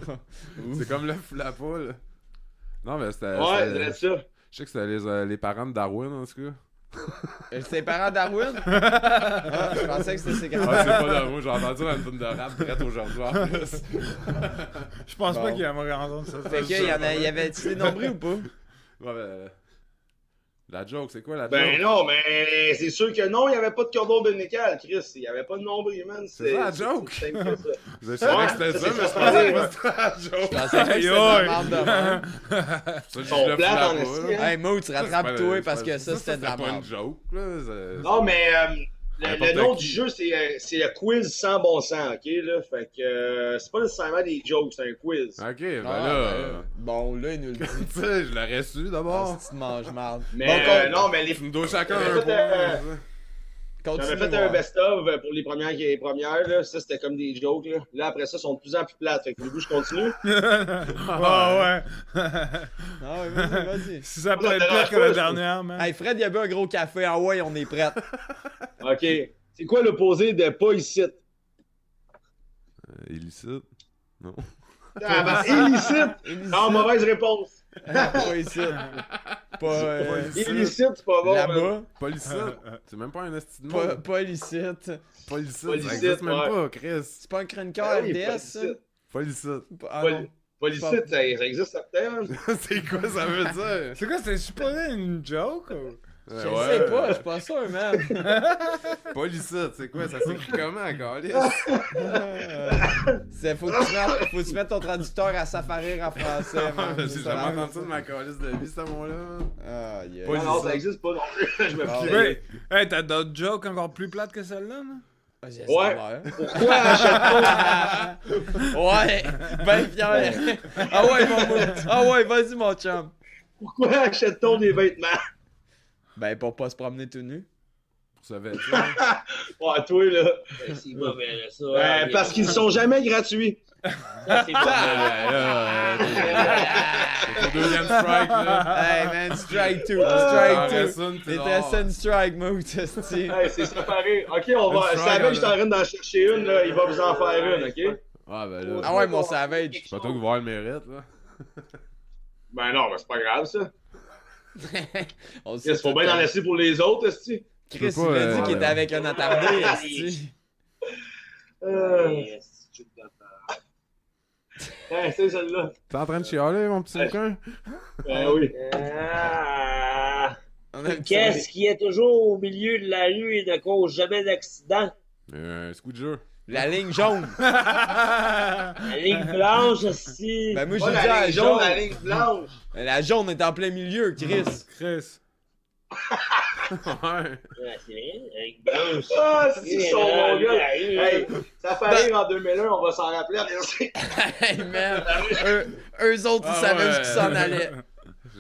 [SPEAKER 2] C'est comme l'œuf ou la poule. Non, mais c'était.
[SPEAKER 5] Ouais, c'est ça.
[SPEAKER 2] Je sais que c'était les parents de Darwin, en tout cas.
[SPEAKER 1] C'est les parents de Darwin? Ah, je pensais que c'était ses
[SPEAKER 2] Ah,
[SPEAKER 1] grands-parents.
[SPEAKER 2] c'est pas Darwin, j'ai entendu dans une tune de rap direct aujourd'hui en plus.
[SPEAKER 3] Je pense
[SPEAKER 1] Bon.
[SPEAKER 3] pas qu'il aimerait entendre ça.
[SPEAKER 1] Fait qu'il y avait-tu des nombris ou pas?
[SPEAKER 2] Ouais, mais. La joke, c'est quoi la
[SPEAKER 5] Ben
[SPEAKER 2] joke?
[SPEAKER 5] non, mais c'est sûr que non, il n'y avait pas de cordon ombilical, Chris. Il n'y avait pas de nombril, man.
[SPEAKER 2] C'est ça, la joke?
[SPEAKER 5] c'est simple que ça.
[SPEAKER 2] Je savais que c'était
[SPEAKER 5] ça,
[SPEAKER 2] ça,
[SPEAKER 5] c'est
[SPEAKER 2] mais je
[SPEAKER 5] ça,
[SPEAKER 2] pensais
[SPEAKER 5] ouais.
[SPEAKER 2] pas que c'était la joke.
[SPEAKER 1] Je pensais que c'était de la merde de même.
[SPEAKER 2] Ça,
[SPEAKER 5] Ils sont plates en esti, hein.
[SPEAKER 1] Hey, Mo, tu rattrapes-toi parce que ça, c'était de la
[SPEAKER 2] C'est pas une
[SPEAKER 1] merde.
[SPEAKER 2] joke, là.
[SPEAKER 5] Non, mais le
[SPEAKER 2] N'importe
[SPEAKER 5] nom
[SPEAKER 2] qui.
[SPEAKER 5] du jeu, c'est le quiz sans bon sens, ok? Là? Fait que c'est pas nécessairement des jokes, c'est un quiz.
[SPEAKER 2] Ok, ben
[SPEAKER 1] Ah,
[SPEAKER 2] là.
[SPEAKER 1] Bon, là, il nous le dit.
[SPEAKER 2] Tu sais, je l'aurais su d'abord.
[SPEAKER 1] Ah, si tu te manges mal.
[SPEAKER 5] Mais
[SPEAKER 1] Bon,
[SPEAKER 5] non, mais les
[SPEAKER 2] Tu nous dois chacun
[SPEAKER 5] J'avais
[SPEAKER 2] un
[SPEAKER 5] fait,
[SPEAKER 2] point.
[SPEAKER 1] continue.
[SPEAKER 5] J'avais fait un best-of pour les premières, là. Ça, c'était comme des jokes, là. Là, après ça, ils sont de plus en plus plates. Fait que du coup, je continue.
[SPEAKER 3] Ah ouais.
[SPEAKER 1] Ah ouais, vas-y.
[SPEAKER 3] Si ça peut
[SPEAKER 5] Ça
[SPEAKER 3] être
[SPEAKER 5] te dérange
[SPEAKER 3] pire que la
[SPEAKER 5] pas,
[SPEAKER 3] dernière, man.
[SPEAKER 1] Hey, Fred, il a bu un gros café. Ah ouais, on est prêts.
[SPEAKER 5] OK. C'est quoi l'opposé de pas ici?
[SPEAKER 2] Illicite. Non.
[SPEAKER 5] Ah, ben, illicite! Non, mauvaise réponse.
[SPEAKER 1] Pas ici. Pas
[SPEAKER 5] Illicite, c'est pas bon. man.
[SPEAKER 1] là-bas.
[SPEAKER 2] Pas licite. C'est même pas un esti de
[SPEAKER 1] Pas,
[SPEAKER 2] mot.
[SPEAKER 1] pas licite.
[SPEAKER 2] Pas licite.
[SPEAKER 5] Pas
[SPEAKER 2] Ça
[SPEAKER 5] licite,
[SPEAKER 2] existe même
[SPEAKER 5] ouais.
[SPEAKER 2] pas, Chris.
[SPEAKER 1] C'est pas un chroniqueur
[SPEAKER 5] Ah oui,
[SPEAKER 1] RDS,
[SPEAKER 5] pas
[SPEAKER 1] ça?
[SPEAKER 5] licite.
[SPEAKER 2] Pas licite.
[SPEAKER 1] Ah
[SPEAKER 5] Pas-
[SPEAKER 1] non.
[SPEAKER 5] Polycite, ça existe certain, man.
[SPEAKER 2] C'est quoi ça veut dire?
[SPEAKER 3] C'est quoi, c'était supposé une joke ou?
[SPEAKER 1] Je sais pas, je suis pas sûr, man.
[SPEAKER 2] Polycite, c'est quoi? Ça s'écrit comment, Carlis?
[SPEAKER 1] Faut que tu mettes ton traducteur à Safari en français, man.
[SPEAKER 2] J'ai jamais entendu ça de ma calice de vie, ce mot-là.
[SPEAKER 1] Ah, yeah.
[SPEAKER 2] Polycite.
[SPEAKER 5] Non, ça existe pas non plus. Je me
[SPEAKER 1] Ah,
[SPEAKER 5] fie.
[SPEAKER 3] Ouais. Hey, t'as d'autres jokes encore plus plates que celle-là, man?
[SPEAKER 5] Ouais. Pourquoi achète-t-on
[SPEAKER 1] Ouais, ben fier. Ah ouais, mon Ah ouais, vas-y, mon chum.
[SPEAKER 5] Pourquoi achète-t-on des vêtements?
[SPEAKER 1] Ben, pour pas se promener tout nu.
[SPEAKER 2] Pour se vêtir.
[SPEAKER 5] Ouais, toi, là.
[SPEAKER 4] C'est mauvais, là, ça.
[SPEAKER 5] Parce qu'ils sont jamais gratuits.
[SPEAKER 4] Ça, c'est mauvais.
[SPEAKER 2] C'est ton deuxième strike, là.
[SPEAKER 1] Hey, man, strike 2,
[SPEAKER 2] T'en
[SPEAKER 1] strike
[SPEAKER 2] restes
[SPEAKER 1] 2.
[SPEAKER 2] une, t'es
[SPEAKER 1] C'était
[SPEAKER 2] dehors.
[SPEAKER 1] ça une strike mode, esti.
[SPEAKER 5] Hey, c'est séparé. Ok, on va.
[SPEAKER 2] Une
[SPEAKER 5] Savage,
[SPEAKER 2] strike,
[SPEAKER 5] je suis en train d'en chercher une, là. Il va vous en faire une, ok?
[SPEAKER 2] Ah, ben là.
[SPEAKER 1] Ah ouais, mon savage.
[SPEAKER 2] C'est pas toi qui voir le mérite, là.
[SPEAKER 5] Ben non, mais c'est pas grave, ça.
[SPEAKER 1] On
[SPEAKER 5] Il faut bien en laisser pour les autres, esti.
[SPEAKER 1] Chris,
[SPEAKER 2] Tu peux pas,
[SPEAKER 1] il m'a dit qu'il était avec un attardé,
[SPEAKER 4] Ah,
[SPEAKER 1] esti.
[SPEAKER 4] Hey, c'est une
[SPEAKER 5] Hey, c'est celle-là.
[SPEAKER 2] T'es en train de chialer, mon petit bouquin?
[SPEAKER 5] Ben oui.
[SPEAKER 4] Ah.
[SPEAKER 1] On a le
[SPEAKER 4] Qu'est-ce qui est toujours au milieu de la rue et ne cause jamais d'accident?
[SPEAKER 2] Un coup de jeu.
[SPEAKER 1] La ligne jaune.
[SPEAKER 4] La ligne blanche, aussi.
[SPEAKER 1] Ben moi,
[SPEAKER 5] Pas
[SPEAKER 1] j'ai dit
[SPEAKER 5] la
[SPEAKER 1] la
[SPEAKER 5] ligne jaune, la
[SPEAKER 1] jaune.
[SPEAKER 5] ligne blanche.
[SPEAKER 1] La jaune est en plein milieu, Chris.
[SPEAKER 3] Chris.
[SPEAKER 2] Ouais.
[SPEAKER 4] Ouais, c'est vrai, la ligne blanche.
[SPEAKER 5] Ah, c'est
[SPEAKER 4] Et
[SPEAKER 5] son
[SPEAKER 4] là,
[SPEAKER 5] mon gars.
[SPEAKER 4] la rue.
[SPEAKER 5] Hey, ça fait rire en 2001, on va s'en rappeler. Merci.
[SPEAKER 1] Hey, man. Eux autres, ils savaient où ils s'en allaient.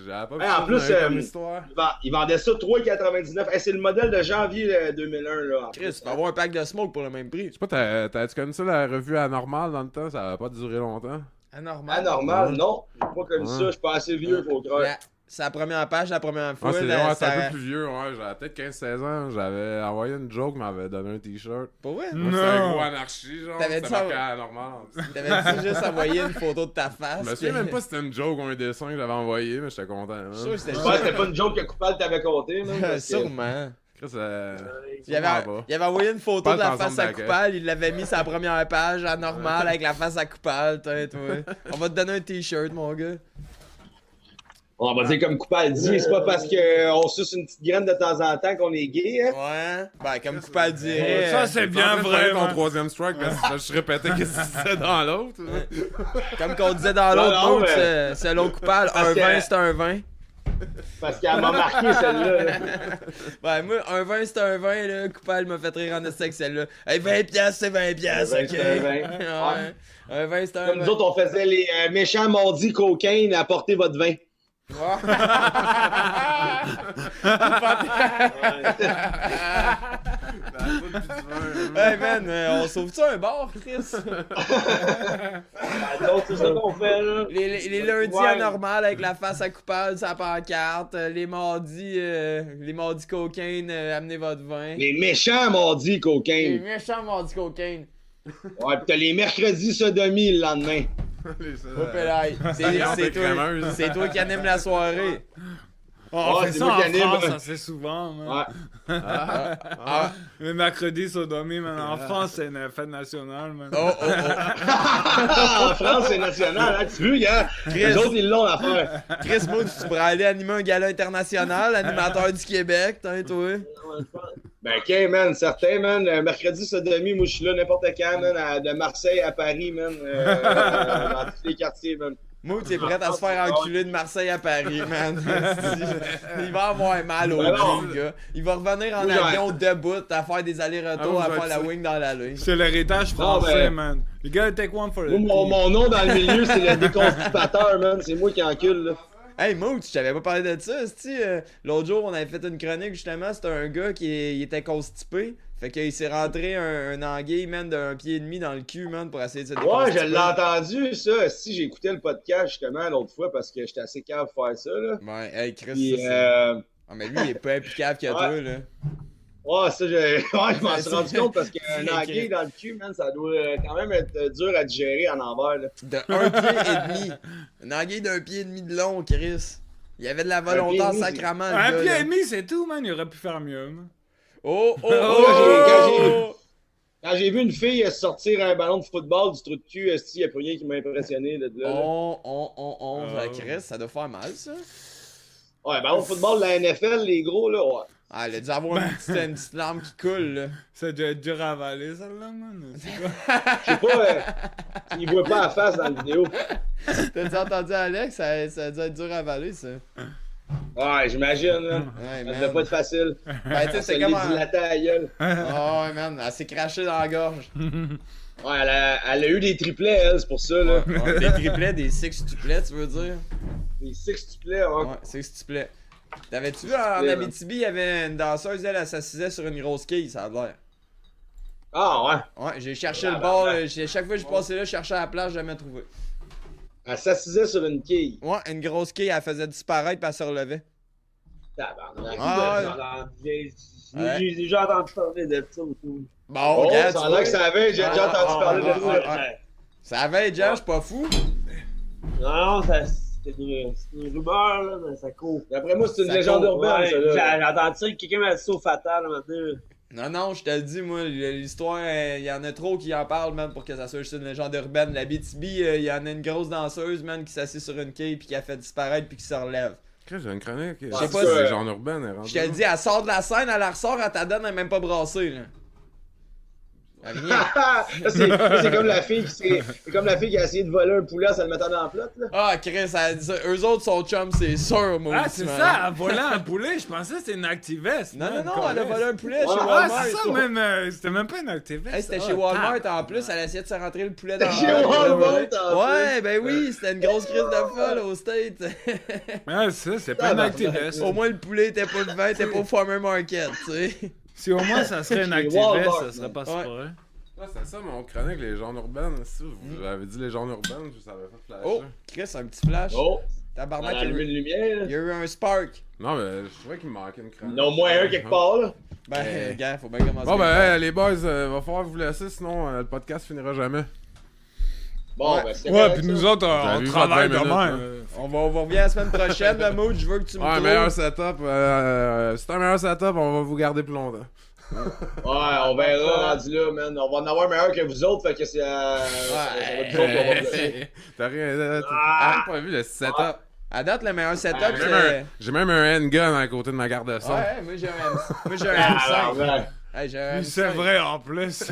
[SPEAKER 2] J'avais pas
[SPEAKER 5] Hey, en plus,
[SPEAKER 2] comme histoire.
[SPEAKER 5] Il vendait ça 3,99. Hey, c'est le modèle de janvier 2001, là.
[SPEAKER 1] Chris, tu peux avoir un pack de smoke pour le même prix.
[SPEAKER 2] Je sais pas, t'as-tu connu ça, la revue Anormal dans le temps? Ça va pas durer longtemps.
[SPEAKER 1] Anormal.
[SPEAKER 5] Anormal,
[SPEAKER 2] Ouais.
[SPEAKER 5] non. J'ai pas connu ça, je suis pas assez vieux pour croire.
[SPEAKER 1] C'est la première page, la première fois.
[SPEAKER 2] Ouais, c'est
[SPEAKER 1] là,
[SPEAKER 2] ouais, c'est
[SPEAKER 1] ça-
[SPEAKER 2] un peu plus vieux, ouais. J'avais peut-être 15-16 ans. J'avais envoyé une joke, m'avait donné un t-shirt.
[SPEAKER 1] Pour vrai?
[SPEAKER 2] Moi, c'était un gros anarchie, genre.
[SPEAKER 1] T'avais
[SPEAKER 2] C'était
[SPEAKER 1] dit ça-
[SPEAKER 2] marqué Anormal en dessous.
[SPEAKER 1] T'avais-tu juste envoyé une photo de ta face?
[SPEAKER 2] Je me souviens même pas si c'était une joke ou un dessin que j'avais envoyé, mais j'étais content.
[SPEAKER 1] Je suis sûr que c'était
[SPEAKER 5] Ouais, c'était pas une joke que Coupal t'avait compté, man. parce que-
[SPEAKER 1] Sûrement.
[SPEAKER 2] Chris,
[SPEAKER 1] Il avait envoyé une photo
[SPEAKER 2] Pas
[SPEAKER 1] de la
[SPEAKER 2] le
[SPEAKER 1] face
[SPEAKER 2] ensemble
[SPEAKER 1] à
[SPEAKER 2] d'accueil.
[SPEAKER 1] Coupal, il l'avait mis sur la première page à normal avec la face à Coupal, toi. On va te donner un t-shirt, mon gars.
[SPEAKER 5] On va dire comme Coupal dit, c'est pas parce qu'on suce une petite graine de temps en temps qu'on est gay, hein.
[SPEAKER 1] Ouais. Ben, comme Coupal dirait.
[SPEAKER 3] Ça, c'est bien vrai,
[SPEAKER 2] ton
[SPEAKER 3] man.
[SPEAKER 2] troisième strike parce que je répétais qu'est-ce que c'était dans l'autre.
[SPEAKER 1] Comme qu'on disait dans l'autre
[SPEAKER 5] Non,
[SPEAKER 1] mot,
[SPEAKER 5] mais-
[SPEAKER 1] c'est l'autre Coupal.
[SPEAKER 5] Parce
[SPEAKER 1] Un
[SPEAKER 5] que-
[SPEAKER 1] 20, c'est un 20.
[SPEAKER 5] Parce qu'elle m'a marqué, celle-là. là.
[SPEAKER 1] Ouais, moi, un 20, c'est un 20, là. Coupal m'a fait rire en esti avec celle-là. Hey, 20 piastres, c'est 20 piastres,
[SPEAKER 5] 20,
[SPEAKER 1] ok?
[SPEAKER 5] c'est un 20.
[SPEAKER 1] Ouais. Un 20, c'est un
[SPEAKER 5] Comme
[SPEAKER 1] 20.
[SPEAKER 5] nous autres, on faisait les méchants mardis cocaine, apportez votre vin.
[SPEAKER 1] Hey man, on sauve-tu un bar, Chris?
[SPEAKER 5] L'autre, c'est ça qu'on fait, là.
[SPEAKER 1] Les lundis
[SPEAKER 5] Ouais.
[SPEAKER 1] anormales avec la face à Coupal, sa pancarte. Les mardis cocaine, amenez votre vin.
[SPEAKER 5] Les méchants mardis
[SPEAKER 1] Les
[SPEAKER 5] cocaine.
[SPEAKER 1] méchants mardis cocaine.
[SPEAKER 5] Ouais, pis t'as les mercredis sodomie le lendemain.
[SPEAKER 1] Oh, pélaille.
[SPEAKER 2] viande et crémeuse.
[SPEAKER 1] C'est toi qui anime la soirée.
[SPEAKER 3] On
[SPEAKER 5] Ouais,
[SPEAKER 3] fait
[SPEAKER 5] c'est
[SPEAKER 3] ça
[SPEAKER 5] moi
[SPEAKER 3] en
[SPEAKER 5] qui anime.
[SPEAKER 3] France assez souvent, man.
[SPEAKER 5] Ouais.
[SPEAKER 1] Ah,
[SPEAKER 3] Le mercredi sodomie, man. En France, c'est une fête nationale, man.
[SPEAKER 1] oh, oh, oh.
[SPEAKER 5] En France, c'est national, hein, tu veux, gars? Les autres, ils l'ont l'affaire.
[SPEAKER 1] Chris Mood, tu pourrais aller animer un gala international, animateur du Québec, toi.
[SPEAKER 5] Ben, ok, man, certain, man. Mercredi sodomie, moi, je suis là n'importe quand, man, de Marseille à Paris, man. Dans tous les quartiers, man.
[SPEAKER 1] Mood, t'es prêt à se faire enculer de Marseille à Paris, man. Il va avoir mal au
[SPEAKER 5] Ben non.
[SPEAKER 1] cul, gars. Il va revenir en
[SPEAKER 5] Moi, j'en-
[SPEAKER 1] avion debout à faire des allers-retours,
[SPEAKER 2] Ah,
[SPEAKER 1] à
[SPEAKER 2] vous
[SPEAKER 1] faire
[SPEAKER 2] êtes
[SPEAKER 1] la
[SPEAKER 2] ça.
[SPEAKER 1] wing dans la lune.
[SPEAKER 3] C'est l'héritage
[SPEAKER 5] Non,
[SPEAKER 3] français,
[SPEAKER 5] ben-
[SPEAKER 3] man. You gotta take one for the
[SPEAKER 5] Moi,
[SPEAKER 3] team.
[SPEAKER 5] mon nom dans le milieu, c'est le déconstipateur, man. C'est moi qui encule, là.
[SPEAKER 1] Hey Mood, je t'avais pas parlé de ça, l'autre jour, on avait fait une chronique, justement, c'était un gars qui il était constipé. Fait qu'il s'est rentré un anguille, man, d'un pied et demi dans le cul, man, pour essayer de se
[SPEAKER 5] Ouais,
[SPEAKER 1] déconstiper.
[SPEAKER 5] je l'ai entendu, ça. Si j'écoutais le podcast, justement, l'autre fois, parce que j'étais assez calme pour faire ça, là.
[SPEAKER 1] Ouais, hey, Chris,
[SPEAKER 5] Puis,
[SPEAKER 1] ça, c'est... Ah, mais lui, il est pas implicable que
[SPEAKER 5] Ouais.
[SPEAKER 1] toi, là.
[SPEAKER 5] ouais, ça, je m'en suis rendu compte parce qu'un
[SPEAKER 1] C'est
[SPEAKER 5] anguille dans le cul, man, ça doit quand même être dur à digérer en envers, là.
[SPEAKER 1] De un pied et demi. Une anguille d'un pied et demi de long, Chris. Il y avait de la volonté
[SPEAKER 5] pied et
[SPEAKER 1] en
[SPEAKER 5] demi,
[SPEAKER 1] sacrament, le
[SPEAKER 3] Un
[SPEAKER 1] gars,
[SPEAKER 3] pied
[SPEAKER 1] là.
[SPEAKER 3] et demi, c'est tout, man. Il aurait pu faire mieux, man.
[SPEAKER 1] Oh, oh,
[SPEAKER 3] Oh,
[SPEAKER 1] oh,
[SPEAKER 5] quand
[SPEAKER 1] oh.
[SPEAKER 5] Quand j'ai vu une fille sortir un ballon de football du trou de cul, il n'y a plus rien qui m'a impressionné là, de là.
[SPEAKER 1] La Chris, ça doit faire mal, ça.
[SPEAKER 5] Ouais, ballon de football de la NFL, les gros, là, ouais.
[SPEAKER 1] Ah, elle a dû avoir une petite larme qui coule, là.
[SPEAKER 3] Ça doit être dur à avaler, celle-là, man. C'est quoi?
[SPEAKER 5] Je sais pas, il voit pas la face dans la vidéo.
[SPEAKER 1] T'as-tu entendu Alex? Ça a dû être dur à avaler, ça.
[SPEAKER 5] Ouais, j'imagine, là.
[SPEAKER 1] Ouais,
[SPEAKER 5] Ça
[SPEAKER 1] man.
[SPEAKER 5] devait pas être facile.
[SPEAKER 1] Ben, tu sais, c'est comme un...
[SPEAKER 5] dilaté à la gueule.
[SPEAKER 1] Oh, ouais, man, elle s'est crachée dans la gorge.
[SPEAKER 5] Ouais, elle a eu des triplets, elle, c'est pour ça, là.
[SPEAKER 1] Ouais, des triplets, des sextuplets, tu veux dire?
[SPEAKER 5] Des sextuplets, ouais.
[SPEAKER 1] Ouais, sextuplets. T'avais-tu vu, en Abitibi, il y avait une danseuse, elle s'assisait sur une grosse quille, ça a l'air.
[SPEAKER 5] Ah, ouais.
[SPEAKER 1] Ouais, j'ai cherché le bord, chaque fois que je passais là, je cherchais à la plage, j'ai jamais trouvé.
[SPEAKER 5] Elle s'assisait sur une quille.
[SPEAKER 1] Ouais, une grosse quille, elle faisait disparaître puis elle se relevait.
[SPEAKER 5] Tabarnak.
[SPEAKER 1] Ah,
[SPEAKER 4] J'ai déjà entendu parler de ça autour.
[SPEAKER 1] Bon,
[SPEAKER 5] Oh,
[SPEAKER 1] regarde,
[SPEAKER 5] ça
[SPEAKER 1] tu
[SPEAKER 5] a
[SPEAKER 1] vois.
[SPEAKER 5] l'air que ça avait, j'ai déjà entendu parler de ça.
[SPEAKER 1] ouais. Ça avait, Jeff, je suis pas fou.
[SPEAKER 4] Non, c'est une rumeur, là, mais ça court.
[SPEAKER 5] D'après moi, c'est une
[SPEAKER 1] Ça
[SPEAKER 5] légende
[SPEAKER 1] court,
[SPEAKER 5] urbaine, ça, là.
[SPEAKER 4] J'ai entendu ça, quelqu'un m'a dit ça au fatal, maintenant.
[SPEAKER 1] Non, je te le dis, moi, l'histoire, il y en a trop qui en parlent, man, pour que ça soit juste une légende urbaine. La BTB, il y en a une grosse danseuse, man, qui s'assied sur une quille puis qui a fait disparaître puis qui se relève.
[SPEAKER 2] J'ai une chronique.
[SPEAKER 1] Je sais pas
[SPEAKER 2] si
[SPEAKER 1] si-
[SPEAKER 2] c'est genre urbaine.
[SPEAKER 1] Je te le dis, elle sort de la scène, elle la ressort, elle t'a donne, elle est même pas brassée, là. Elle vient.
[SPEAKER 5] c'est comme la fille qui a essayé de voler un poulet en se le mettant dans la flotte, là.
[SPEAKER 1] Ah, Chris, elle dit ça. Eux autres sont chums, c'est sûr, moi.
[SPEAKER 3] Ah, c'est ça, en volant un poulet, je pensais que c'était une activiste.
[SPEAKER 1] Non,
[SPEAKER 3] man,
[SPEAKER 1] elle a volé un poulet chez
[SPEAKER 5] Ah,
[SPEAKER 1] Walmart.
[SPEAKER 3] Ah, c'est ça, même. C'était même pas une activiste.
[SPEAKER 1] Hey, c'était
[SPEAKER 3] Ah,
[SPEAKER 1] chez Walmart
[SPEAKER 3] tabarnak.
[SPEAKER 1] en plus, elle essayait de se rentrer le poulet dans
[SPEAKER 5] Chez Walmart, en
[SPEAKER 1] Ouais, ben oui, c'était une grosse crise de folle au State.
[SPEAKER 3] Ah, c'est ça, c'est pas une activiste.
[SPEAKER 1] Au moins le poulet était pas le vin, était pas au Farmer Market, tu sais.
[SPEAKER 3] Si au moins ça serait une
[SPEAKER 5] Chez
[SPEAKER 3] activiste,
[SPEAKER 5] Walmart,
[SPEAKER 3] ça serait pas
[SPEAKER 1] ouais.
[SPEAKER 3] super.
[SPEAKER 2] Ouais, c'est ça mon chronique, les légendes urbaines. Si vous avez dit légendes urbaines, ça avait fait flasher.
[SPEAKER 1] Oh, Chris, un petit flash.
[SPEAKER 5] Oh, on
[SPEAKER 1] Tabarnak,
[SPEAKER 5] a allumé une lumière, là.
[SPEAKER 1] il y a eu un spark.
[SPEAKER 2] Non, mais je trouvais qu'il me manquait une chronique.
[SPEAKER 5] Non, moins un quelque part, là.
[SPEAKER 1] Ben, gars, faut bien commencer.
[SPEAKER 2] Bon,
[SPEAKER 1] quelque
[SPEAKER 2] ben,
[SPEAKER 1] part.
[SPEAKER 2] hey, les boys, va falloir vous laisser, sinon le podcast finira jamais.
[SPEAKER 5] Bon,
[SPEAKER 1] Ouais.
[SPEAKER 5] ben, c'est
[SPEAKER 3] Ouais,
[SPEAKER 5] correct,
[SPEAKER 3] puis
[SPEAKER 5] ça.
[SPEAKER 3] nous autres,
[SPEAKER 2] Vous avez
[SPEAKER 3] on
[SPEAKER 2] vu
[SPEAKER 3] travaille
[SPEAKER 2] votre 20
[SPEAKER 3] demain.
[SPEAKER 2] minutes,
[SPEAKER 1] On revient la semaine prochaine, le mood, je veux que tu me
[SPEAKER 2] Ouais,
[SPEAKER 1] trouves.
[SPEAKER 2] meilleur setup. C'est un meilleur setup, on va vous garder plus longtemps.
[SPEAKER 5] Ouais, on verra rendu là, man. On va en avoir meilleur que vous autres, fait que c'est. Ça va être dur qu'on va bloquer.
[SPEAKER 2] T'as rien pas vu le setup.
[SPEAKER 1] À date, le meilleur setup,
[SPEAKER 5] Ah,
[SPEAKER 1] c'est.
[SPEAKER 2] J'ai même un handgun à côté de ma garde de son.
[SPEAKER 1] Ouais, moi j'ai un
[SPEAKER 5] Ah,
[SPEAKER 1] M5.
[SPEAKER 5] ouais.
[SPEAKER 1] Hey, j'ai un
[SPEAKER 3] Puis c'est
[SPEAKER 1] M5.
[SPEAKER 3] vrai en plus.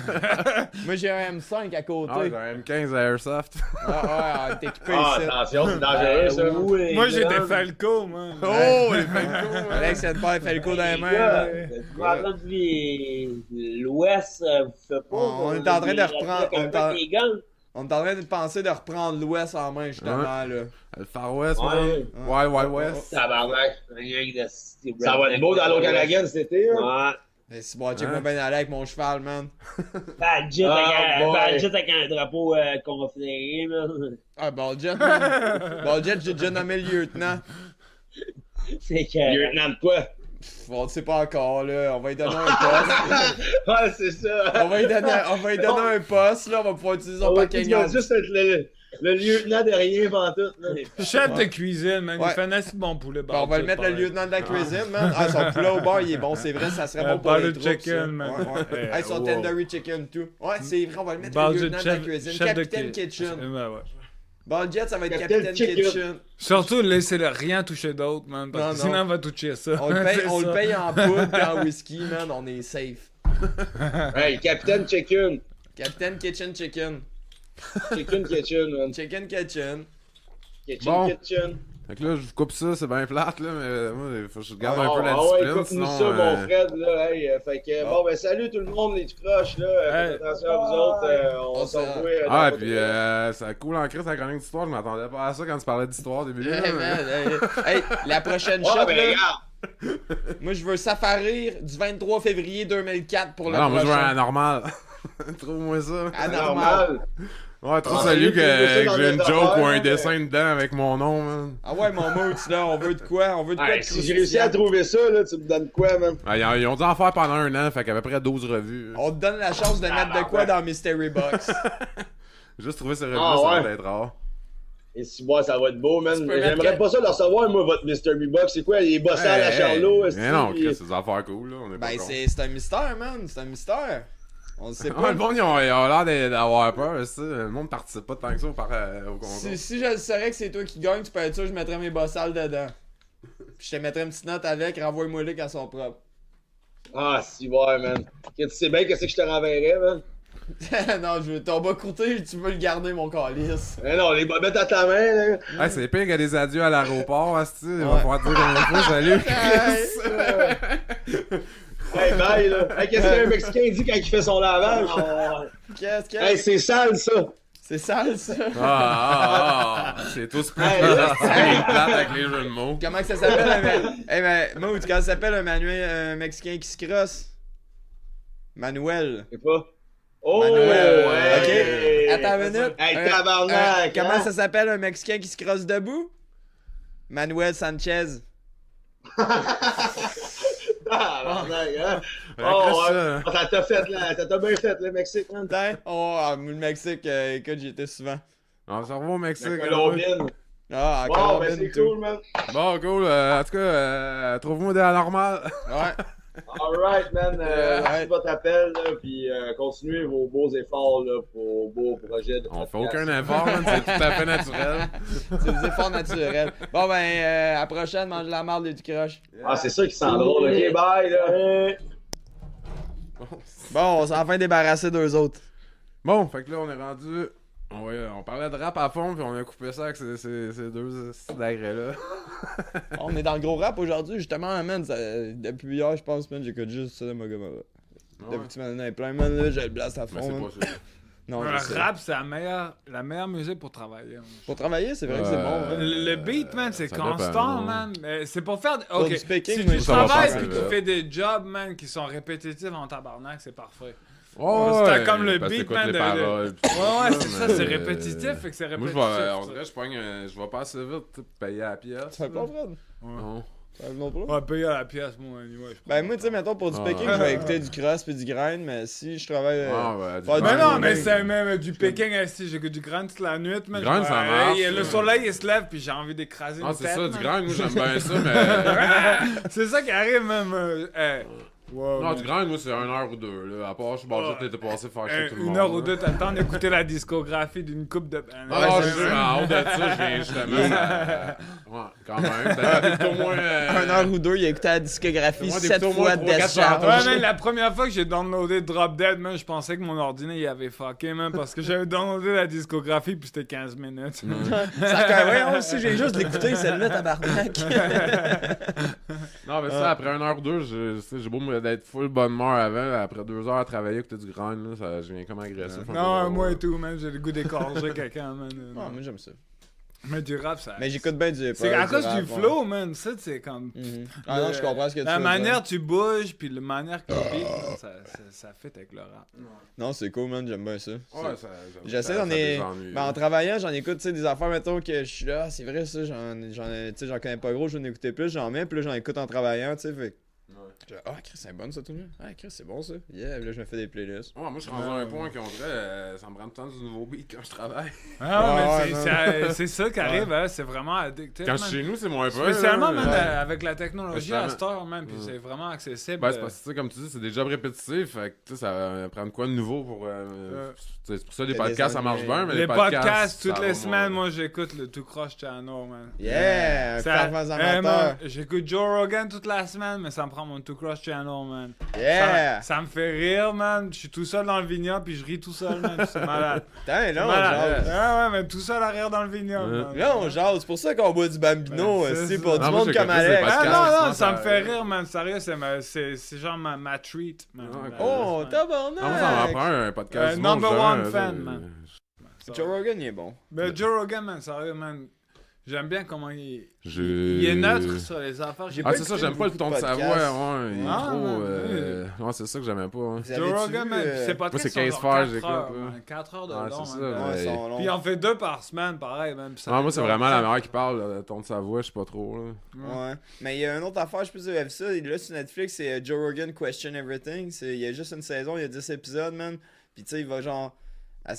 [SPEAKER 1] Moi j'ai un M5 à côté.
[SPEAKER 2] Ah, j'ai un M15 à Airsoft.
[SPEAKER 1] Ah, t'es équipé
[SPEAKER 5] Ah,
[SPEAKER 1] ici.
[SPEAKER 5] attention, c'est dangereux, ça.
[SPEAKER 4] Oui,
[SPEAKER 3] Moi j'ai
[SPEAKER 4] man.
[SPEAKER 3] des Falco, man.
[SPEAKER 2] Oh, les Falco,
[SPEAKER 1] Alex, il te pas fait le coup dans les
[SPEAKER 4] Les
[SPEAKER 1] mains.
[SPEAKER 4] gars,
[SPEAKER 1] là.
[SPEAKER 4] vous en train de l'Ouest, vous faites pas.
[SPEAKER 1] On est en train de reprendre- on est en-
[SPEAKER 4] Avec les guns.
[SPEAKER 1] On est en train de penser de reprendre l'Ouest en main, justement, là.
[SPEAKER 2] Le Far West,
[SPEAKER 4] Ouais.
[SPEAKER 2] man. Wild West.
[SPEAKER 5] Tabarnak.
[SPEAKER 4] Rien que de
[SPEAKER 5] Ça va être beau dans l'Okanagan cet été, hein.
[SPEAKER 4] Ouais.
[SPEAKER 1] Mais si bon, check-moi bien aller avec mon cheval, man.
[SPEAKER 4] Badjet
[SPEAKER 5] boy.
[SPEAKER 4] avec un drapeau confédéré, man.
[SPEAKER 1] Ah, Balljet, man. Balljet, j'ai déjà nommé le lieutenant.
[SPEAKER 4] C'est que.
[SPEAKER 5] Lieutenant de quoi?
[SPEAKER 1] On ne sait pas encore, là. On va lui donner un poste.
[SPEAKER 5] Ouais, c'est ça.
[SPEAKER 1] On va lui donner un poste, là. On va pouvoir utiliser son
[SPEAKER 5] On va
[SPEAKER 1] paquet
[SPEAKER 5] juste être le lieutenant de rien pantoute, là.
[SPEAKER 3] Chef de cuisine, man.
[SPEAKER 1] Ouais.
[SPEAKER 3] Il fait un assez bon poulet.
[SPEAKER 1] Bon, on va le mettre le lieutenant de la cuisine, man. Ah, son poulet au bar, il est bon, c'est vrai, ça serait bon pour
[SPEAKER 3] Barbecue
[SPEAKER 1] les troupes,
[SPEAKER 3] chicken,
[SPEAKER 1] ça.
[SPEAKER 3] man.
[SPEAKER 1] Ouais, ouais.
[SPEAKER 3] Eh,
[SPEAKER 1] Hey, son
[SPEAKER 3] wow.
[SPEAKER 1] tandoori chicken, tout. Ouais, c'est vrai, on va le mettre le
[SPEAKER 3] Balljet,
[SPEAKER 1] lieutenant de la cuisine. Capitaine Kitchen.
[SPEAKER 3] Ben ouais.
[SPEAKER 1] Balljet, ça va être
[SPEAKER 5] Capitaine
[SPEAKER 1] Capitaine
[SPEAKER 5] Chicken.
[SPEAKER 1] Kitchen.
[SPEAKER 3] Surtout, laissez-le rien toucher d'autre, man. Parce
[SPEAKER 1] Non,
[SPEAKER 3] que
[SPEAKER 1] non.
[SPEAKER 3] sinon, on va toucher ça.
[SPEAKER 1] On le paye,
[SPEAKER 3] C'est
[SPEAKER 1] on le
[SPEAKER 3] ça.
[SPEAKER 1] paye en poudre et en whisky, man. On est safe.
[SPEAKER 5] Hey, Capitaine Chicken.
[SPEAKER 1] Capitaine Kitchen Chicken.
[SPEAKER 5] Chicken Kitchen, man.
[SPEAKER 1] Chicken Kitchen.
[SPEAKER 5] Kitchen
[SPEAKER 2] Bon.
[SPEAKER 5] Kitchen.
[SPEAKER 2] Fait que là, je vous coupe ça, c'est bien plate, là, mais moi, il faut que je garde
[SPEAKER 5] Ah,
[SPEAKER 2] un peu la
[SPEAKER 5] ah ouais,
[SPEAKER 2] discipline,
[SPEAKER 5] coupe-nous
[SPEAKER 2] sinon...
[SPEAKER 5] ça, mon Fred, là. Hey, fait que, bon, ben, salut tout le monde, les petits croches, là.
[SPEAKER 3] Hey.
[SPEAKER 5] Faites attention à vous autres. On
[SPEAKER 1] On
[SPEAKER 5] s'en
[SPEAKER 1] se-
[SPEAKER 5] revoit.
[SPEAKER 2] Ah, et puis ça coule en crise la chronique d'histoire, je m'attendais pas à ça quand tu parlais d'histoire au début. là,
[SPEAKER 1] Hey,
[SPEAKER 2] mais-
[SPEAKER 1] man, hey, la prochaine shot,
[SPEAKER 5] Ah, ben,
[SPEAKER 1] là,
[SPEAKER 5] regarde.
[SPEAKER 1] moi je veux Safarir du 23 février 2004 pour le
[SPEAKER 2] Non, moi je veux un
[SPEAKER 1] prochain.
[SPEAKER 2] anormal. Trouve-moi ça.
[SPEAKER 1] Anormal.
[SPEAKER 2] Ouais, trop
[SPEAKER 5] Ah,
[SPEAKER 2] salut
[SPEAKER 5] salut, tu veux ça
[SPEAKER 2] que
[SPEAKER 5] dans
[SPEAKER 2] j'ai une
[SPEAKER 5] des
[SPEAKER 2] joke ou
[SPEAKER 5] affaires,
[SPEAKER 2] un
[SPEAKER 5] mais-
[SPEAKER 2] dessin dedans avec mon nom, man.
[SPEAKER 1] Ah ouais, mon mood, là, on veut de quoi? On veut de quoi?
[SPEAKER 5] Hey,
[SPEAKER 1] de
[SPEAKER 5] si j'ai réussi à
[SPEAKER 1] croustillant?
[SPEAKER 5] trouver ça, là, tu me donnes quoi, man?
[SPEAKER 2] Ah, ils ont dû en faire pendant un an, fait qu'à peu près 12 revues.
[SPEAKER 1] On te donne la chance de mettre de quoi dans Mystery Box.
[SPEAKER 2] J'ai juste trouvé ces revues,
[SPEAKER 5] Ah,
[SPEAKER 2] ça
[SPEAKER 5] ouais.
[SPEAKER 2] va être rare.
[SPEAKER 5] Et si, ouais, ça va être beau, man.
[SPEAKER 1] Tu peux mettre
[SPEAKER 5] J'aimerais
[SPEAKER 1] quel-
[SPEAKER 5] pas ça de recevoir, moi, votre Mystery Box. C'est quoi, les bossés à la Charlot?
[SPEAKER 2] Mais non, Chris, c'est des affaires cool, là. On est pas
[SPEAKER 1] Ben,
[SPEAKER 2] con.
[SPEAKER 1] c'est un mystère, man. C'est un mystère. On le sait
[SPEAKER 2] Ouais,
[SPEAKER 1] pas.
[SPEAKER 2] le monde, ils ont l'air d'avoir peur, ça. Le monde participe pas tant que ça au concours.
[SPEAKER 1] Si je saurais que c'est toi qui gagne, tu peux être sûr que je mettrais mes bossales dedans. Puis je te mettrais une petite note avec, renvoie-moi les quand sont propres.
[SPEAKER 5] Ah, si, ouais, man. Tu sais bien qu'est-ce que je te renverrais, man?
[SPEAKER 1] Non, ton bas courté, tu peux le garder, mon calice.
[SPEAKER 5] Eh non, les bobettes à ta main, là.
[SPEAKER 2] Hey, c'est pire que des adieux à l'aéroport, asti. Il va
[SPEAKER 1] Ouais.
[SPEAKER 2] falloir te dire combien de fois salut.
[SPEAKER 5] Hey, bye, là. Hey, qu'est-ce qu'un Mexicain dit quand il fait son lavage?
[SPEAKER 1] Qu'est-ce que
[SPEAKER 5] Hey, c'est sale, ça.
[SPEAKER 1] c'est sale, ça?
[SPEAKER 2] C'est tous plus
[SPEAKER 5] Hey,
[SPEAKER 2] plate avec les jeux de mots.
[SPEAKER 1] Comment que ça s'appelle? Hey, Maud, comment ça s'appelle un Mexicain qui se crosse? Manuel.
[SPEAKER 5] Je sais pas. Oh,
[SPEAKER 1] Manuel.
[SPEAKER 5] ouais.
[SPEAKER 1] Ok. Attends une minute.
[SPEAKER 5] Hey, tabarnak.
[SPEAKER 1] Comment
[SPEAKER 5] hein?
[SPEAKER 1] ça s'appelle un Mexicain qui se crosse debout? Manuel Sanchez.
[SPEAKER 5] Tabarnak, hein?
[SPEAKER 2] Fait que
[SPEAKER 5] Oh,
[SPEAKER 2] ça,
[SPEAKER 5] ouais. Ça t'a fait, là. Ça t'a bien fait, le Mexique, man.
[SPEAKER 1] Putain. Le Mexique, écoute, j'y étais souvent.
[SPEAKER 2] On se revoit au Mexique.
[SPEAKER 5] La
[SPEAKER 2] là.
[SPEAKER 5] Colombienne.
[SPEAKER 1] Ah,
[SPEAKER 5] Bon,
[SPEAKER 1] encore
[SPEAKER 5] ben c'est cool, man.
[SPEAKER 2] Bon, cool. En tout cas, trouve-moi des anormales.
[SPEAKER 1] Ouais.
[SPEAKER 5] Alright, man.
[SPEAKER 1] Ouais.
[SPEAKER 5] Merci de votre appel, là. Puis continuez vos beaux efforts, là, pour vos beaux projets de
[SPEAKER 2] On fait
[SPEAKER 5] podcast.
[SPEAKER 2] aucun effort, man. C'est tout à fait naturel.
[SPEAKER 1] C'est des efforts naturels. Bon, ben, à la prochaine, mange la marde des du croche.
[SPEAKER 5] Ah, c'est ça qui sent drôle. Ok, bye, là.
[SPEAKER 1] Bon, on s'est enfin débarrassé d'eux autres.
[SPEAKER 2] Bon, fait que là, on est rendu. On parlait de rap à fond, puis on a coupé ça avec ces deux d'agrès-là.
[SPEAKER 1] On est dans le gros rap aujourd'hui, justement, man. Depuis hier, je pense, man, j'écoute juste ça de Magomara. Depuis que tu m'en donnes plein, man, là, j'ai le blast à
[SPEAKER 2] Mais
[SPEAKER 1] fond.
[SPEAKER 2] c'est
[SPEAKER 1] man.
[SPEAKER 2] pas ça.
[SPEAKER 1] Non, je
[SPEAKER 3] Le
[SPEAKER 1] sais.
[SPEAKER 3] rap, c'est la meilleure musique pour travailler. man.
[SPEAKER 1] Pour travailler, c'est vrai que c'est bon. hein.
[SPEAKER 3] Le beat, man, c'est
[SPEAKER 2] ça dépend,
[SPEAKER 3] constant,
[SPEAKER 2] non.
[SPEAKER 3] man. C'est pour faire.
[SPEAKER 1] Pour
[SPEAKER 3] Ok,
[SPEAKER 1] du speaking,
[SPEAKER 3] si
[SPEAKER 1] moi,
[SPEAKER 3] tu
[SPEAKER 2] ça va
[SPEAKER 3] travailles
[SPEAKER 2] faire
[SPEAKER 3] puis
[SPEAKER 2] ça,
[SPEAKER 3] tu
[SPEAKER 2] là.
[SPEAKER 3] fais des jobs, man, qui sont répétitifs en tabarnak, c'est parfait.
[SPEAKER 2] Ouais,
[SPEAKER 3] C'était comme le
[SPEAKER 2] parce que
[SPEAKER 3] beat,
[SPEAKER 2] t'écoutes
[SPEAKER 3] man,
[SPEAKER 2] les
[SPEAKER 3] de-
[SPEAKER 2] paroles, pis tout,
[SPEAKER 3] Ouais, c'est ça,
[SPEAKER 2] mais,
[SPEAKER 3] c'est répétitif, fait que c'est
[SPEAKER 2] Moi,
[SPEAKER 3] répétitif.
[SPEAKER 2] on dirait, je vais pas assez vite, tu sais, payer à la pièce.
[SPEAKER 1] Ça fait pas, Fred?
[SPEAKER 2] Non.
[SPEAKER 1] Ça fait non plus?
[SPEAKER 3] On va payer à la pièce, moi, anyway.
[SPEAKER 1] Ben, moi, tu sais, mettons, pour du
[SPEAKER 2] Ah.
[SPEAKER 1] speaking, je vais écouter du cross puis du grind, mais si je travaille.
[SPEAKER 2] Ah, ouais, du
[SPEAKER 1] Pas
[SPEAKER 3] Mais
[SPEAKER 1] du
[SPEAKER 3] non,
[SPEAKER 1] grind.
[SPEAKER 3] mais c'est même du Pékin, si j'écoute du grind toute la nuit, man.
[SPEAKER 2] Du grind,
[SPEAKER 3] je-
[SPEAKER 2] ça marche,
[SPEAKER 3] hey, Le
[SPEAKER 2] ça.
[SPEAKER 3] soleil, il se lève, puis j'ai envie d'écraser
[SPEAKER 2] Ah,
[SPEAKER 3] une
[SPEAKER 2] c'est
[SPEAKER 3] tête,
[SPEAKER 2] ça, du
[SPEAKER 3] man.
[SPEAKER 2] grind, moi, j'aime bien ça, mais.
[SPEAKER 3] C'est ça qui arrive, même. Hey. Wow,
[SPEAKER 2] Non,
[SPEAKER 3] man.
[SPEAKER 2] du grind, moi, c'est 1 heure ou 2, là. À part, je suis bon, t'étais passé faire chier tout le monde.
[SPEAKER 3] Une heure ou
[SPEAKER 2] là.
[SPEAKER 3] deux, t'as le temps d'écouter la discographie d'une coupe de.
[SPEAKER 2] Ah,
[SPEAKER 1] Ouais,
[SPEAKER 2] non,
[SPEAKER 1] c'est
[SPEAKER 2] je suis
[SPEAKER 1] ça.
[SPEAKER 2] en haut de ça, je viens justement. Ouais, quand même. T'as d'écouter au moins.
[SPEAKER 1] 1 heure ou 2, il a écouté la discographie
[SPEAKER 2] Moi,
[SPEAKER 1] 7
[SPEAKER 2] d'écouter au moins
[SPEAKER 1] fois de
[SPEAKER 2] 3-4
[SPEAKER 1] décharge.
[SPEAKER 3] Ouais, man, la première fois que j'ai downloadé Drop Dead, man, je pensais que mon ordinateur il avait fucké, man, parce que j'avais downloadé la discographie, puis c'était 15 minutes.
[SPEAKER 1] Ça fait, ouais, aussi, j'ai juste l'écouter, celle-là, tabarnak.
[SPEAKER 2] Non, mais ça, après 1 heure ou 2, j'ai beau d'être full bonne humeur avant. Après 2 heures à travailler, écouter du grind, là, ça, je viens comme agressif. un peu.
[SPEAKER 3] Non, moi et tout, man, j'ai le goût d'écorger quelqu'un, man.
[SPEAKER 1] Non, moi, j'aime ça.
[SPEAKER 3] Mais du rap, ça.
[SPEAKER 1] Mais j'écoute bien du hip-hop.
[SPEAKER 3] C'est à cause
[SPEAKER 1] rap,
[SPEAKER 3] du
[SPEAKER 1] ouais.
[SPEAKER 3] flow, man. Ça, c'est comme.
[SPEAKER 1] Mhm. Ah non, je comprends ce que tu
[SPEAKER 3] La
[SPEAKER 1] veux
[SPEAKER 3] manière
[SPEAKER 1] dire.
[SPEAKER 3] tu bouges, puis la manière que tu beat, ça fit avec le rap.
[SPEAKER 1] Non, c'est cool, man, j'aime bien ça.
[SPEAKER 2] Ouais, ça.
[SPEAKER 1] J'essaie d'en en travaillant, j'en écoute, tu sais, des affaires, mettons, que je suis là, ah, c'est vrai, ça, j'en connais pas gros, je vais en écouter plus, j'en mets, puis là, j'en écoute en travaillant, tu sais, fait que, ah, Chris, c'est bonne, ça, tout le monde. Ah, Chris, c'est bon, ça. Yeah, là, je me fais des playlists.
[SPEAKER 2] Ouais, moi, je suis rendu à un point qu'on dirait, ça me prend tout le temps du nouveau beat quand je travaille.
[SPEAKER 3] Ah,
[SPEAKER 1] Ouais,
[SPEAKER 3] mais
[SPEAKER 1] ouais,
[SPEAKER 3] c'est ça qui arrive, hein, c'est vraiment addictif.
[SPEAKER 2] Quand
[SPEAKER 3] man.
[SPEAKER 2] je suis chez nous, c'est moins peu.
[SPEAKER 3] Spécialement,
[SPEAKER 2] là,
[SPEAKER 3] man,
[SPEAKER 2] ouais.
[SPEAKER 3] avec la technologie à cette heure, man, puis c'est vraiment accessible.
[SPEAKER 2] Ben, c'est parce que, tu sais, comme tu dis, c'est des jobs répétitifs, fait que, tu sais, ça va prendre quoi de nouveau pour. Tu sais, c'est pour ça, les
[SPEAKER 1] Il y a des
[SPEAKER 2] podcasts, ça marche bien, mais
[SPEAKER 3] les podcasts, toutes
[SPEAKER 2] ça
[SPEAKER 3] les
[SPEAKER 2] va
[SPEAKER 3] semaines,
[SPEAKER 2] moins.
[SPEAKER 3] moi, j'écoute le Tout Croche Channel, man.
[SPEAKER 1] Yeah, un
[SPEAKER 3] Ça-
[SPEAKER 1] fervent
[SPEAKER 3] man,
[SPEAKER 1] amateur.
[SPEAKER 3] j'écoute Joe Rogan toute la semaine, mais ça me prend mon Two Cross Channel, man.
[SPEAKER 1] Yeah!
[SPEAKER 3] Ça me fait rire, man. Je suis tout seul dans le vignoble, puis je ris tout seul, man. C'est malade.
[SPEAKER 1] Putain, là, on
[SPEAKER 3] Malade.
[SPEAKER 1] jase.
[SPEAKER 3] Ouais, mais tout seul à rire dans le vignoble, man.
[SPEAKER 1] Là, on jase. C'est pour ça qu'on boit du bambino,
[SPEAKER 3] Ben, c'est
[SPEAKER 1] c'est
[SPEAKER 3] ça.
[SPEAKER 1] pour du
[SPEAKER 2] Non, moi,
[SPEAKER 1] monde
[SPEAKER 2] j'écoute
[SPEAKER 1] comme
[SPEAKER 2] plus les
[SPEAKER 1] Alex.
[SPEAKER 2] podcasts.
[SPEAKER 3] Ah non,
[SPEAKER 2] sinon,
[SPEAKER 3] ça me
[SPEAKER 2] ça-
[SPEAKER 3] fait rire, man. Sérieux, c'est genre ma treat, man.
[SPEAKER 2] Ah, ok.
[SPEAKER 1] Oh,
[SPEAKER 3] Ouais.
[SPEAKER 1] tabarnak!
[SPEAKER 2] Non, moi, ça m'en prend un podcast. du monde,
[SPEAKER 3] Number
[SPEAKER 2] genre,
[SPEAKER 3] one fan, man.
[SPEAKER 1] Joe Rogan, il est bon.
[SPEAKER 3] Mais Joe Rogan, man, sérieux, man. J'aime bien comment il
[SPEAKER 2] Il
[SPEAKER 3] est neutre sur les affaires.
[SPEAKER 1] J'ai
[SPEAKER 2] Ah,
[SPEAKER 1] pas
[SPEAKER 2] c'est ça,
[SPEAKER 1] écouté
[SPEAKER 2] j'aime pas le
[SPEAKER 1] beaucoup
[SPEAKER 2] ton
[SPEAKER 1] de
[SPEAKER 2] de sa voix,
[SPEAKER 1] podcasts.
[SPEAKER 2] ouais. Il est
[SPEAKER 3] Ah,
[SPEAKER 2] trop.
[SPEAKER 3] man,
[SPEAKER 2] Ouais, c'est ça que j'aimais pas. Hein.
[SPEAKER 1] Vous
[SPEAKER 3] Joe
[SPEAKER 1] avez-tu
[SPEAKER 3] Rogan,
[SPEAKER 1] vu,
[SPEAKER 3] man, c'est pas
[SPEAKER 2] moi,
[SPEAKER 3] très
[SPEAKER 2] c'est
[SPEAKER 3] sont
[SPEAKER 2] 15
[SPEAKER 3] genre
[SPEAKER 2] fois,
[SPEAKER 3] 4
[SPEAKER 2] j'écoute,
[SPEAKER 3] heures,
[SPEAKER 2] là.
[SPEAKER 3] man, 4 heures de
[SPEAKER 2] Ouais,
[SPEAKER 3] long,
[SPEAKER 2] c'est
[SPEAKER 3] man.
[SPEAKER 2] ça,
[SPEAKER 1] Ouais,
[SPEAKER 2] mais-
[SPEAKER 1] ils sont longs.
[SPEAKER 3] Puis il en fait 2 par semaine, pareil, même.
[SPEAKER 2] Ah, moi, c'est vraiment la meilleure qui parle, le ton de sa voix, je sais pas trop. Là.
[SPEAKER 1] Ouais. Mais il y a une autre affaire, je sais pas si vous avez vu ça. Là, sur Netflix, c'est Joe Rogan Question Everything. Il y a juste une saison, il y a 10 épisodes, man. Puis tu sais, il va genre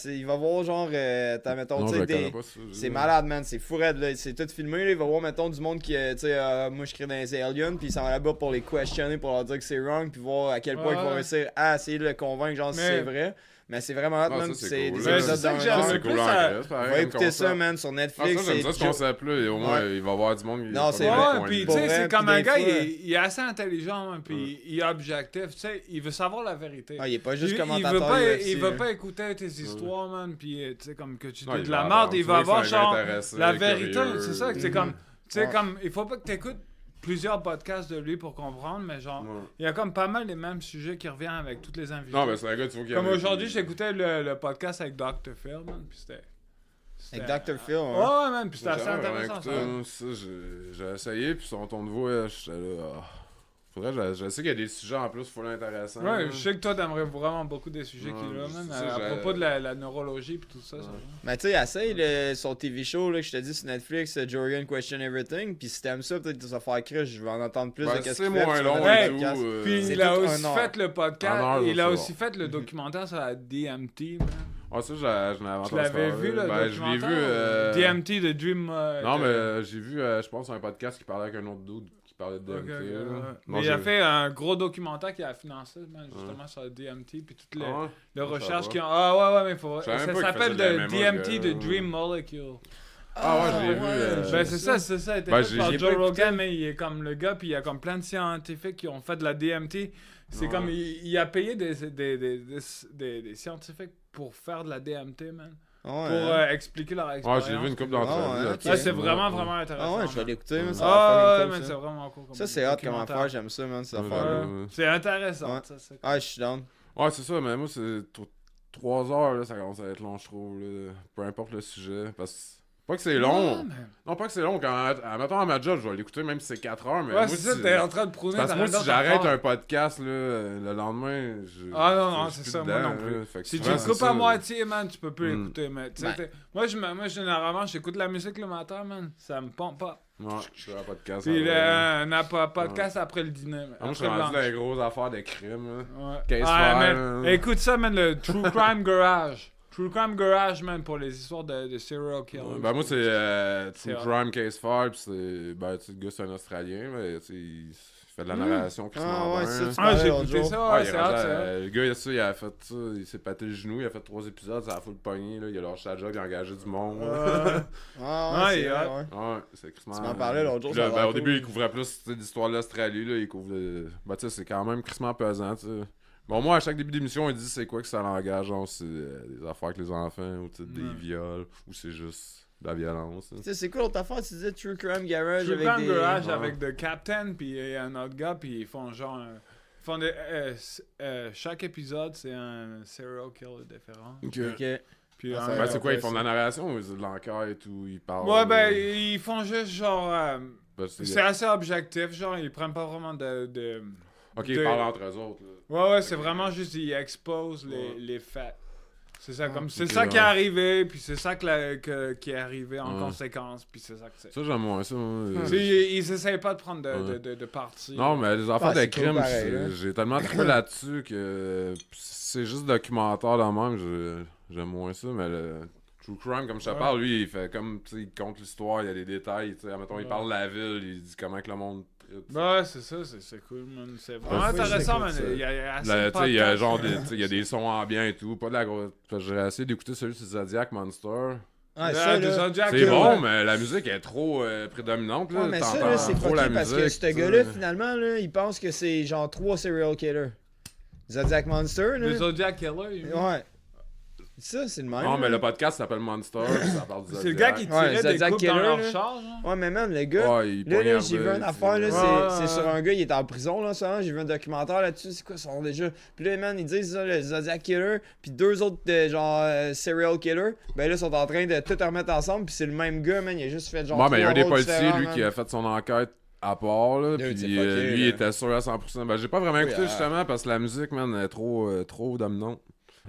[SPEAKER 1] Il va voir genre, mettons,
[SPEAKER 2] Non,
[SPEAKER 1] tu
[SPEAKER 2] je
[SPEAKER 1] sais,
[SPEAKER 2] le connais pas, ça.
[SPEAKER 1] c'est malade, man, c'est fou raide, là. C'est tout filmé, là. Il va voir, mettons, du monde qui, tu sais, moi je crée dans les aliens, puis il s'en va là-bas pour les questionner, pour leur dire que c'est wrong, puis voir à quel point ils vont réussir à essayer de le convaincre, genre, si c'est vrai. Mais c'est vraiment hot,
[SPEAKER 2] Ah,
[SPEAKER 1] man.
[SPEAKER 2] ça,
[SPEAKER 1] C'est
[SPEAKER 2] cool,
[SPEAKER 1] des
[SPEAKER 2] là.
[SPEAKER 1] épisodes
[SPEAKER 3] C'est ça que
[SPEAKER 1] d'un
[SPEAKER 3] j'aime
[SPEAKER 1] heure.
[SPEAKER 2] C'est
[SPEAKER 3] le
[SPEAKER 2] cool
[SPEAKER 3] plus,
[SPEAKER 2] en
[SPEAKER 3] ça-
[SPEAKER 2] Grèce, pareil.
[SPEAKER 1] Va
[SPEAKER 2] comme
[SPEAKER 1] écouter ça,
[SPEAKER 2] concept.
[SPEAKER 1] man, sur
[SPEAKER 2] Ah,
[SPEAKER 1] Netflix.
[SPEAKER 2] ça, j'aime ça, ce concept-là. Et au moins,
[SPEAKER 1] Ouais.
[SPEAKER 2] il va y avoir du monde qui
[SPEAKER 1] Non,
[SPEAKER 2] va
[SPEAKER 1] c'est
[SPEAKER 2] pas
[SPEAKER 1] vrai.
[SPEAKER 2] dans le
[SPEAKER 3] Ouais,
[SPEAKER 2] coin
[SPEAKER 3] puis
[SPEAKER 2] de
[SPEAKER 3] tu sais,
[SPEAKER 1] Pour
[SPEAKER 3] c'est
[SPEAKER 1] vrai,
[SPEAKER 3] comme
[SPEAKER 1] puis
[SPEAKER 3] un
[SPEAKER 1] des
[SPEAKER 3] gars,
[SPEAKER 1] fois-
[SPEAKER 3] il est assez intelligent, hein, puis il est objectif, tu sais, il veut savoir la vérité.
[SPEAKER 1] Ah, il est pas juste
[SPEAKER 3] il
[SPEAKER 1] commentateur
[SPEAKER 3] veut pas,
[SPEAKER 1] UFC,
[SPEAKER 3] il veut
[SPEAKER 1] là.
[SPEAKER 3] pas écouter tes histoires, man, puis tu sais, comme que tu
[SPEAKER 2] Non,
[SPEAKER 3] dis
[SPEAKER 2] il
[SPEAKER 3] de
[SPEAKER 2] va
[SPEAKER 3] la
[SPEAKER 2] apprendre.
[SPEAKER 3] merde, il
[SPEAKER 2] Tu
[SPEAKER 3] va
[SPEAKER 2] vois,
[SPEAKER 3] avoir
[SPEAKER 2] c'est un gars
[SPEAKER 3] genre
[SPEAKER 2] intéressé,
[SPEAKER 3] la vérité,
[SPEAKER 2] curieux.
[SPEAKER 3] c'est ça, que c'est comme, tu sais,
[SPEAKER 1] Ouais.
[SPEAKER 3] comme, il faut pas que t'écoutes plusieurs podcasts de lui pour comprendre, mais genre,
[SPEAKER 2] Ouais.
[SPEAKER 3] il y a comme pas mal les mêmes sujets qui reviennent avec tous les invités.
[SPEAKER 2] Non, mais c'est un gars, tu vois, qui
[SPEAKER 3] Comme
[SPEAKER 2] avait-
[SPEAKER 3] aujourd'hui, j'écoutais le podcast avec Dr. Phil, man, puis c'était...
[SPEAKER 1] Avec Dr. Phil,
[SPEAKER 3] Ouais,
[SPEAKER 1] ouais.
[SPEAKER 3] man, puis c'était
[SPEAKER 2] J'ai
[SPEAKER 3] assez
[SPEAKER 2] jamais vraiment
[SPEAKER 3] intéressant,
[SPEAKER 2] écouté,
[SPEAKER 3] ça.
[SPEAKER 2] moi, ça, j'ai essayé, puis son ton de voix, j'étais là. Faudrait, je sais qu'il y a des sujets en plus full intéressants.
[SPEAKER 3] Ouais,
[SPEAKER 2] là.
[SPEAKER 3] je sais que toi, t'aimerais vraiment beaucoup des sujets
[SPEAKER 2] Ouais,
[SPEAKER 3] qu'il a, man,
[SPEAKER 2] c'est ça,
[SPEAKER 3] à
[SPEAKER 2] j'ai-
[SPEAKER 3] propos de la neurologie puis tout ça. ça.
[SPEAKER 1] Mais tu sais, essaye son TV show là, que je te dis sur Netflix, Joe Rogan Question Everything. Puis si t'aimes ça, peut-être que ça va faire crush. Je vais en entendre plus
[SPEAKER 2] Ben,
[SPEAKER 1] de qu'est-ce
[SPEAKER 2] c'est
[SPEAKER 1] qu'il fait,
[SPEAKER 2] moins
[SPEAKER 1] puis tu vas
[SPEAKER 2] long
[SPEAKER 1] donner
[SPEAKER 3] et
[SPEAKER 1] un
[SPEAKER 3] tout,
[SPEAKER 1] podcast.
[SPEAKER 3] Puis
[SPEAKER 1] C'est
[SPEAKER 3] il a
[SPEAKER 1] tout
[SPEAKER 3] aussi
[SPEAKER 1] un heure.
[SPEAKER 3] fait le podcast,
[SPEAKER 2] Un heure,
[SPEAKER 3] il a
[SPEAKER 2] ça
[SPEAKER 3] aussi
[SPEAKER 2] va.
[SPEAKER 3] fait le documentaire sur la DMT, man.
[SPEAKER 2] Ah, ça, je n'avais
[SPEAKER 3] Tu l'avais vu, le
[SPEAKER 2] Ben, je l'ai
[SPEAKER 3] documentaire?
[SPEAKER 2] vu.
[SPEAKER 3] DMT de Dream...
[SPEAKER 2] Non, mais j'ai vu, je pense, un podcast qui parlait avec un autre dude qui parlait de DMT. là. Non,
[SPEAKER 3] Mais il
[SPEAKER 2] j'ai-
[SPEAKER 3] a fait un gros documentaire qui a financé, man, justement, sur le DMT, puis toutes les,
[SPEAKER 2] Ah ouais?
[SPEAKER 3] les
[SPEAKER 2] Ça
[SPEAKER 3] recherches
[SPEAKER 2] va.
[SPEAKER 3] qui ont... Ah ouais, mais il faut...
[SPEAKER 2] Je savais
[SPEAKER 3] Ça
[SPEAKER 2] même pas qu'il
[SPEAKER 3] s'appelle
[SPEAKER 2] faisait de la
[SPEAKER 3] le
[SPEAKER 2] MMO,
[SPEAKER 3] DMT
[SPEAKER 2] ce
[SPEAKER 3] de
[SPEAKER 2] gars.
[SPEAKER 3] Dream Molecule.
[SPEAKER 2] Ah ouais, je l'ai vu.
[SPEAKER 3] Ben c'est ça, c'est ça. Il était
[SPEAKER 2] Ben,
[SPEAKER 3] fait
[SPEAKER 2] j'ai-
[SPEAKER 3] par
[SPEAKER 2] j'ai
[SPEAKER 3] Joe
[SPEAKER 1] pas écouté.
[SPEAKER 3] Rogan, mais il est comme le gars, puis il y a comme plein de scientifiques qui ont fait de la DMT. C'est
[SPEAKER 2] Ouais.
[SPEAKER 3] comme, il a payé des scientifiques pour faire de la DMT, man.
[SPEAKER 1] Ouais,
[SPEAKER 3] Pour
[SPEAKER 1] hein.
[SPEAKER 3] expliquer leur
[SPEAKER 2] Ah,
[SPEAKER 3] expérience.
[SPEAKER 2] j'ai vu une couple
[SPEAKER 1] Ah,
[SPEAKER 2] d'entrevues
[SPEAKER 1] ouais,
[SPEAKER 2] là-dessus.
[SPEAKER 1] ok.
[SPEAKER 3] Ouais, c'est
[SPEAKER 1] Ouais,
[SPEAKER 3] vraiment,
[SPEAKER 2] ouais.
[SPEAKER 3] vraiment intéressant.
[SPEAKER 1] Ah ouais, je vais
[SPEAKER 3] man.
[SPEAKER 1] l'écouter, mais ça
[SPEAKER 3] Ah
[SPEAKER 1] va
[SPEAKER 3] ouais,
[SPEAKER 1] faire
[SPEAKER 3] mais
[SPEAKER 1] cool,
[SPEAKER 3] c'est
[SPEAKER 1] ça.
[SPEAKER 3] vraiment cool. comme
[SPEAKER 1] Ça, c'est hot comme
[SPEAKER 3] documentaire.
[SPEAKER 1] affaire, j'aime ça, man, cette
[SPEAKER 2] Ouais,
[SPEAKER 1] affaire-là.
[SPEAKER 2] ouais.
[SPEAKER 3] C'est intéressant,
[SPEAKER 1] Ouais.
[SPEAKER 3] ça. c'est-
[SPEAKER 1] Ah, je suis down.
[SPEAKER 2] Ouais, c'est ça, mais moi, c'est 3 heures, là, ça commence à être long, je trouve. Là. Peu importe le sujet. Parce pas que c'est long.
[SPEAKER 3] Ouais, mais-
[SPEAKER 2] Non, pas que c'est long. Mettons à ma job, je vais l'écouter même si c'est 4 heures. Mais
[SPEAKER 3] Ouais,
[SPEAKER 2] moi,
[SPEAKER 3] c'est ça,
[SPEAKER 2] si-
[SPEAKER 3] t'es en train de prôner.
[SPEAKER 2] Parce que
[SPEAKER 3] t'as
[SPEAKER 2] moi,
[SPEAKER 3] rien
[SPEAKER 2] si
[SPEAKER 3] d'autre à
[SPEAKER 2] j'arrête
[SPEAKER 3] faire.
[SPEAKER 2] un podcast là, le lendemain, je.
[SPEAKER 3] Ah non, non,
[SPEAKER 2] je suis
[SPEAKER 3] c'est ça,
[SPEAKER 2] plus
[SPEAKER 3] moi
[SPEAKER 2] dedans,
[SPEAKER 3] non plus.
[SPEAKER 2] là. Fait que
[SPEAKER 3] Si tu
[SPEAKER 2] souvent,
[SPEAKER 3] le
[SPEAKER 2] c'est
[SPEAKER 3] coupes
[SPEAKER 2] ça.
[SPEAKER 3] à moitié, man, tu peux plus
[SPEAKER 2] Mm.
[SPEAKER 3] l'écouter. Mais, tu sais,
[SPEAKER 1] Ben.
[SPEAKER 3] moi, généralement, j'écoute la musique le matin, man. Ça me pompe pas.
[SPEAKER 2] Ouais, je suis un podcast.
[SPEAKER 3] Puis
[SPEAKER 2] après.
[SPEAKER 3] un podcast après le dîner. man.
[SPEAKER 2] Ah, moi, je suis
[SPEAKER 3] Après le
[SPEAKER 2] rendu dans
[SPEAKER 3] lunch.
[SPEAKER 2] les grosses affaires de crime. Là.
[SPEAKER 3] Ouais.
[SPEAKER 2] Case
[SPEAKER 3] Ah,
[SPEAKER 2] file,
[SPEAKER 3] man.
[SPEAKER 2] là.
[SPEAKER 3] Écoute ça, man, le True Crime Garage. True Crime Garage, man, pour les histoires de serial killers.
[SPEAKER 2] Ben, moi, c'est
[SPEAKER 3] C'est
[SPEAKER 2] True
[SPEAKER 3] hot.
[SPEAKER 2] Crime Case File. Puis c'est. Ben, tu sais, le gars, c'est un Australien. Mais tu sais, il fait de la narration.
[SPEAKER 1] Ah,
[SPEAKER 2] crissement
[SPEAKER 1] ouais,
[SPEAKER 2] bien,
[SPEAKER 1] ça,
[SPEAKER 2] là.
[SPEAKER 1] tu
[SPEAKER 3] Ah,
[SPEAKER 1] parlais
[SPEAKER 3] j'ai
[SPEAKER 1] l'autre
[SPEAKER 3] écouté
[SPEAKER 1] jour.
[SPEAKER 3] ça,
[SPEAKER 2] Ah,
[SPEAKER 3] ouais,
[SPEAKER 2] il est
[SPEAKER 3] c'est hot,
[SPEAKER 2] rendu
[SPEAKER 3] c'est hot.
[SPEAKER 2] le gars, il a fait ça, il s'est pété le genou, il a fait 3 épisodes, ça a full pogné, là, il a lâché la job, il a engagé du monde. là.
[SPEAKER 1] Ah,
[SPEAKER 3] Ouais,
[SPEAKER 1] ouais,
[SPEAKER 3] il
[SPEAKER 1] c'est
[SPEAKER 3] est
[SPEAKER 1] vrai,
[SPEAKER 3] hot.
[SPEAKER 1] ouais.
[SPEAKER 2] Ouais, c'est crissement.
[SPEAKER 1] Tu m'en parlais l'autre jour,
[SPEAKER 2] Puis là,
[SPEAKER 1] ça a l'air
[SPEAKER 2] au début,
[SPEAKER 1] cool.
[SPEAKER 2] il couvrait plus tu sais, l'histoire de l'Australie, là, il couvre ben, tu sais, c'est quand même crissement pesant, tu sais. Bon, moi, à chaque début d'émission, il dit c'est quoi que ça l'engage, genre, c'est des affaires avec les enfants, ou tu sais, des
[SPEAKER 3] Ouais.
[SPEAKER 2] viols, ou c'est juste de la violence. là.
[SPEAKER 1] Tu sais, c'est quoi l'autre affaire? Tu disais True Crime Garage
[SPEAKER 3] True
[SPEAKER 1] avec
[SPEAKER 3] Crime
[SPEAKER 1] des...
[SPEAKER 3] Garage
[SPEAKER 2] Ouais.
[SPEAKER 3] avec The Captain, puis il y a un autre gars, puis ils font genre. Ils font chaque épisode, c'est un serial killer différent.
[SPEAKER 2] Ok.
[SPEAKER 1] Ok.
[SPEAKER 3] Puis,
[SPEAKER 1] Ah, ça
[SPEAKER 3] un-
[SPEAKER 2] Ben, c'est quoi, ils
[SPEAKER 1] Ouais,
[SPEAKER 2] font de
[SPEAKER 1] ça.
[SPEAKER 2] la narration ou c'est de l'enquête ou ils parlent.
[SPEAKER 3] Ouais, ben, ils font juste genre.
[SPEAKER 2] Ben, c'est-
[SPEAKER 3] C'est assez objectif, genre, ils prennent pas vraiment de...
[SPEAKER 2] Ok, ils
[SPEAKER 3] de-
[SPEAKER 2] parlent entre eux autres, là.
[SPEAKER 3] Ouais, c'est vraiment juste, ils exposent les faits. C'est ça, comme, c'est
[SPEAKER 2] ok,
[SPEAKER 3] ça qui est
[SPEAKER 2] ouais.
[SPEAKER 3] arrivé, puis c'est ça qui est arrivé en
[SPEAKER 2] Ouais.
[SPEAKER 3] conséquence, puis c'est ça que c'est.
[SPEAKER 2] Ça, j'aime moins ça. moi.
[SPEAKER 3] Tu sais, ils essayent pas de prendre
[SPEAKER 2] Ouais.
[SPEAKER 3] de parti.
[SPEAKER 2] Non, mais les affaires
[SPEAKER 1] Ah,
[SPEAKER 2] de
[SPEAKER 1] c'est cool
[SPEAKER 2] crime,
[SPEAKER 1] pareil, là.
[SPEAKER 2] j'ai tellement trouvé là-dessus que c'est juste documentaire dans même, j'aime moins ça, mais le True Crime, comme je te
[SPEAKER 3] Ouais.
[SPEAKER 2] parle, lui, il fait comme, tu sais, il compte l'histoire, il y a des détails, tu sais, mettons, il
[SPEAKER 3] Ouais.
[SPEAKER 2] parle de la ville, il dit comment que le monde traite.
[SPEAKER 3] Ouais, c'est ça, c'est cool, man. C'est vraiment
[SPEAKER 1] Ouais,
[SPEAKER 3] intéressant,
[SPEAKER 1] j'écoute
[SPEAKER 3] man.
[SPEAKER 1] ça.
[SPEAKER 3] Il y a assez
[SPEAKER 2] Là,
[SPEAKER 3] de
[SPEAKER 2] tu sais, il y a
[SPEAKER 3] podcasts,
[SPEAKER 2] genre
[SPEAKER 3] là.
[SPEAKER 2] des, tu sais, il y a des sons ambiants et tout, pas de la grosse. J'ai essayé d'écouter celui sur Zodiac Monster.
[SPEAKER 1] Ah,
[SPEAKER 3] Là,
[SPEAKER 1] ça,
[SPEAKER 3] des
[SPEAKER 1] là...
[SPEAKER 3] Zodiac
[SPEAKER 2] C'est
[SPEAKER 3] Killer,
[SPEAKER 2] bon,
[SPEAKER 3] ouais.
[SPEAKER 2] mais la musique est trop prédominante, là.
[SPEAKER 1] Ouais, mais ça,
[SPEAKER 2] T'entends
[SPEAKER 1] là, c'est
[SPEAKER 2] trop la
[SPEAKER 1] fucké parce que
[SPEAKER 2] musique,
[SPEAKER 1] ce
[SPEAKER 2] tu sais.
[SPEAKER 1] gars-là, finalement, là, il pense que c'est genre 3 serial killers. Zodiac Monster, là.
[SPEAKER 3] Le Zodiac Killer, il-
[SPEAKER 1] Ouais. Ça, c'est le même.
[SPEAKER 2] Non, mais
[SPEAKER 1] là.
[SPEAKER 2] le podcast s'appelle Monster, puis ça parle du
[SPEAKER 3] c'est le gars
[SPEAKER 2] Zodiac.
[SPEAKER 3] qui
[SPEAKER 1] Ouais,
[SPEAKER 3] tirait des
[SPEAKER 1] Zodiac
[SPEAKER 3] coupes dans
[SPEAKER 1] Killer,
[SPEAKER 3] leur
[SPEAKER 1] là.
[SPEAKER 3] charge. hein.
[SPEAKER 1] Ouais, mais man, le gars...
[SPEAKER 2] Ouais, il
[SPEAKER 1] Là, j'ai vu
[SPEAKER 2] poignardait,
[SPEAKER 1] une affaire, là,
[SPEAKER 2] tu sais.
[SPEAKER 3] Ouais,
[SPEAKER 1] c'est
[SPEAKER 3] ouais.
[SPEAKER 1] sur un gars, il est en prison, là, ça, j'ai vu un documentaire là-dessus, c'est quoi son nom déjà? Puis là, man, ils disent ça, le Zodiac Killer, puis 2 autres, genre, serial killer, ben là, sont en train de tout remettre ensemble, puis c'est le même gars, man, il a juste fait genre
[SPEAKER 2] Bon, mais il y a un
[SPEAKER 1] 3
[SPEAKER 2] des
[SPEAKER 1] rôles
[SPEAKER 2] policiers,
[SPEAKER 1] différents,
[SPEAKER 2] lui,
[SPEAKER 1] man.
[SPEAKER 2] qui a fait son enquête à part, là,
[SPEAKER 1] Dude, c'est
[SPEAKER 2] puis
[SPEAKER 1] fucké,
[SPEAKER 2] lui,
[SPEAKER 1] là.
[SPEAKER 2] il était sûr à 100%. Ben, j'ai pas vraiment écouté,
[SPEAKER 1] Oui,
[SPEAKER 2] justement, parce que la musique, man, est trop dominante.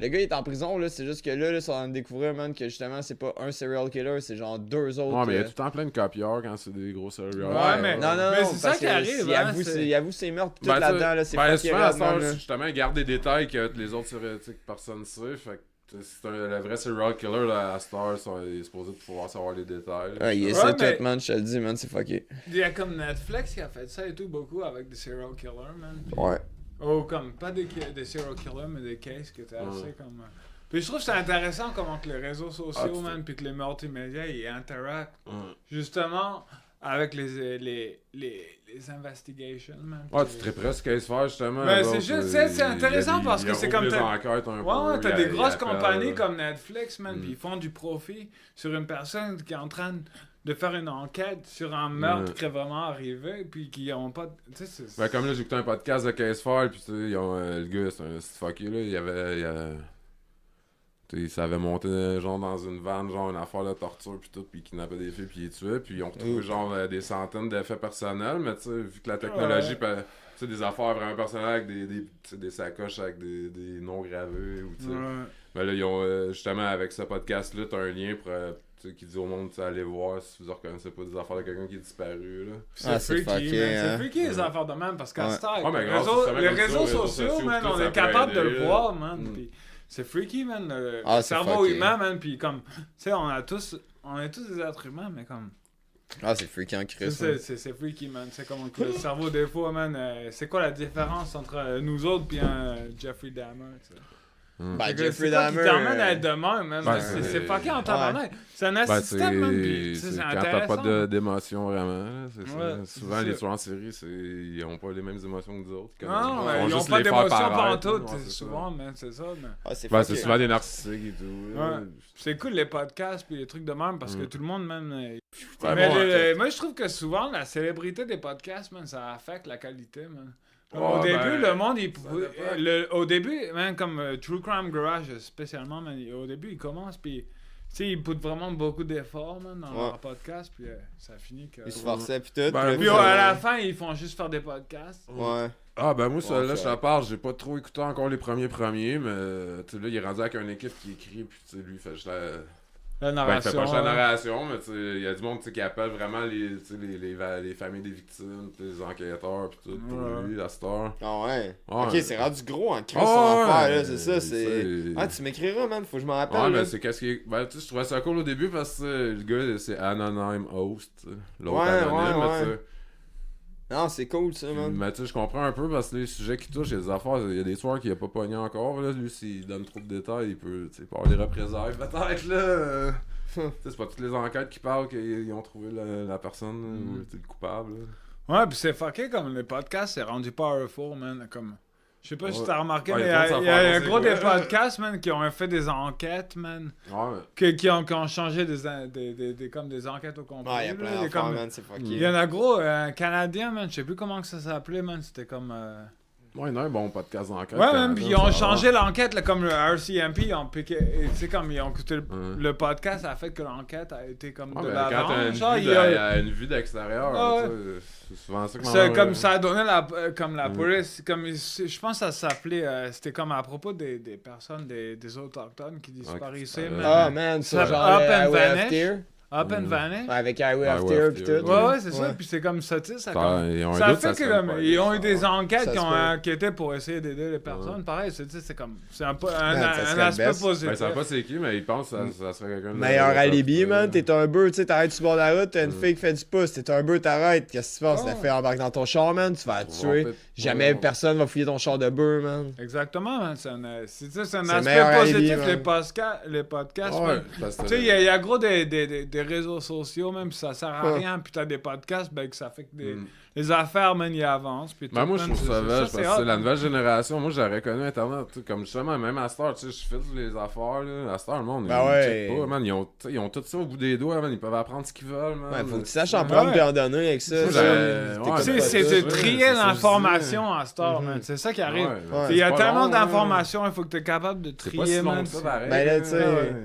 [SPEAKER 1] Le gars, il est en prison, là, c'est juste que là, ils sont en train de découvrir, man, que justement, c'est pas un serial killer, c'est genre 2 autres.
[SPEAKER 2] Ouais, mais il y a tout le temps plein de copieurs quand c'est des gros serial killers.
[SPEAKER 3] Ouais, mais-
[SPEAKER 1] Non, non,
[SPEAKER 3] Mais
[SPEAKER 1] non,
[SPEAKER 3] c'est ça
[SPEAKER 1] parce
[SPEAKER 3] qui
[SPEAKER 1] que
[SPEAKER 3] arrive,
[SPEAKER 1] il
[SPEAKER 3] hein,
[SPEAKER 1] avoue,
[SPEAKER 3] c'est-
[SPEAKER 1] il avoue ses meurtres, tout
[SPEAKER 2] Ben,
[SPEAKER 1] là-dedans, là, c'est
[SPEAKER 2] ben,
[SPEAKER 1] fucké
[SPEAKER 2] souvent, à
[SPEAKER 1] raide,
[SPEAKER 2] ce
[SPEAKER 1] man,
[SPEAKER 2] temps,
[SPEAKER 1] là.
[SPEAKER 2] justement, il garde des détails que les autres, tu sais, que personne ne sait, fait que Le vrai serial killer, là, à Star, il est supposé pouvoir savoir les détails. Là.
[SPEAKER 1] Ouais, il
[SPEAKER 3] Ouais,
[SPEAKER 1] essaie
[SPEAKER 3] mais-
[SPEAKER 1] tout, man, je te le dis, man, c'est fucké.
[SPEAKER 3] Il y a comme Netflix qui a fait ça et tout, beaucoup avec des serial killers, man. Puis-
[SPEAKER 1] Ouais.
[SPEAKER 3] Oh, comme, pas des serial killers, mais des cases qui étaient assez comme... Puis je trouve que c'est intéressant comment que les réseaux sociaux, man, puis que les multimédias, ils interactent justement avec les investigations, man.
[SPEAKER 2] Ouais,
[SPEAKER 3] Puis-
[SPEAKER 2] tu triperais sur Case File, justement.
[SPEAKER 3] Ben,
[SPEAKER 2] eux
[SPEAKER 3] c'est
[SPEAKER 2] autres,
[SPEAKER 3] juste, c'est intéressant
[SPEAKER 2] ils-
[SPEAKER 3] parce que
[SPEAKER 2] ils
[SPEAKER 3] c'est
[SPEAKER 2] rouvrent
[SPEAKER 3] comme
[SPEAKER 2] les
[SPEAKER 3] t'as-
[SPEAKER 2] enquêtes un peu.
[SPEAKER 3] Ouais, t'as
[SPEAKER 2] ils-
[SPEAKER 3] des
[SPEAKER 2] ils
[SPEAKER 3] grosses
[SPEAKER 2] appellent,
[SPEAKER 3] compagnies
[SPEAKER 2] là.
[SPEAKER 3] comme Netflix, man, puis ils font du profit sur une personne qui est en train de faire une enquête sur un meurtre qui est vraiment arrivé, puis qui ont pas... Tu sais, c'est...
[SPEAKER 2] Ben, comme là, j'ai écouté un podcast de Case File, puis tu sais, le gars, c'est un fucké, là, tu sais, il savait monter, genre, dans une vanne, genre, une affaire de torture, puis tout, puis il kidnappait des filles, puis il les tuait, puis ils ont retrouvé, genre, des centaines d'effets personnels, mais tu sais, vu que la technologie, tu sais, des affaires vraiment personnelles avec tu sais, des sacoches avec des noms gravés, ou tu sais...
[SPEAKER 3] Ouais.
[SPEAKER 2] Ben là, ils ont, justement, avec ce podcast-là, t'as un lien pour, tu sais, qui dit au monde, tu sais, allez voir si vous reconnaissez pas des affaires de quelqu'un qui est disparu, là.
[SPEAKER 3] C'est
[SPEAKER 1] c'est
[SPEAKER 3] freaky,
[SPEAKER 1] fucké,
[SPEAKER 3] man.
[SPEAKER 1] hein.
[SPEAKER 3] C'est freaky, les affaires de même, parce qu'à
[SPEAKER 1] Ouais.
[SPEAKER 3] ce temps,
[SPEAKER 2] Ouais, mais
[SPEAKER 3] les
[SPEAKER 2] grâce
[SPEAKER 3] réseaux,
[SPEAKER 2] justement
[SPEAKER 3] les
[SPEAKER 2] comme ça,
[SPEAKER 3] réseaux
[SPEAKER 2] aux réseaux
[SPEAKER 3] sociaux,
[SPEAKER 2] sociaux,
[SPEAKER 3] man,
[SPEAKER 2] tout
[SPEAKER 3] on
[SPEAKER 2] ça
[SPEAKER 3] est
[SPEAKER 2] peut
[SPEAKER 3] capable de
[SPEAKER 2] aider,
[SPEAKER 3] le
[SPEAKER 2] là.
[SPEAKER 3] voir, man. Puis c'est freaky, man. Le
[SPEAKER 1] Ah, c'est
[SPEAKER 3] cerveau
[SPEAKER 1] fucké.
[SPEAKER 3] humain, man. Puis comme, tu sais, on est tous des êtres humains, mais comme...
[SPEAKER 1] Ah, c'est freaky en Christ. hein.
[SPEAKER 3] C'est freaky, man. C'est comme le cerveau, des fois, man. C'est quoi la différence entre nous autres puis un Jeffrey Dahmer, tu sais?
[SPEAKER 1] Ben,
[SPEAKER 3] C'est
[SPEAKER 1] Jeffrey
[SPEAKER 3] quoi qui
[SPEAKER 1] Dahmer.
[SPEAKER 3] t'emmène à être de même, man?
[SPEAKER 2] Ben,
[SPEAKER 3] C'est fucké en tabarnak. C'est un
[SPEAKER 2] Ben,
[SPEAKER 3] assistant, man. Puis, tu sais,
[SPEAKER 2] c'est
[SPEAKER 3] c'est
[SPEAKER 2] quand t'as pas
[SPEAKER 3] intéressant.
[SPEAKER 2] d'émotion vraiment. Là, c'est ça.
[SPEAKER 3] Ouais,
[SPEAKER 2] Souvent,
[SPEAKER 3] c'est
[SPEAKER 2] les
[SPEAKER 3] ça.
[SPEAKER 2] tueurs en série, ils ont pas les mêmes émotions que nous autres.
[SPEAKER 3] Non,
[SPEAKER 2] Ils
[SPEAKER 3] mais
[SPEAKER 2] font
[SPEAKER 3] ils ont
[SPEAKER 2] juste
[SPEAKER 3] pas
[SPEAKER 2] les faire
[SPEAKER 3] d'émotion
[SPEAKER 2] paraître,
[SPEAKER 3] pantoute,
[SPEAKER 2] ouais, c'est
[SPEAKER 3] souvent, man. C'est ça, mais...
[SPEAKER 1] Ah, c'est
[SPEAKER 2] Ben,
[SPEAKER 1] fucké.
[SPEAKER 2] c'est souvent des narcissiques et tout. là.
[SPEAKER 3] Ouais. C'est cool les podcasts puis les trucs de même parce que tout le monde même
[SPEAKER 2] Ouais,
[SPEAKER 3] mais
[SPEAKER 2] bon,
[SPEAKER 3] moi je trouve que souvent la célébrité des podcasts man, ça affecte la qualité man. Comme
[SPEAKER 2] Ouais,
[SPEAKER 3] au début
[SPEAKER 2] ben,
[SPEAKER 3] le monde au début man, comme True Crime Garage spécialement man, au début ils commencent puis tu sais ils poussent vraiment beaucoup d'efforts man, dans leur podcast puis ça finit que
[SPEAKER 1] Il se forçait pis tout.
[SPEAKER 2] Ben,
[SPEAKER 3] puis à la fin ils font juste faire des podcasts.
[SPEAKER 1] Ouais.
[SPEAKER 2] Ah, ben moi, ça,
[SPEAKER 1] Ouais,
[SPEAKER 2] là,
[SPEAKER 1] c'est
[SPEAKER 2] je
[SPEAKER 1] vrai.
[SPEAKER 2] te parle, j'ai pas trop écouté encore les premiers, mais tu sais, là, il est rendu avec une équipe qui écrit, puis tu sais, lui, il fait juste
[SPEAKER 3] La
[SPEAKER 2] Ben, il fait
[SPEAKER 3] narration.
[SPEAKER 2] pas juste la narration, mais tu sais, il y a du monde tu sais, qui appelle vraiment tu sais, les familles des victimes, puis les enquêteurs, puis tout, pour lui, la star.
[SPEAKER 1] Ah ouais.
[SPEAKER 2] Ouais.
[SPEAKER 1] Ok, c'est rendu gros en Christ
[SPEAKER 2] Ah,
[SPEAKER 1] son
[SPEAKER 2] ouais,
[SPEAKER 1] affaire, là, c'est ça. C'est...
[SPEAKER 2] c'est-
[SPEAKER 1] Ah, tu m'écriras, man, faut que je m'en rappelle.
[SPEAKER 2] Ouais,
[SPEAKER 1] là.
[SPEAKER 2] mais c'est qu'est-ce qui est. Ben, tu sais, je trouvais ça cool au début parce que le gars, c'est Anonyme Host, tu sais. L'autre
[SPEAKER 1] Ouais,
[SPEAKER 2] anonyme,
[SPEAKER 1] ouais,
[SPEAKER 2] mais tu
[SPEAKER 1] ouais.
[SPEAKER 2] sais.
[SPEAKER 1] Non, c'est cool, ça, man.
[SPEAKER 2] Mais tu sais, je comprends un peu parce que les sujets qui touchent, il y a des affaires, il y a des soirs qu'il a pas pogné encore. Là. Lui, s'il donne trop de détails, il peut, tu sais, il peut avoir des représailles peut-être. Là. Tu sais, c'est pas toutes les enquêtes qui parlent qu'ils ont trouvé la personne ou tu sais, le coupable. Là.
[SPEAKER 3] Ouais, puis c'est fucké comme les podcasts, c'est rendu powerful, man. Comme... Je sais pas si
[SPEAKER 2] Ouais.
[SPEAKER 3] t'as remarqué,
[SPEAKER 2] Ouais,
[SPEAKER 3] mais
[SPEAKER 2] il y a trop de
[SPEAKER 3] il y a
[SPEAKER 2] affaires,
[SPEAKER 3] gros
[SPEAKER 2] c'est
[SPEAKER 3] des
[SPEAKER 2] quoi?
[SPEAKER 3] podcasts, man, qui ont fait des enquêtes, man.
[SPEAKER 2] Ouais.
[SPEAKER 3] Qui ont changé comme des enquêtes au complet.
[SPEAKER 1] Ouais, il y a
[SPEAKER 3] là.
[SPEAKER 1] plein
[SPEAKER 3] Il y a
[SPEAKER 1] d'affaires,
[SPEAKER 3] comme-
[SPEAKER 1] man, c'est fucké.
[SPEAKER 3] Il y en a gros, un Canadien, man, je sais plus comment que ça s'appelait, man. C'était comme.
[SPEAKER 2] Ouais, il y a un bon podcast d'enquête.
[SPEAKER 3] Ouais,
[SPEAKER 2] quand
[SPEAKER 3] man,
[SPEAKER 2] même,
[SPEAKER 3] puis ils ont
[SPEAKER 2] ça
[SPEAKER 3] changé l'enquête, là, comme le RCMP, ils ont piqué. Tu sais, comme ils ont écouté le podcast, ça a fait que l'enquête a été comme
[SPEAKER 2] va.
[SPEAKER 3] de
[SPEAKER 2] Ouais, mais quand
[SPEAKER 3] l'avant.
[SPEAKER 2] t'as
[SPEAKER 3] Genre,
[SPEAKER 2] une,
[SPEAKER 3] il
[SPEAKER 2] vue
[SPEAKER 3] y a-
[SPEAKER 2] une vue d'extérieur,
[SPEAKER 3] Ah,
[SPEAKER 2] tu sais, c'est souvent ça que
[SPEAKER 3] C'est comme ça a donné comme la police, comme je pense que ça s'appelait, c'était comme à propos des personnes, des autochtones qui disparaissaient,
[SPEAKER 2] qui
[SPEAKER 3] man.
[SPEAKER 1] Ah, man, ça,
[SPEAKER 3] Ça,
[SPEAKER 1] genre,
[SPEAKER 3] Up and
[SPEAKER 1] Highway of
[SPEAKER 3] Vanish.
[SPEAKER 1] Tear.
[SPEAKER 3] Up and Vanish.
[SPEAKER 1] Ouais, avec Highway of
[SPEAKER 2] Highway
[SPEAKER 1] Tear
[SPEAKER 2] of
[SPEAKER 1] pis
[SPEAKER 2] Tear,
[SPEAKER 1] tout.
[SPEAKER 3] Ouais, c'est ça,
[SPEAKER 1] Ouais.
[SPEAKER 3] puis c'est comme ça, tu sais, ça
[SPEAKER 2] Ça,
[SPEAKER 3] comme...
[SPEAKER 2] ils ont un
[SPEAKER 3] Ça
[SPEAKER 2] doute,
[SPEAKER 3] fait
[SPEAKER 2] ça
[SPEAKER 3] que
[SPEAKER 2] se
[SPEAKER 3] comme,
[SPEAKER 2] fait pas,
[SPEAKER 3] ils ont eu
[SPEAKER 2] ça.
[SPEAKER 3] des enquêtes
[SPEAKER 1] Ça
[SPEAKER 3] qui
[SPEAKER 1] se
[SPEAKER 3] ont
[SPEAKER 1] peut.
[SPEAKER 3] enquêté pour essayer d'aider les personnes. Pareil, c'est comme... C'est un
[SPEAKER 1] Man, ça serait
[SPEAKER 3] un
[SPEAKER 1] le
[SPEAKER 3] aspect
[SPEAKER 1] best.
[SPEAKER 3] positif.
[SPEAKER 2] Ben, je sais pas c'est qui, mais ils pensent que ça serait quelqu'un de
[SPEAKER 1] Meilleur
[SPEAKER 2] de-
[SPEAKER 1] alibi,
[SPEAKER 2] de-
[SPEAKER 1] man. T'es un bœuf, tu sais, t'arrêtes sur le bord de la route, t'as une fille qui fait du pouce. T'es un bœuf, t'arrêtes. Qu'est-ce que tu fais? La fille embarque dans ton char, man. Tu vas la tuer. Jamais personne va fouiller ton char de bœuf, man.
[SPEAKER 3] Exactement, man. C'est un
[SPEAKER 1] C'est
[SPEAKER 3] aspect
[SPEAKER 1] meilleur alibi,
[SPEAKER 3] positif,
[SPEAKER 1] man.
[SPEAKER 3] les podcasts,
[SPEAKER 2] Ouais,
[SPEAKER 3] man.
[SPEAKER 2] parce que-
[SPEAKER 3] Tu sais, il y a gros des réseaux sociaux, même, puis ça sert à rien, puis t'as des podcasts, ben, que ça fait que les affaires, man, ils avancent, puis tout,
[SPEAKER 2] Ben moi, je
[SPEAKER 3] man,
[SPEAKER 2] trouve ça vache parce que
[SPEAKER 3] hot,
[SPEAKER 2] c'est la
[SPEAKER 3] man.
[SPEAKER 2] nouvelle génération. Moi, j'aurais connu Internet. Tu sais, comme justement, même à Star, tu sais, je filtre les affaires. Là. À Star, le monde,
[SPEAKER 1] Ben
[SPEAKER 2] ils
[SPEAKER 1] ouais.
[SPEAKER 2] checkent pas, man. Ils ont tout ça au bout des doigts, man. Ils peuvent apprendre ce qu'ils veulent, man.
[SPEAKER 1] Ouais, faut que tu saches en prendre
[SPEAKER 3] Ouais.
[SPEAKER 1] pis en donner avec ça.
[SPEAKER 2] Ouais,
[SPEAKER 1] ça.
[SPEAKER 2] ouais,
[SPEAKER 1] T'écoutes
[SPEAKER 3] Tu sais,
[SPEAKER 1] pas
[SPEAKER 3] c'est
[SPEAKER 1] ça.
[SPEAKER 3] de
[SPEAKER 2] ça,
[SPEAKER 3] trier
[SPEAKER 2] c'est ça que je
[SPEAKER 3] l'information à Star, man. C'est ça qui arrive.
[SPEAKER 1] Ouais.
[SPEAKER 3] Il y a
[SPEAKER 2] c'est pas
[SPEAKER 3] tellement
[SPEAKER 2] long,
[SPEAKER 3] d'informations, il faut que tu es capable de
[SPEAKER 2] C'est pas
[SPEAKER 3] trier,
[SPEAKER 2] si long
[SPEAKER 3] man.
[SPEAKER 2] que ça, pareil.
[SPEAKER 1] Ben là, tu sais,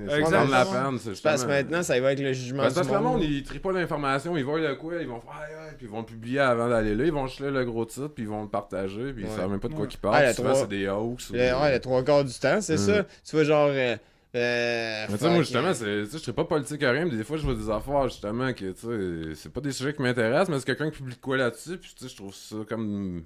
[SPEAKER 2] c'est
[SPEAKER 3] exactement.
[SPEAKER 2] pas prendre la peine, c'est
[SPEAKER 1] Je
[SPEAKER 2] justement.
[SPEAKER 1] passe maintenant, ça y va avec le jugement.
[SPEAKER 2] Parce
[SPEAKER 1] du
[SPEAKER 2] que le monde,
[SPEAKER 1] monde.
[SPEAKER 2] ils trient pas l'information, ils voient le quoi, ils vont faire ouais, puis ils vont le publier avant d'aller là, ils vont jeter le gros titre, puis ils vont le partager, puis ils
[SPEAKER 1] Ouais.
[SPEAKER 2] savent même pas de quoi
[SPEAKER 3] Ouais.
[SPEAKER 2] qu'ils
[SPEAKER 1] Ah,
[SPEAKER 2] parlent.
[SPEAKER 1] la
[SPEAKER 2] Souvent,
[SPEAKER 1] trois-
[SPEAKER 2] c'est des hoax.
[SPEAKER 1] Ouais, les trois quarts du temps, c'est ça. Tu vois, genre.
[SPEAKER 2] Mais tu sais, moi, justement, tu sais, je serais pas politique à rien, mais des fois, je vois des affaires, justement, que, tu sais, c'est pas des sujets qui m'intéressent, mais c'est quelqu'un qui publie de quoi là-dessus, puis tu sais, je trouve ça comme.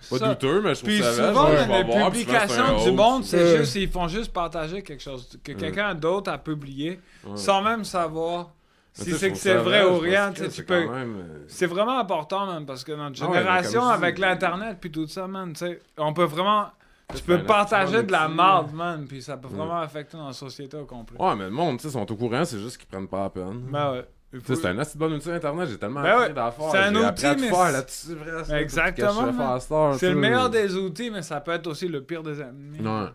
[SPEAKER 2] Pas
[SPEAKER 3] Ça.
[SPEAKER 2] douteux, mais je trouve
[SPEAKER 3] Puis
[SPEAKER 2] ça
[SPEAKER 3] souvent,
[SPEAKER 2] vache, je vais
[SPEAKER 3] les
[SPEAKER 2] voir, puis souvent, c'est un
[SPEAKER 3] publications du
[SPEAKER 2] hoax.
[SPEAKER 3] monde, c'est
[SPEAKER 1] Ouais.
[SPEAKER 3] juste, ils font juste partager quelque chose que quelqu'un d'autre a publié,
[SPEAKER 2] Ouais.
[SPEAKER 3] sans même savoir
[SPEAKER 2] Mais
[SPEAKER 3] si
[SPEAKER 2] tu sais,
[SPEAKER 3] c'est
[SPEAKER 2] je
[SPEAKER 3] que
[SPEAKER 2] trouve
[SPEAKER 3] c'est
[SPEAKER 2] ça
[SPEAKER 3] vrai
[SPEAKER 2] vache,
[SPEAKER 3] ou rien.
[SPEAKER 2] parce que
[SPEAKER 3] Tu sais, tu
[SPEAKER 2] c'est
[SPEAKER 3] peux...
[SPEAKER 2] quand même,
[SPEAKER 3] C'est vraiment important, man, parce que notre
[SPEAKER 2] Ah ouais, mais
[SPEAKER 3] génération,
[SPEAKER 2] comme je dis,
[SPEAKER 3] avec l'Internet puis tout ça, man, tu sais, on peut vraiment... Tu
[SPEAKER 2] c'est
[SPEAKER 3] peux
[SPEAKER 2] un
[SPEAKER 3] partager
[SPEAKER 2] accident
[SPEAKER 3] de la
[SPEAKER 2] aussi.
[SPEAKER 3] merde, man, puis ça peut vraiment affecter notre société au complet.
[SPEAKER 2] Ouais, mais le monde, tu sais, sont au courant, c'est juste qu'ils prennent pas la peine.
[SPEAKER 3] Ben ouais. Il
[SPEAKER 2] Tu sais,
[SPEAKER 3] faut-
[SPEAKER 2] c'est un assez bon outil Internet, j'ai tellement
[SPEAKER 3] Ben ouais,
[SPEAKER 2] appris d'affaires.
[SPEAKER 3] c'est un
[SPEAKER 2] j'ai appris à
[SPEAKER 3] outil,
[SPEAKER 2] tout
[SPEAKER 3] mais
[SPEAKER 2] faire là-dessus, vrai, ça,
[SPEAKER 3] Exactement,
[SPEAKER 2] tout ce que je sais
[SPEAKER 3] man.
[SPEAKER 2] faire à cette heure,
[SPEAKER 3] C'est le
[SPEAKER 2] tu sais.
[SPEAKER 3] meilleur des outils, mais ça peut être aussi le pire des ennemis.
[SPEAKER 2] Ouais.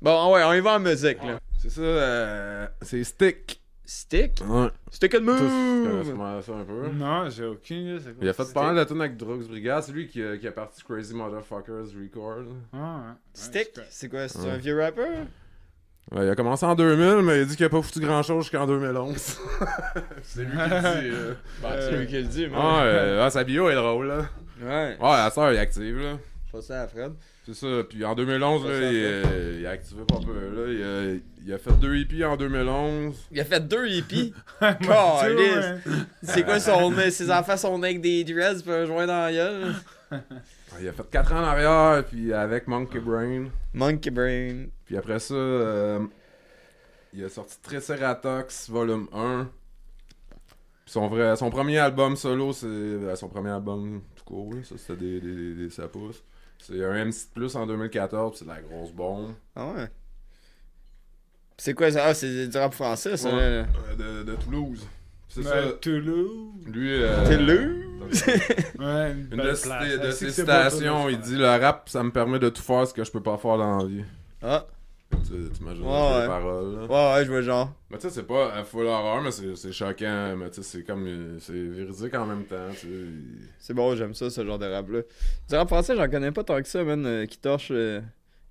[SPEAKER 1] Bon, ouais, on y va en musique, là.
[SPEAKER 2] C'est ça, c'est Stick.
[SPEAKER 1] Stick?
[SPEAKER 2] Ouais.
[SPEAKER 1] Stick and
[SPEAKER 2] Tu connais
[SPEAKER 1] move!
[SPEAKER 2] sûrement ça un peu.
[SPEAKER 3] Non, j'ai aucune idée. C'est quoi?
[SPEAKER 2] Il a fait pas mal de tunes avec Drugs Brigade, c'est lui qui a parti Crazy Motherfuckers Record.
[SPEAKER 3] Ah, ouais.
[SPEAKER 1] Stick?
[SPEAKER 3] Ouais,
[SPEAKER 1] C'est quoi? C'est
[SPEAKER 2] Ouais.
[SPEAKER 1] un vieux rappeur?
[SPEAKER 2] Ouais, il a commencé en 2000, mais il a dit qu'il a pas foutu grand chose jusqu'en 2011. C'est lui qui le dit.
[SPEAKER 1] C'est lui qui le dit,
[SPEAKER 2] Ouais, sa bio est drôle, là.
[SPEAKER 1] Ouais.
[SPEAKER 2] Ouais, la sœur est active, là.
[SPEAKER 1] Pas ça à Fred.
[SPEAKER 2] C'est ça, puis en 2011, là, il a activé pas peu, là. Il a fait 2 EP en 2011.
[SPEAKER 1] Il a fait 2 hippies.
[SPEAKER 3] Moi,
[SPEAKER 1] Calisse. C'est quoi ses enfants sont avec des dreads pour joindre dans la gueule?
[SPEAKER 2] Il a fait 4 ans en arrière, puis avec Monkey Brain.
[SPEAKER 1] Monkey Brain.
[SPEAKER 2] Puis après ça, il a sorti Triceratops Volume 1. Puis son premier album solo, c'est son premier album tout court, là. Ça c'était des sapous. C'est un MC+ en 2014, c'est de la grosse bombe.
[SPEAKER 1] Ah ouais. C'est quoi ça? Ah, c'est du rap français, ça.
[SPEAKER 2] Ouais.
[SPEAKER 1] là.
[SPEAKER 2] De Toulouse. C'est ça.
[SPEAKER 3] Ben, Toulouse.
[SPEAKER 2] Lui,
[SPEAKER 1] Toulouse?
[SPEAKER 3] Ouais,
[SPEAKER 2] Une
[SPEAKER 3] belle
[SPEAKER 2] de,
[SPEAKER 3] place.
[SPEAKER 2] ses- de
[SPEAKER 3] Je sais
[SPEAKER 2] ses
[SPEAKER 3] que c'est pas
[SPEAKER 2] citations,
[SPEAKER 3] Toulouse,
[SPEAKER 2] il dit: le rap, ça me permet de tout faire ce que je peux pas faire dans la vie.
[SPEAKER 1] Ah.
[SPEAKER 2] Tu imagines
[SPEAKER 1] Ouais.
[SPEAKER 2] les paroles, là.
[SPEAKER 1] Ouais, ouais, je vois genre.
[SPEAKER 2] Mais tu sais, c'est pas un full horreur, mais c'est choquant. Mais tu sais, c'est comme. C'est véridique en même temps, tu sais.
[SPEAKER 1] C'est bon, j'aime ça, ce genre de rap-là. Du rap français, j'en connais pas tant que ça, man, qui torche, que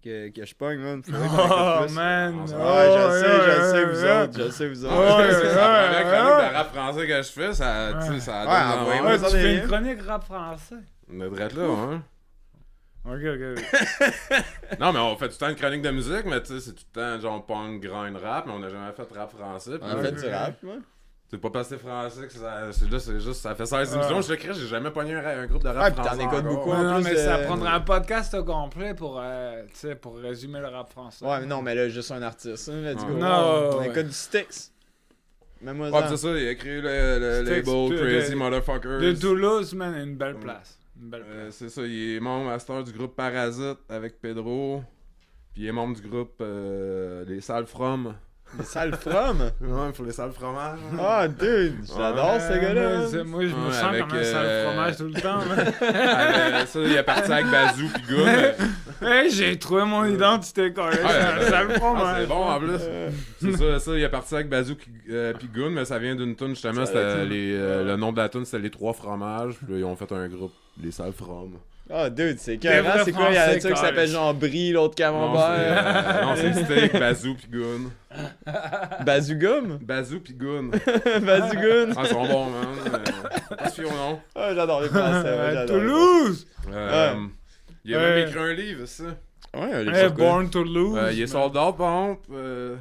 [SPEAKER 1] je pogne, man. Faudrait que j'en
[SPEAKER 3] Oh,
[SPEAKER 1] écoute plus.
[SPEAKER 3] man.
[SPEAKER 2] Ouais,
[SPEAKER 1] je sais, vous autres, je sais, vous autres.
[SPEAKER 3] Ouais,
[SPEAKER 2] c'est la
[SPEAKER 3] ouais,
[SPEAKER 2] première
[SPEAKER 3] ouais.
[SPEAKER 2] chronique de rap français que je fais, ça, tu sais, ça
[SPEAKER 1] Ouais,
[SPEAKER 2] donne
[SPEAKER 1] envoyez-moi
[SPEAKER 2] l'envers.
[SPEAKER 1] ça.
[SPEAKER 3] Tu fais
[SPEAKER 1] rien.
[SPEAKER 3] une chronique rap français.
[SPEAKER 2] On est drette là, hein.
[SPEAKER 3] Ok.
[SPEAKER 2] Non, mais on fait tout le temps une chronique de musique, mais tu sais, c'est tout le temps genre punk, grind, rap, mais on a jamais fait rap français. Puis
[SPEAKER 1] On a
[SPEAKER 2] là,
[SPEAKER 1] fait du rap, moi.
[SPEAKER 2] c'est pas passé français que c'est juste, ça fait 16 émissions, je te crée, j'ai jamais pogné un groupe de rap
[SPEAKER 1] Ouais, puis
[SPEAKER 2] français.
[SPEAKER 1] t'en écoutes
[SPEAKER 2] encore.
[SPEAKER 1] beaucoup.
[SPEAKER 3] Ouais,
[SPEAKER 1] en
[SPEAKER 3] non,
[SPEAKER 1] plus,
[SPEAKER 3] mais ça prendrait un podcast au complet pour, tu sais, pour résumer le rap français.
[SPEAKER 1] Ouais, mais non, mais là, juste un artiste, hein, let's go.
[SPEAKER 2] Ouais.
[SPEAKER 3] Non,
[SPEAKER 1] On
[SPEAKER 3] ouais.
[SPEAKER 1] écoute du Styx. Mets-moi
[SPEAKER 2] Ouais,
[SPEAKER 1] ça.
[SPEAKER 2] pis c'est ça, il a créé le
[SPEAKER 3] Sticks,
[SPEAKER 2] label Crazy
[SPEAKER 3] de-
[SPEAKER 2] Motherfuckers.
[SPEAKER 3] De Toulouse, man, une belle place. Une belle place.
[SPEAKER 2] C'est ça, il est membre master du groupe Parasite avec Pedro. Puis il est membre du groupe Les Sales From.
[SPEAKER 1] Les sales from.
[SPEAKER 2] Ouais, pour les sales fromages.
[SPEAKER 1] Ah, dude, j'adore ce gars-là.
[SPEAKER 3] Moi, je me
[SPEAKER 2] Ouais,
[SPEAKER 3] sens
[SPEAKER 2] avec,
[SPEAKER 3] comme un sale fromage tout le temps, man.
[SPEAKER 2] Ça, il est parti avec Bazou pis Goon.
[SPEAKER 3] Hey, j'ai trouvé mon identité quand même.
[SPEAKER 2] Ouais,
[SPEAKER 3] C'est un sale fromage.
[SPEAKER 2] c'est bon en plus. C'est ça, il est parti avec Bazou pis Goon, mais ça vient d'une tune justement. C'était le nom de la tune, c'était Les Trois Fromages. Puis là, ils ont fait un groupe, Les Sales From.
[SPEAKER 1] Ah, dude, c'est
[SPEAKER 3] Des
[SPEAKER 1] carré.
[SPEAKER 3] vrais
[SPEAKER 1] C'est quoi? Il y a un
[SPEAKER 3] Français,
[SPEAKER 1] truc qui s'appelle
[SPEAKER 3] carré.
[SPEAKER 1] genre Brie, l'autre
[SPEAKER 2] Non,
[SPEAKER 1] camembert.
[SPEAKER 2] c'est Steak, Bazou pis Goon.
[SPEAKER 1] Bazugum?
[SPEAKER 2] Bazou pis Goon.
[SPEAKER 1] Bazugun?
[SPEAKER 2] Ah, ils sont bons, man. Pas si au nom.
[SPEAKER 1] Ah, j'adore les Français. Ouais, j'adore.
[SPEAKER 3] Toulouse!
[SPEAKER 2] Il a même écrit un livre, ça.
[SPEAKER 1] Ouais, les
[SPEAKER 3] Hey,
[SPEAKER 1] Français.
[SPEAKER 3] Born to Lose.
[SPEAKER 2] Il est sold out, par exemple.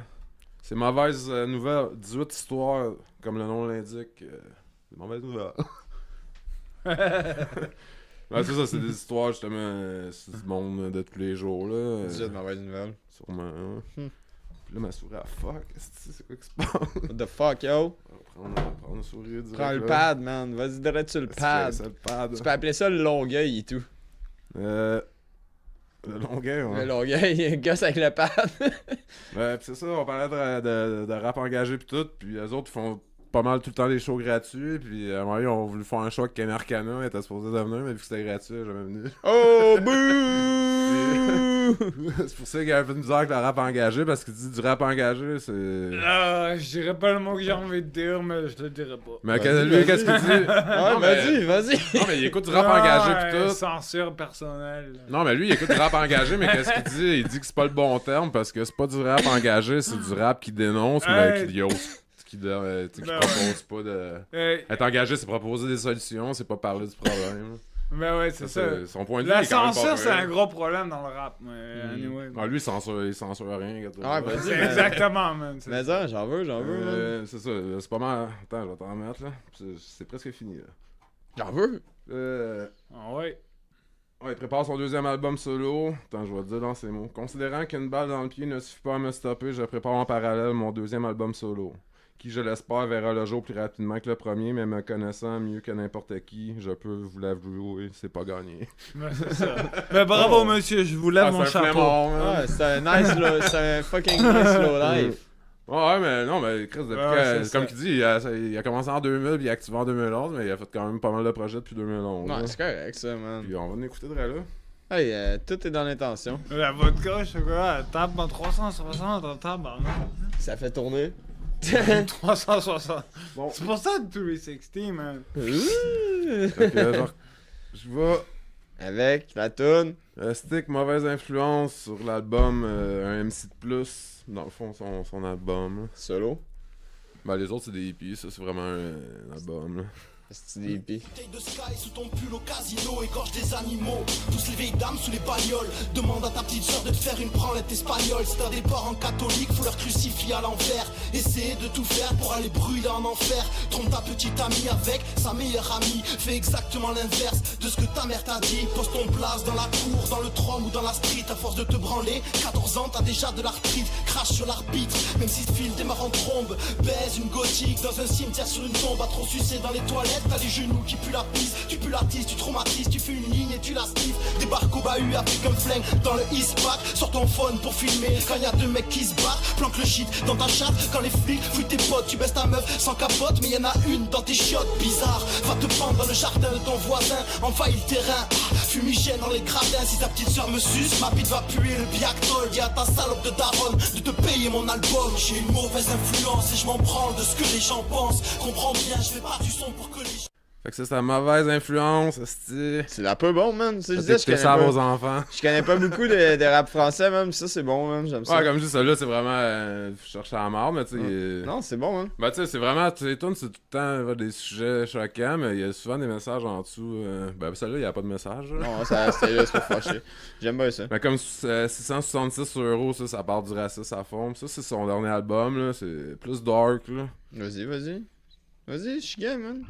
[SPEAKER 2] C'est mauvaise nouvelle. 18 histoires, comme le nom l'indique. C'est mauvaise nouvelle. Ouais, c'est ça, c'est des histoires, justement. C'est du monde de tous les jours, là.
[SPEAKER 1] C'est une mauvaise nouvelle.
[SPEAKER 2] Sûrement, hein. Puis là, ma souris, fuck. C'est quoi qui se passe?
[SPEAKER 1] What the fuck, yo?
[SPEAKER 2] On va prendre une souris direct.
[SPEAKER 1] Prends le
[SPEAKER 2] là.
[SPEAKER 1] pad, man. Vas-y, direct sur le pad.
[SPEAKER 2] C'est le pad.
[SPEAKER 1] Tu peux appeler ça le longueuil et tout.
[SPEAKER 2] Le longueur, ouais.
[SPEAKER 1] Le longueuil, gosse avec le pad.
[SPEAKER 2] Ouais, pis c'est ça, on parlait de rap engagé pis tout, pis les autres font pas mal tout le temps des shows gratuits, pis à un moment donné, ils ont voulu faire un show avec Ken Arcana, il était supposé de venir, mais vu que c'était gratuit, il est jamais venu.
[SPEAKER 1] Oh, bouh!
[SPEAKER 2] C'est pour ça qu'il y a un peu de misère avec le rap engagé, parce qu'il dit du rap engagé, c'est...
[SPEAKER 3] Ah, je dirais pas le mot que j'ai envie de dire, mais je te le dirais pas.
[SPEAKER 2] Mais
[SPEAKER 1] Vas-y,
[SPEAKER 2] lui,
[SPEAKER 1] vas-y.
[SPEAKER 2] qu'est-ce qu'il dit?
[SPEAKER 1] Ouais,
[SPEAKER 2] Non, mais-
[SPEAKER 1] vas-y, vas-y.
[SPEAKER 2] Non, mais il écoute du rap engagé pis tout.
[SPEAKER 3] Censure personnelle.
[SPEAKER 2] Non, mais lui, il écoute du rap engagé, mais qu'est-ce qu'il dit? Il dit que c'est pas le bon terme, parce que c'est pas du rap engagé, c'est du rap qui dénonce, mais qui ose. Qui propose pas de... Être engagé, c'est proposer des solutions, c'est pas parler du problème.
[SPEAKER 3] Ben ouais, c'est ça.
[SPEAKER 2] Son point de vue
[SPEAKER 3] La
[SPEAKER 2] est quand même pas
[SPEAKER 3] censure, c'est
[SPEAKER 2] vrai.
[SPEAKER 3] un gros problème dans le rap, mais anyway.
[SPEAKER 2] Ah, lui, il censure rien. regarde.
[SPEAKER 1] Ah, vas-y.
[SPEAKER 3] C'est exactement, man. c'est
[SPEAKER 1] Mais ça, j'en veux, man.
[SPEAKER 2] C'est ça, c'est pas mal. Attends, je vais t'en mettre là. C'est presque fini là.
[SPEAKER 1] J'en veux.
[SPEAKER 3] Ah ouais.
[SPEAKER 2] Ouais, il prépare son deuxième album solo. Attends, je vais te dire dans ces mots. Considérant qu'une balle dans le pied ne suffit pas à me stopper, je prépare en parallèle mon deuxième album solo. Qui, je l'espère, verra le jour plus rapidement que le premier, mais me connaissant mieux que n'importe qui, je peux vous l'avouer, c'est pas gagné.
[SPEAKER 3] Ouais, c'est ça. Ben, bravo, monsieur, je vous lève mon
[SPEAKER 2] c'est un
[SPEAKER 3] chapeau.
[SPEAKER 2] flemmard, man.
[SPEAKER 1] Ouais, c'est un nice c'est un fucking nice slow life.
[SPEAKER 2] Ouais, mais non, mais Chris, depuis
[SPEAKER 3] Ouais, c'est
[SPEAKER 2] comme
[SPEAKER 3] ça.
[SPEAKER 2] il dit, il a commencé en 2000 puis il a activé en 2011, mais il a fait quand même pas mal de projets depuis 2011.
[SPEAKER 1] Ouais,
[SPEAKER 2] là.
[SPEAKER 1] c'est correct ça, man.
[SPEAKER 2] Puis on va l'écouter de là.
[SPEAKER 1] Hey, tout est dans l'intention.
[SPEAKER 3] La vodka, je sais quoi, elle tape en 360 en tabarnak.
[SPEAKER 1] Ça fait tourner.
[SPEAKER 3] 360.
[SPEAKER 2] Bon.
[SPEAKER 3] C'est pour ça de 360, man.
[SPEAKER 2] Fait que, genre, je vais
[SPEAKER 1] Avec la toune.
[SPEAKER 2] stick mauvaise influence sur l'album un MC de plus, dans le fond son album. Là.
[SPEAKER 1] Solo.
[SPEAKER 2] Ben les autres c'est des hippies, ça c'est vraiment un album. Là.
[SPEAKER 1] C'est des hippies.
[SPEAKER 6] Bouteille de Sky sous ton pull au casino, égorge des animaux. Tous les vieilles dames sous les bagnoles. Demande à ta petite sœur de te faire une branlette espagnole. Si t'as des parents catholiques, faut leur crucifier à l'envers. Essayer de tout faire pour aller brûler en enfer. Trompe ta petite amie avec sa meilleure amie. Fais exactement l'inverse de ce que ta mère t'a dit. Pose ton place dans la cour, dans le tram ou dans la street. À force de te branler, 14 ans t'as déjà de l'arthrite. Crache sur l'arbitre, même si ce fil démarre en trombe. Baise une gothique dans un cimetière sur une tombe. À trop sucer dans les toilettes. T'as les genoux qui puent la pisse, tu pues la tisse, tu traumatises, tu fais une ligne et tu la sniffes. Débarque au bahut avec un flingue dans le Eastpack. Sors ton phone pour filmer quand y a deux mecs qui se battent. Planque le shit dans ta chatte quand les flics fouillent tes potes. Tu baisses ta meuf sans capote, mais y'en a une dans tes chiottes. Bizarre, va te prendre dans le jardin de ton voisin. Envahis le terrain, fumigène dans les gradins. Si ta petite soeur me suce, ma bite va puer le Biactol. Dis à ta salope de daronne de te payer mon album. J'ai une mauvaise influence et je m'en branle de ce que les gens pensent. Comprends bien, je fais pas du son pour que les gens...
[SPEAKER 2] Fait que ça c'est la mauvaise influence, esti.
[SPEAKER 1] C'est la peu bon, man. Tu sais, je disais,
[SPEAKER 2] T'écoutez ça à vos enfants.
[SPEAKER 1] je connais pas beaucoup de rap français, même. Ça, c'est bon, man. J'aime ça.
[SPEAKER 2] Ouais, comme je dis, ça là c'est vraiment je cherche à la mort, mais tu sais.
[SPEAKER 1] Non, c'est bon, man.
[SPEAKER 2] Ben tu sais, c'est vraiment, tu sais, tunes, c'est tout le temps des sujets choquants, mais il y a souvent des messages en dessous. Ben celle-là, il n'y a pas de message. Là.
[SPEAKER 1] Non, c'était là, c'est pas fâché. J'aime bien ça.
[SPEAKER 2] Ben comme 666 €, ça parle du racisme à fond. Ça, c'est son dernier album, là. C'est plus dark, là.
[SPEAKER 1] Vas-y, vas-y. Vas-y, je suis game, man.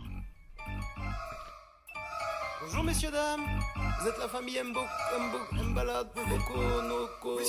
[SPEAKER 6] Bonjour messieurs dames, vous êtes la famille Mbalade, Mboko, Noko.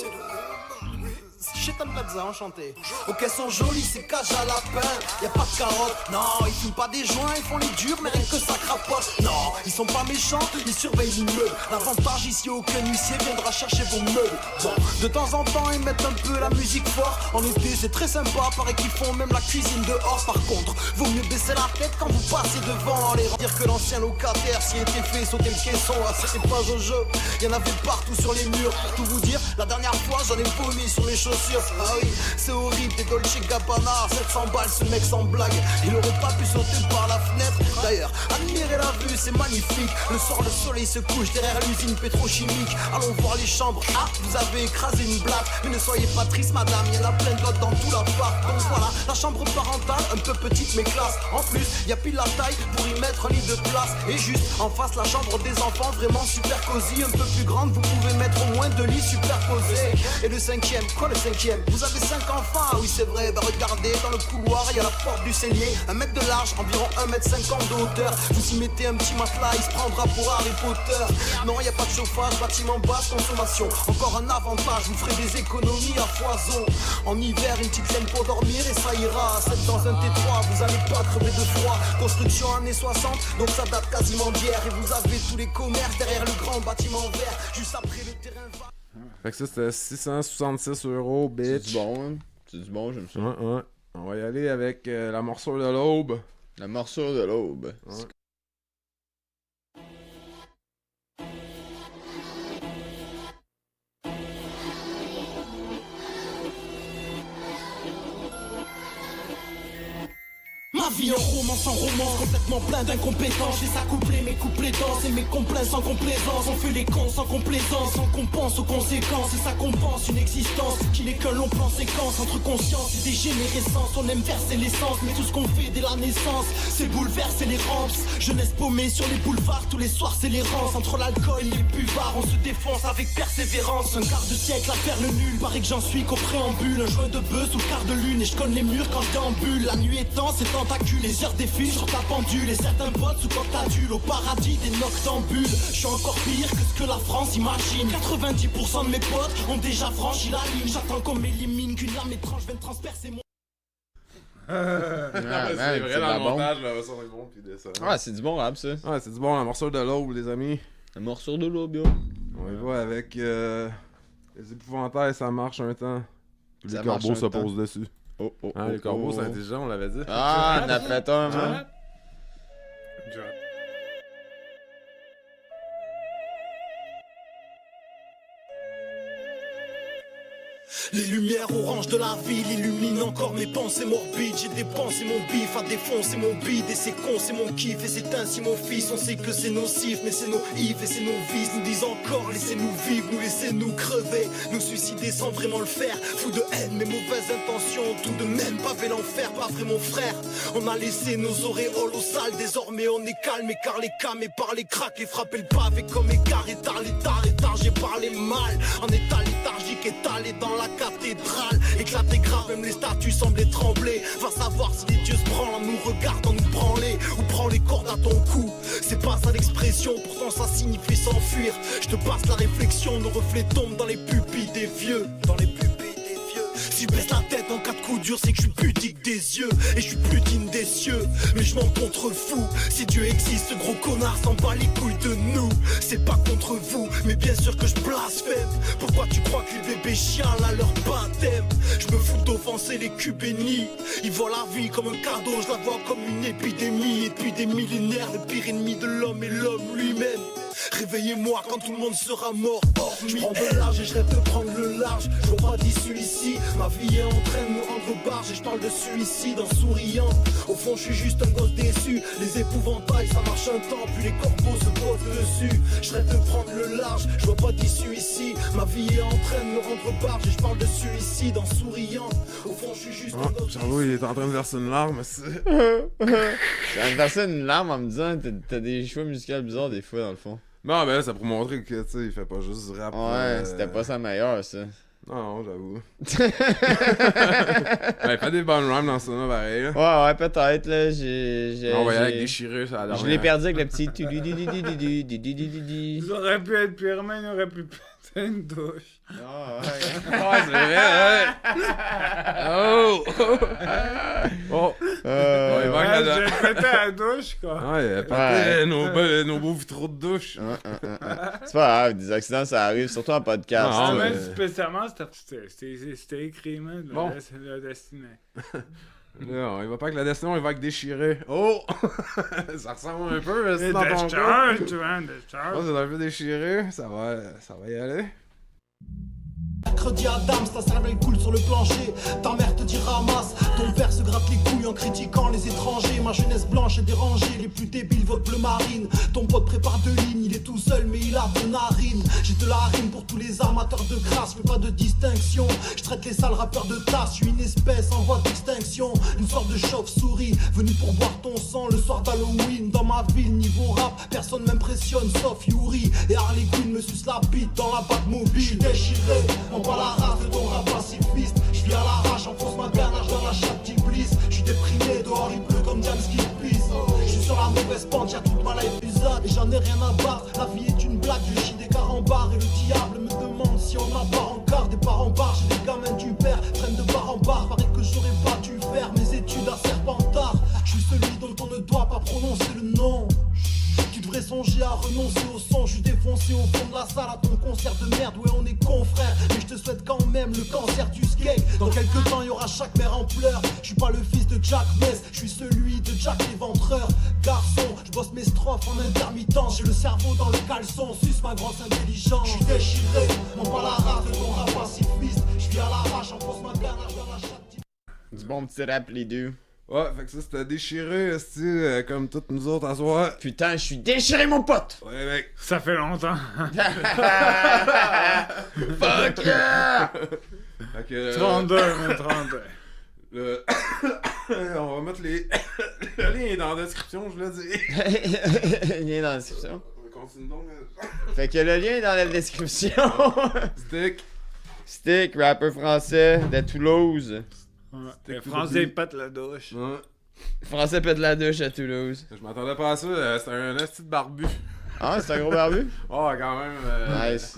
[SPEAKER 6] Chetan Plaza, enchanté. Ok, sont jolis, c'est cage à lapin. Y'a pas de carottes, non, ils fument pas des joints, ils font les durs, mais rien que ça crapote. Non, ils sont pas méchants, ils surveillent l'immeuble. L'avantage ici, aucun huissier viendra chercher vos meubles. Bon, de temps en temps, ils mettent un peu la musique fort. En été, c'est très sympa, paraît qu'ils font même la cuisine dehors. Par contre, vaut mieux baisser la tête quand vous passez devant. Les dire que l'ancien locataire s'y était fait sauter le caisson. Ah, c'était pas au jeu, y'en avait partout sur les murs. Pour tout vous dire, la dernière fois, j'en ai vomi sur mes chaussures. Ah oui, c'est horrible, des Dolce Gabbana, 700 balles, ce mec sans blague. Il aurait pas pu sauter par la fenêtre. D'ailleurs, admirez la vue, c'est magnifique. Le soir, le soleil se couche derrière l'usine pétrochimique. Allons voir les chambres. Ah, vous avez écrasé une blague. Mais ne soyez pas triste, madame, y'en a plein d'autres dans tout l'appart. Donc voilà, la chambre parentale, un peu petite mais classe. En plus, y a pile la taille pour y mettre un lit de place. Et juste en face, la chambre des enfants, vraiment super cosy. Un peu plus grande, vous pouvez mettre au moins 2 lits superposés. Et le cinquième, quoi le cinquième? Vous avez 5 enfants, ah oui c'est vrai, bah regardez, dans le couloir, il y a la porte du cellier. 1 mètre de large, environ 1,50 m de hauteur. Vous y mettez un petit matelas, il se prendra pour Harry Potter. Non, il n'y a pas de chauffage, bâtiment basse consommation. Encore un avantage, vous ferez des économies à foison. En hiver, une petite laine pour dormir et ça ira. 7 dans un T3, vous allez pas crever de froid. Construction années 60, donc ça date quasiment d'hier. Et vous avez tous les commerces derrière le grand bâtiment vert. Juste après le terrain va.
[SPEAKER 2] Fait que ça c'était 666 €,
[SPEAKER 1] C'est
[SPEAKER 2] bitch.
[SPEAKER 1] du bon, man. C'est du bon, j'aime ça.
[SPEAKER 2] Ouais. On va y aller avec la morsure de l'aube.
[SPEAKER 1] La morsure de l'aube.
[SPEAKER 2] Ouais.
[SPEAKER 6] Ma vie en roman sans romance, complètement plein d'incompétence. J'ai accoupler mes couplets danses et mes complets sans complaisance. On fait les cons sans complaisance, sans qu'on pense aux conséquences. Et ça compense une existence qui n'est qu'un long plan séquence. Entre conscience et dégénérescence, on aime verser l'essence. Mais tout ce qu'on fait dès la naissance, c'est bouleverser les ramps. Jeunesse paumée sur les boulevards, tous les soirs c'est l'errance. Entre l'alcool et les buvards, on se défonce avec persévérance. Un quart de siècle à faire le nul, paraît que j'en suis qu'au préambule. Un joint de bœuf sous le quart de lune et je cogne les murs quand je déambule. La nuit étant, c'est tentacule, les heures défilent sur ta pendule. Et certains potes sous quand t'adules au paradis des noces octambule. Je suis encore pire que ce que la France imagine. 90% de mes potes ont déjà franchi la ligne. J'attends qu'on m'élimine, qu'une lame étrange vienne transpercer mon...
[SPEAKER 2] C'est vrai, dans le montage, là, ça va être bon, puis descend.
[SPEAKER 1] Ouais, c'est du bon rap, ça.
[SPEAKER 2] Ouais, c'est du bon, la morsure de l'aube, les amis.
[SPEAKER 1] Un morceau de l'eau, bien.
[SPEAKER 2] On y va avec les épouvantails, ça marche un temps. Puis
[SPEAKER 1] Ça
[SPEAKER 2] les
[SPEAKER 1] marche
[SPEAKER 2] corbeaux
[SPEAKER 1] un
[SPEAKER 2] se
[SPEAKER 1] temps.
[SPEAKER 2] posent dessus.
[SPEAKER 1] Oh, oh,
[SPEAKER 2] Hein,
[SPEAKER 1] oh,
[SPEAKER 2] les corbeaux,
[SPEAKER 1] oh.
[SPEAKER 2] c'est intelligent, on l'avait dit.
[SPEAKER 1] Ah, on a fait un, man.
[SPEAKER 6] Les lumières oranges de la ville illuminent encore mes pensées morbides. J'ai dépensé mon bif à défoncer mon bide. Et c'est con, c'est mon kiff et c'est ainsi mon fils. On sait que c'est nocif, mais c'est nos ifs et c'est nos vices. Nous disent encore, laissez-nous vivre, nous laissez-nous crever. Nous suicider sans vraiment le faire. Fou de haine, mes mauvaises intentions. Tout de même, pavé l'enfer, pas vrai mon frère. On a laissé nos auréoles au sale. Désormais on est calme, car les camés par les cracks. Et frapper le pavé comme écart, étard, j'ai parlé mal. En état léthargique, étalé dans la cathédrale, éclaté grave, même les statues semblaient trembler. Va savoir si les dieux se branlent en nous regardant nous branler. Ou prends les cordes à ton cou. C'est pas ça l'expression, pourtant ça signifie s'enfuir. Je te passe la réflexion, nos reflets tombent dans les pupilles des vieux. Dans les pupilles des vieux. Si je baisse la tête en cas de coup dur, c'est que je suis pudique des yeux. Et je suis plus digne des cieux, mais je m'en contrefous. Si Dieu existe, ce gros connard s'en bat les couilles de nous. C'est pas contre vous, mais bien sûr que je blasphème. Pourquoi tu crois que les bébés chialent à leur baptême? Je me fous d'offenser les culs bénis. Ils voient la vie comme un cadeau, je la vois comme une épidémie. Et depuis des millénaires, le pire ennemi de l'homme est l'homme lui-même. Réveillez-moi quand tout le monde sera mort. Je prends de l'âge et je rêve de prendre le large. Je vois pas d'issue ici. Ma vie est en train de me rendre barge. Et je parle de suicide en souriant. Au fond je suis juste un gosse déçu. Les épouvantails ça marche un temps. Puis les corbeaux se posent dessus. Je rêve de prendre le large. Je vois pas d'issue ici. Ma vie est en train de me rendre barge. Et je parle de suicide en souriant. Au fond je suis juste un gosse
[SPEAKER 2] J'avoue,
[SPEAKER 6] déçu.
[SPEAKER 2] il est en train de verser une larme, c'est...
[SPEAKER 1] J'ai versé une larme en me disant t'as des choix musicaux bizarres des fois dans le fond.
[SPEAKER 2] Non, ben là, c'est pour montrer que, tu sais, il fait pas juste du rap.
[SPEAKER 1] Ouais, c'était pas ça meilleur ça.
[SPEAKER 2] Non, j'avoue. Ouais, pas des bonnes rhymes dans ce nom, pareil, là.
[SPEAKER 1] Ouais, peut-être là, j'ai.
[SPEAKER 2] On va y aller avec déchiré, ça a l'air.
[SPEAKER 1] Je l'ai perdu avec le petit.
[SPEAKER 3] Ils auraient pu être pire, mais ils auraient pu péter une douche.
[SPEAKER 1] Ah, ouais.
[SPEAKER 2] Ouais, c'est vrai, ouais. Oh! Oh!
[SPEAKER 1] Ouais,
[SPEAKER 2] il manque
[SPEAKER 3] Ouais,
[SPEAKER 2] la...
[SPEAKER 3] j'ai pété à la douche, quoi.
[SPEAKER 2] Ouais,
[SPEAKER 1] Ouais.
[SPEAKER 2] nos beaux vitraux de douche.
[SPEAKER 1] C'est pas grave, des accidents ça arrive, surtout en podcast.
[SPEAKER 2] Non,
[SPEAKER 3] Ah,
[SPEAKER 2] mais-
[SPEAKER 3] même spécialement, c'était écrit, man.
[SPEAKER 2] Bon.
[SPEAKER 3] Le destiné.
[SPEAKER 2] Là, on y va pas avec la destinée, on y va avec déchiré. Oh! Ça ressemble un peu, c'est
[SPEAKER 3] Et
[SPEAKER 2] dans ton cas.
[SPEAKER 3] décharge, tu vois,
[SPEAKER 2] Ouais,
[SPEAKER 3] décharge.
[SPEAKER 2] c'est un peu déchiré, ça va y aller.
[SPEAKER 6] Mercredi à Dams, ta cervelle coule sur le plancher. Ta mère te dit ramasse. Ton père se gratte les couilles en critiquant les étrangers. Ma jeunesse blanche est dérangée. Les plus débiles votent bleu marine. Ton pote prépare deux lignes. Il est tout seul mais il a deux narines. J'ai de la rime pour tous les amateurs de crasse. Fais pas de distinction. Je traite les sales rappeurs de tasse. Je suis une espèce en voie d'extinction. Une sorte de chauve-souris venu pour boire ton sang le soir d'Halloween. Dans ma ville, niveau rap, personne m'impressionne sauf Yuri. Et Harley Quinn me suce la bite dans la bague mobile. Déchiré. On voit la race de ton rap pacifiste. Je vis à l'arrache, enfonce ma ganache dans la chatte d'Iblis. Je suis déprimé, dehors il pleut comme James qui pisse. Je suis sur la mauvaise pente, y'a toute ma life usade. Et j'en ai rien à battre, la vie est une blague. Je chie des carambars et le diable me demande si on a pas encore des parents barres. J'ai des gamins du père, traîne de bar en bar. Paraît que j'aurais pas dû faire mes études à Serpentard. Je suis celui dont on ne doit pas prononcer le nom. Tu devrais songer à renoncer au son. Je suis défoncé au fond de la salle à ton concert de merde. Ouais, on est confrères, mais je te souhaite quand même le cancer du skate. Dans quelques temps, y aura chaque mère en pleurs. Je suis pas le fils de Jack Mess, je suis celui de Jack l'éventreur. Garçon, je bosse mes strophes en intermittence. J'ai le cerveau dans le caleçon, suce ma grosse intelligence. Je suis déchiré, non pas la race de ton rap pacifiste. Je vis à l'arrache, enfonce ma ganache dans la chatte.
[SPEAKER 1] Du bon petit rap les deux.
[SPEAKER 2] Ouais, fait que ça c'était déchiré, comme toutes nous autres à soir.
[SPEAKER 1] Putain, je suis déchiré mon pote.
[SPEAKER 2] Ouais, mec.
[SPEAKER 3] Ça fait longtemps.
[SPEAKER 1] Fuck yeah.
[SPEAKER 2] Fait que,
[SPEAKER 3] 32, mais 32.
[SPEAKER 2] on va mettre les... Le lien est dans la description, je l'ai dit.
[SPEAKER 1] Lien dans la description.
[SPEAKER 2] Continue donc.
[SPEAKER 1] Fait que le lien est dans la description.
[SPEAKER 2] Stick.
[SPEAKER 1] Stick, rappeur français de Toulouse.
[SPEAKER 3] Les Français pètent la douche.
[SPEAKER 2] Ouais.
[SPEAKER 1] Français pète la douche à Toulouse.
[SPEAKER 2] Je m'attendais pas à ça, c'était un esti de barbu.
[SPEAKER 1] Ah, c'est un gros barbu?
[SPEAKER 2] Oh, quand même.
[SPEAKER 1] Nice.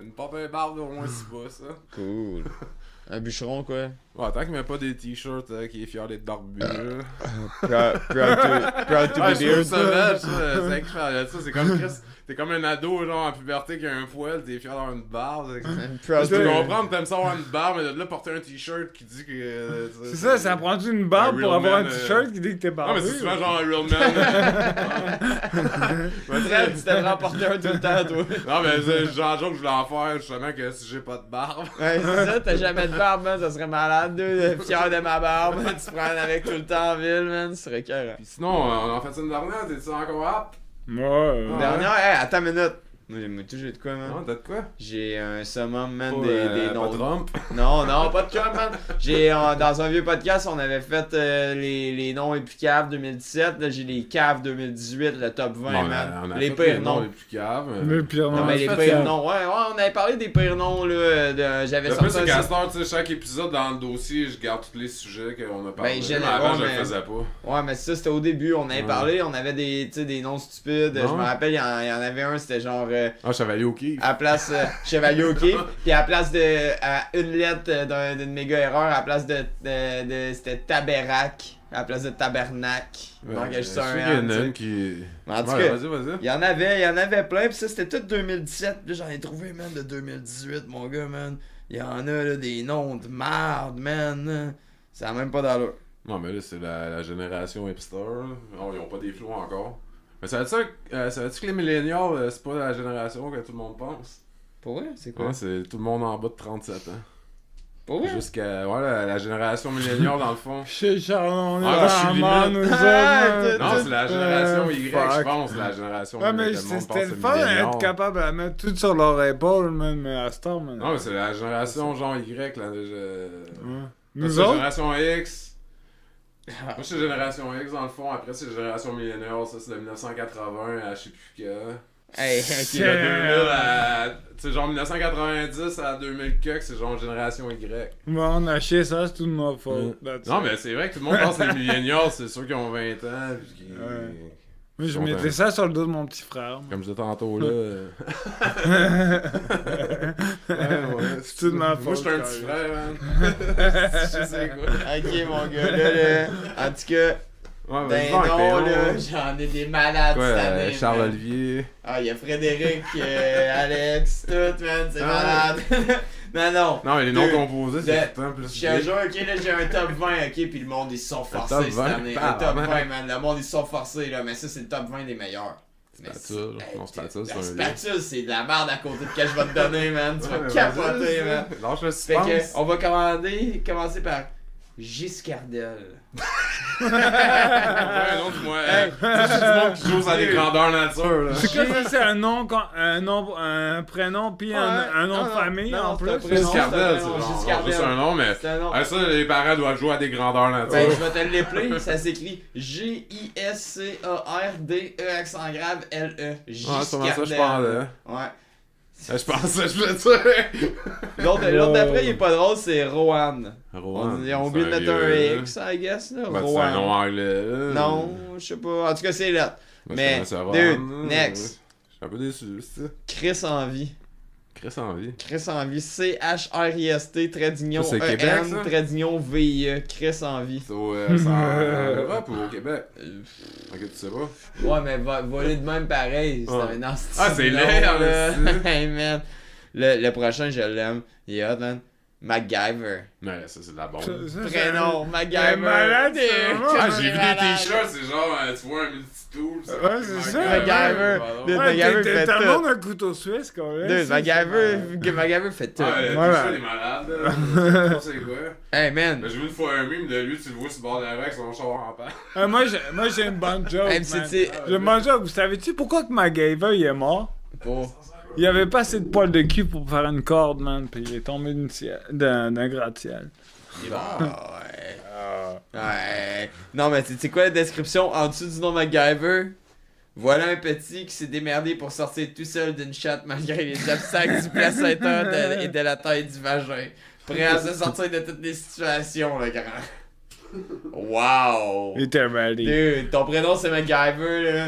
[SPEAKER 2] Une porte de barbe d'au moins 6 pas, ça.
[SPEAKER 1] Cool. Un bûcheron, quoi.
[SPEAKER 2] Ouais, tant qu'il met pas des t-shirts qui est fier d'être barbu, là.
[SPEAKER 1] Proud to
[SPEAKER 2] Ouais,
[SPEAKER 1] be
[SPEAKER 2] je trouve
[SPEAKER 1] beard.
[SPEAKER 2] ça sauvage, ça. C'est incroyable, ça. C'est comme Chris. T'es comme un ado, genre, en puberté qui a un poil, t'es fier d'avoir une barbe.
[SPEAKER 1] Proud
[SPEAKER 2] Je peux
[SPEAKER 1] to...
[SPEAKER 2] comprendre, t'aimes ça avoir une barbe, mais de là, porter un t-shirt qui dit que.
[SPEAKER 3] C'est ça, ça prend-tu une barbe
[SPEAKER 2] Un
[SPEAKER 3] pour
[SPEAKER 2] real
[SPEAKER 3] avoir
[SPEAKER 2] man,
[SPEAKER 3] un t-shirt qui dit que t'es
[SPEAKER 2] Non,
[SPEAKER 3] barbu?
[SPEAKER 2] mais c'est souvent genre un real man.
[SPEAKER 1] Fred, tu t'aimerais en porter un tout le temps, toi.
[SPEAKER 2] Non, mais c'est genre joke que je voulais en faire, justement, que si j'ai pas de barbe.
[SPEAKER 1] Ouais, c'est ça, t'as jamais de barbe, man, ça serait malade, deux, fier de ma barbe, tu prends avec tout le temps en ville, man, ce serait carré.
[SPEAKER 2] Pis sinon, on en fait une dernière, t'es-tu encore apte?
[SPEAKER 3] Ouais.
[SPEAKER 1] Dernière, hey, attends une minute. Moi, tout, j'ai de quoi, man?
[SPEAKER 2] Non, t'as de quoi?
[SPEAKER 1] J'ai un summum, man,
[SPEAKER 2] Pas,
[SPEAKER 1] des
[SPEAKER 2] pas
[SPEAKER 1] noms.
[SPEAKER 2] Trump.
[SPEAKER 1] Non, pas de Trump, man. Dans un vieux podcast, on avait fait les noms les plus caves 2017. Là, j'ai les caves 2018, le top 20,
[SPEAKER 2] Bon,
[SPEAKER 1] man.
[SPEAKER 2] on a
[SPEAKER 1] Les
[SPEAKER 2] fait
[SPEAKER 1] pires noms.
[SPEAKER 2] les plus caves.
[SPEAKER 3] Le pire
[SPEAKER 1] Non,
[SPEAKER 3] nom.
[SPEAKER 1] mais les
[SPEAKER 2] fait
[SPEAKER 1] pires
[SPEAKER 2] ça.
[SPEAKER 1] noms. Ouais, on avait parlé des pires noms, là. J'avais
[SPEAKER 2] Le
[SPEAKER 1] sorti
[SPEAKER 2] plus, c'est
[SPEAKER 1] un
[SPEAKER 2] qu'à
[SPEAKER 1] site-
[SPEAKER 2] cette heure, tu sais, chaque épisode dans le dossier, je garde tous les sujets qu'on a parlé.
[SPEAKER 1] Ben,
[SPEAKER 2] mais avant, je le
[SPEAKER 1] mais-
[SPEAKER 2] faisais pas.
[SPEAKER 1] Ouais, mais ça, c'était au début. On avait
[SPEAKER 2] Ouais.
[SPEAKER 1] parlé, on avait des noms stupides.
[SPEAKER 2] Non.
[SPEAKER 1] Je me rappelle, il y en avait un, c'était genre.
[SPEAKER 2] Ah, Chevalier au kiff.
[SPEAKER 1] À place Chevalier au Quai, puis à place une lettre d'une méga erreur, à place de c'était Taberac, à place de Tabernac. Il manquait juste un
[SPEAKER 2] Il y en
[SPEAKER 1] N,
[SPEAKER 2] a
[SPEAKER 1] tu sais.
[SPEAKER 2] une qui.
[SPEAKER 1] Mais en tout
[SPEAKER 2] Ouais,
[SPEAKER 1] cas,
[SPEAKER 2] vas-y.
[SPEAKER 1] il y en avait plein, pis ça c'était tout 2017, puis là j'en ai trouvé, man, de 2018, mon gars, man. Il y en a, là, des noms de merde, man. Ça a même pas d'allure.
[SPEAKER 2] Non, mais là, c'est la génération hipster. Là. Oh, ils ont pas des flots encore. Mais savais-tu que les millénials, c'est pas la génération que tout le monde pense?
[SPEAKER 1] Pour vrai? C'est quoi?
[SPEAKER 2] Ouais, c'est tout le monde en bas de 37 ans.
[SPEAKER 1] Pour vrai?
[SPEAKER 2] Jusqu'à. Ouais, la génération milléniale, dans le fond.
[SPEAKER 3] Chez Charles, on
[SPEAKER 2] Ah, je suis
[SPEAKER 3] est vraiment
[SPEAKER 2] limite.
[SPEAKER 3] nous
[SPEAKER 1] Ah,
[SPEAKER 3] autres.
[SPEAKER 2] Non, c'est la génération Y,
[SPEAKER 3] fuck.
[SPEAKER 2] je pense, la génération
[SPEAKER 3] Ouais, mais
[SPEAKER 2] que le monde pense
[SPEAKER 3] c'était
[SPEAKER 2] c'est
[SPEAKER 3] le fun
[SPEAKER 2] millénial.
[SPEAKER 3] d'être capable de mettre tout sur leur épaule, même à ce temps, man.
[SPEAKER 2] Non, mais c'est la génération genre Y, là.
[SPEAKER 3] Ouais.
[SPEAKER 2] Nous
[SPEAKER 3] Nous
[SPEAKER 2] c'est la
[SPEAKER 3] autres?
[SPEAKER 2] génération X. Moi, c'est la génération X, dans le fond. Après, c'est la génération millénaire. Ça, c'est de 1980 à je sais plus que.
[SPEAKER 1] Hey,
[SPEAKER 2] Puis de 2000 à. Tu sais, genre 1990 à 2000 que c'est genre génération Y.
[SPEAKER 3] Bon, on a chié ça, c'est tout de ma faute. That's
[SPEAKER 2] Non,
[SPEAKER 3] it.
[SPEAKER 2] mais c'est vrai que tout le monde pense que les millénials, c'est ceux qui ont 20 ans. Puis qui...
[SPEAKER 3] Ouais. Mais je
[SPEAKER 2] Bon,
[SPEAKER 3] mettais
[SPEAKER 2] ben.
[SPEAKER 3] ça sur le dos de mon petit frère.
[SPEAKER 2] Comme je disais tantôt, là.
[SPEAKER 3] C'est tout de ma faute.
[SPEAKER 2] Moi, je suis un
[SPEAKER 3] quand
[SPEAKER 2] petit
[SPEAKER 3] même.
[SPEAKER 2] frère, man. Je sais quoi.
[SPEAKER 1] Ok, mon gars, là. En tout cas,
[SPEAKER 2] Ouais,
[SPEAKER 1] ben
[SPEAKER 2] vas-y, va,
[SPEAKER 1] non,
[SPEAKER 2] avec tes
[SPEAKER 1] là,
[SPEAKER 2] noms.
[SPEAKER 1] j'en ai des malades
[SPEAKER 2] Quoi,
[SPEAKER 1] cette année. man.
[SPEAKER 2] Charles-Olivier.
[SPEAKER 1] Ah, il y a Frédéric, Alex, tout, man, c'est
[SPEAKER 2] Ah.
[SPEAKER 1] malade. non.
[SPEAKER 2] Non, mais les noms
[SPEAKER 1] Dude,
[SPEAKER 2] composés, c'est
[SPEAKER 1] de-
[SPEAKER 2] tout le temps plus
[SPEAKER 1] Je suis un joueur, ok, là, j'ai un top 20, ok, puis le monde, ils se sont forcés
[SPEAKER 2] top
[SPEAKER 1] cette
[SPEAKER 2] 20,
[SPEAKER 1] année. Un top
[SPEAKER 2] tabarnak.
[SPEAKER 1] 20, man, le monde, ils se sont forcés, là, mais ça, c'est le top 20 des meilleurs. Mais
[SPEAKER 2] Spatule, non, spatule, c'est
[SPEAKER 1] la
[SPEAKER 2] un
[SPEAKER 1] spatule, c'est de la merde à côté de que je vais te donner, man. Tu
[SPEAKER 2] Ouais,
[SPEAKER 1] vas
[SPEAKER 2] mais
[SPEAKER 1] capoter,
[SPEAKER 2] vas-y,
[SPEAKER 1] man.
[SPEAKER 2] Lâche le
[SPEAKER 1] Fait que,
[SPEAKER 2] suspense.
[SPEAKER 1] on va commencer par Giscardel.
[SPEAKER 2] Ouais, un autre, moi. C'est du monde qui joue à des grandeurs nature, là.
[SPEAKER 3] C'est quoi ça, c'est un prénom puis un nom de famille en plus?
[SPEAKER 2] Giscardel, c'est
[SPEAKER 1] non,
[SPEAKER 2] genre
[SPEAKER 1] Giscardel.
[SPEAKER 2] juste un nom, mais.
[SPEAKER 1] C'est un nom.
[SPEAKER 2] Ah, ça, les parents doivent jouer à des grandeurs nature.
[SPEAKER 1] Ben, je vais te l'épeler, ça s'écrit Giscardel, accent grave, L-E.
[SPEAKER 2] Ah, c'est vraiment ça, je
[SPEAKER 1] Giscardel.
[SPEAKER 2] parlais.
[SPEAKER 1] Ouais.
[SPEAKER 2] Je pensais, je voulais dire.
[SPEAKER 1] L'autre d'après, il est pas drôle, c'est Rohan.
[SPEAKER 2] Rohan,
[SPEAKER 1] Ils ont oublié de
[SPEAKER 2] c'est
[SPEAKER 1] mettre
[SPEAKER 2] vieux,
[SPEAKER 1] un X, I guess, là.
[SPEAKER 2] Ben, c'est un nom
[SPEAKER 1] Rohan.
[SPEAKER 2] anglais. là.
[SPEAKER 1] Non, je sais pas. En tout cas, c'est là.
[SPEAKER 2] Moi, je
[SPEAKER 1] Mais,
[SPEAKER 2] connaissais Rohan,
[SPEAKER 1] dude,
[SPEAKER 2] là.
[SPEAKER 1] next.
[SPEAKER 2] Je suis un peu déçu, c'est ça.
[SPEAKER 1] Chris en vie.
[SPEAKER 2] Chris en vie.
[SPEAKER 1] Chris en vie. C-H-R-I-S-T, trait d'union
[SPEAKER 2] Ça, c'est Québec,
[SPEAKER 1] E-N,
[SPEAKER 2] ça?
[SPEAKER 1] trait d'union V-I-E. Chris en vie.
[SPEAKER 2] C'est en Europe ou au Québec? Ok, tu sais pas.
[SPEAKER 1] Ouais, mais voler de même pareil.
[SPEAKER 2] Ouais.
[SPEAKER 1] C'est un
[SPEAKER 2] Ah, c'est laid,
[SPEAKER 1] là.
[SPEAKER 2] là.
[SPEAKER 1] Hey, man. Le prochain, je l'aime. Il est hot, man. MacGyver.
[SPEAKER 2] Mais ça, c'est de la bombe.
[SPEAKER 1] Prénom, MacGyver.
[SPEAKER 3] malade,
[SPEAKER 1] T'es-
[SPEAKER 3] ça, vraiment.
[SPEAKER 2] Ah, j'ai vu des
[SPEAKER 1] malade.
[SPEAKER 2] t-shirts, c'est genre, tu vois un multi-tool.
[SPEAKER 3] Ouais, c'est ça.
[SPEAKER 1] MacGyver. Dude,
[SPEAKER 3] Ouais,
[SPEAKER 1] MacGyver
[SPEAKER 3] t'es
[SPEAKER 1] fait
[SPEAKER 3] tellement
[SPEAKER 1] tout.
[SPEAKER 3] un couteau suisse, quand même.
[SPEAKER 1] Dude,
[SPEAKER 3] Ça,
[SPEAKER 1] MacGyver fait tout.
[SPEAKER 2] Ouais,
[SPEAKER 3] Voilà.
[SPEAKER 2] tout ça, les malades, là. Je sais pas c'est quoi.
[SPEAKER 1] Hey, man.
[SPEAKER 2] Mais j'ai vu une fois un meme de lui, tu le vois sur le bord de la rue avec son char en pain.
[SPEAKER 3] Moi, j'ai une bonne joke,
[SPEAKER 1] Hey,
[SPEAKER 3] man.
[SPEAKER 1] c'est-
[SPEAKER 3] J'ai une bonne joke. Vous savez-tu pourquoi que MacGyver, il est mort?
[SPEAKER 1] Pour-
[SPEAKER 3] Il avait pas assez de poils de cul pour faire une corde, man, pis il est tombé d'un gratte-ciel.
[SPEAKER 1] Ah, ouais. Ouais. Non, mais tu sais quoi la description en dessous du nom MacGyver? Voilà un petit qui s'est démerdé pour sortir tout seul d'une chatte malgré les obstacles du placenta et de la taille du vagin. Prêt à se sortir de toutes les situations, le grand. Wow!
[SPEAKER 3] Il était ready.
[SPEAKER 1] Dude, ton prénom c'est MacGyver, là.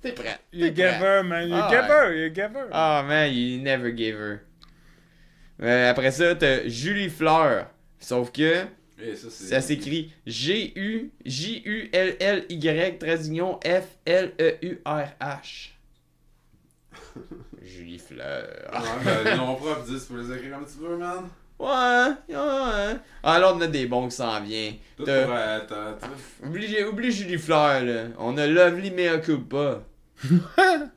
[SPEAKER 1] T'es prêt.
[SPEAKER 3] You gave her, man. You
[SPEAKER 1] Ah,
[SPEAKER 3] gave
[SPEAKER 1] ouais.
[SPEAKER 3] her. You gave her.
[SPEAKER 1] Ah, man, you never gave her. Après ça, t'as Julie Fleur. Sauf que
[SPEAKER 2] Et ça, c'est...
[SPEAKER 1] ça s'écrit Julie-F-L-E-U-R-H. Julie Fleur.
[SPEAKER 2] Ouais, ben, les noms propres disent pour les écrire comme tu veux, man.
[SPEAKER 1] Ouais. Ah, là, on a des bons qui s'en viennent.
[SPEAKER 2] Tout
[SPEAKER 1] T'as-
[SPEAKER 2] pour
[SPEAKER 1] Oublie Julie Fleur, là. On a Lovely Mea Culpa.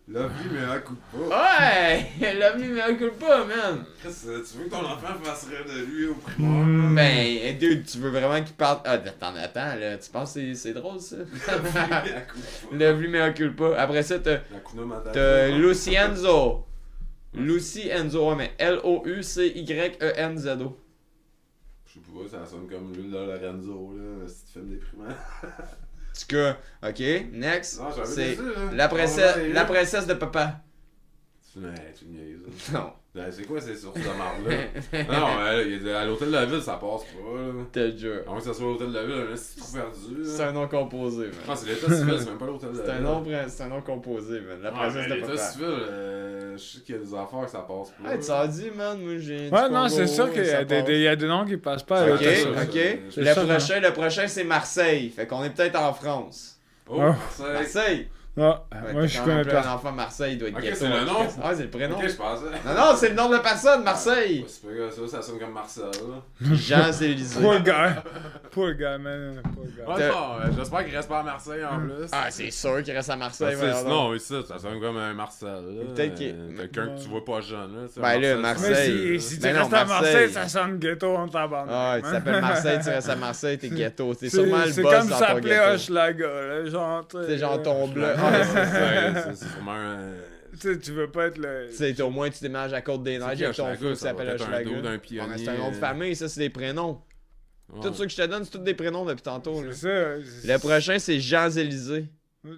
[SPEAKER 2] Lovely, mais un coup de pas.
[SPEAKER 1] Ouais! Lovely Mea Culpa, man.
[SPEAKER 2] Chris, tu veux que ton enfant fasse rire de lui au primaire? man?
[SPEAKER 1] Ben, dude, tu veux vraiment qu'il parle. Ah, attends, là. Tu penses que c'est drôle, ça?
[SPEAKER 2] Lovely, mais un coup de pas.
[SPEAKER 1] Lovely Mea Culpa. Après ça,
[SPEAKER 2] Hakuna Matata.
[SPEAKER 1] t'as Lucy Enzo. Lucy Enzo, ouais, mais L-O-U-C-Y-E-N-Z-O.
[SPEAKER 2] Je sais pas, ça sonne comme l'huile de Lorenzo, là, un petit film déprimant.
[SPEAKER 1] En tout cas, ok, next.
[SPEAKER 2] Non, j'avais
[SPEAKER 1] C'est
[SPEAKER 2] dit ça, là.
[SPEAKER 1] la princesse de papa.
[SPEAKER 2] Tu niaises.
[SPEAKER 1] Non.
[SPEAKER 2] Ben, c'est quoi ces sources de marde là? Non, à l'hôtel de la ville, ça passe pas, là.
[SPEAKER 1] Te jure.
[SPEAKER 2] À moins que ça soit l'hôtel de la ville, là, c'est trop perdu, là.
[SPEAKER 1] C'est un nom composé,
[SPEAKER 2] Non,
[SPEAKER 1] man.
[SPEAKER 2] c'est l'état civil, c'est même pas l'hôtel de la
[SPEAKER 1] C'est
[SPEAKER 2] ville.
[SPEAKER 1] un nom composé, man. La
[SPEAKER 2] Ouais,
[SPEAKER 1] princesse
[SPEAKER 2] mais
[SPEAKER 1] de
[SPEAKER 2] l'état
[SPEAKER 1] papa.
[SPEAKER 2] civil, je sais qu'il y a des affaires que ça passe pas.
[SPEAKER 1] Hey, tu as dit, man, moi j'ai.
[SPEAKER 3] Ouais,
[SPEAKER 1] du
[SPEAKER 3] non,
[SPEAKER 1] Congo,
[SPEAKER 3] c'est sûr qu'il y
[SPEAKER 1] ça
[SPEAKER 3] a
[SPEAKER 1] passe.
[SPEAKER 3] il y a des noms qui passent pas à
[SPEAKER 1] Ok,
[SPEAKER 3] l'hôtel.
[SPEAKER 2] ça,
[SPEAKER 1] ok.
[SPEAKER 2] c'est
[SPEAKER 3] ça,
[SPEAKER 1] Le prochain c'est Marseille. Fait qu'on est peut-être en France.
[SPEAKER 2] Oh,
[SPEAKER 3] Ah.
[SPEAKER 2] Marseille.
[SPEAKER 1] Marseille!
[SPEAKER 3] Ah,
[SPEAKER 1] Ouais,
[SPEAKER 3] moi,
[SPEAKER 1] t'as
[SPEAKER 3] je
[SPEAKER 1] quand
[SPEAKER 3] connais
[SPEAKER 1] même appelé
[SPEAKER 3] pas.
[SPEAKER 1] un enfant Marseille, il doit être
[SPEAKER 2] Ok,
[SPEAKER 1] ghetto.
[SPEAKER 2] c'est le nom?
[SPEAKER 1] Ah, c'est le prénom.
[SPEAKER 2] Ok, je pensais.
[SPEAKER 1] Non, c'est le nom de la personne, Marseille!
[SPEAKER 2] Ouais, c'est pas grave, ça sonne comme Marcel, là.
[SPEAKER 1] Jean-Élysée.
[SPEAKER 3] Poor guy. Poor guy, man. Poor guy.
[SPEAKER 2] Ouais, non, j'espère qu'il reste pas à Marseille en plus.
[SPEAKER 1] Ah, c'est sûr qu'il reste à Marseille.
[SPEAKER 2] Parce que
[SPEAKER 1] voyons donc.
[SPEAKER 2] sinon, oui, ça sonne comme un Marcel, là.
[SPEAKER 1] Peut-être qu'il-
[SPEAKER 2] Quelqu'un que tu vois pas jeune, là. tu sais,
[SPEAKER 1] Ben là,
[SPEAKER 3] Mais
[SPEAKER 1] Marseille.
[SPEAKER 3] si tu
[SPEAKER 1] Ben non,
[SPEAKER 3] restes à Marseille,
[SPEAKER 1] Marseille.
[SPEAKER 3] ça sonne ghetto en tabarnak.
[SPEAKER 1] Ah, tu t'appelles Marseille, tu restes à Marseille, t'es ghetto. C'est
[SPEAKER 3] C'est
[SPEAKER 1] sûrement le
[SPEAKER 3] c'est
[SPEAKER 1] boss
[SPEAKER 3] comme
[SPEAKER 1] dans
[SPEAKER 3] ça
[SPEAKER 1] ton
[SPEAKER 3] s'appelait
[SPEAKER 1] ghetto.
[SPEAKER 3] Hochelaga, là, genre. tu sais,
[SPEAKER 1] C'est genre ton bleu.
[SPEAKER 2] Ouais,
[SPEAKER 1] Ah,
[SPEAKER 2] c'est sûrement un.
[SPEAKER 3] Tu sais, tu veux pas être le.
[SPEAKER 1] Tu sais, au moins tu déménages à Côte-des-Neiges
[SPEAKER 2] C'est qui,
[SPEAKER 1] avec ton
[SPEAKER 2] Hochelaga?
[SPEAKER 1] feu qui
[SPEAKER 2] Ça
[SPEAKER 1] s'appelle
[SPEAKER 2] doit être un
[SPEAKER 1] Hochelaga.
[SPEAKER 2] dos d'un
[SPEAKER 1] Ouais, mais
[SPEAKER 2] pionnier.
[SPEAKER 1] c'est un nom de famille, ça, c'est des prénoms.
[SPEAKER 2] Ouais.
[SPEAKER 1] Tout ce que je te donne, c'est tous des prénoms depuis tantôt. Là.
[SPEAKER 3] C'est ça.
[SPEAKER 1] Le prochain, c'est Jean-Élysée.
[SPEAKER 3] Oh!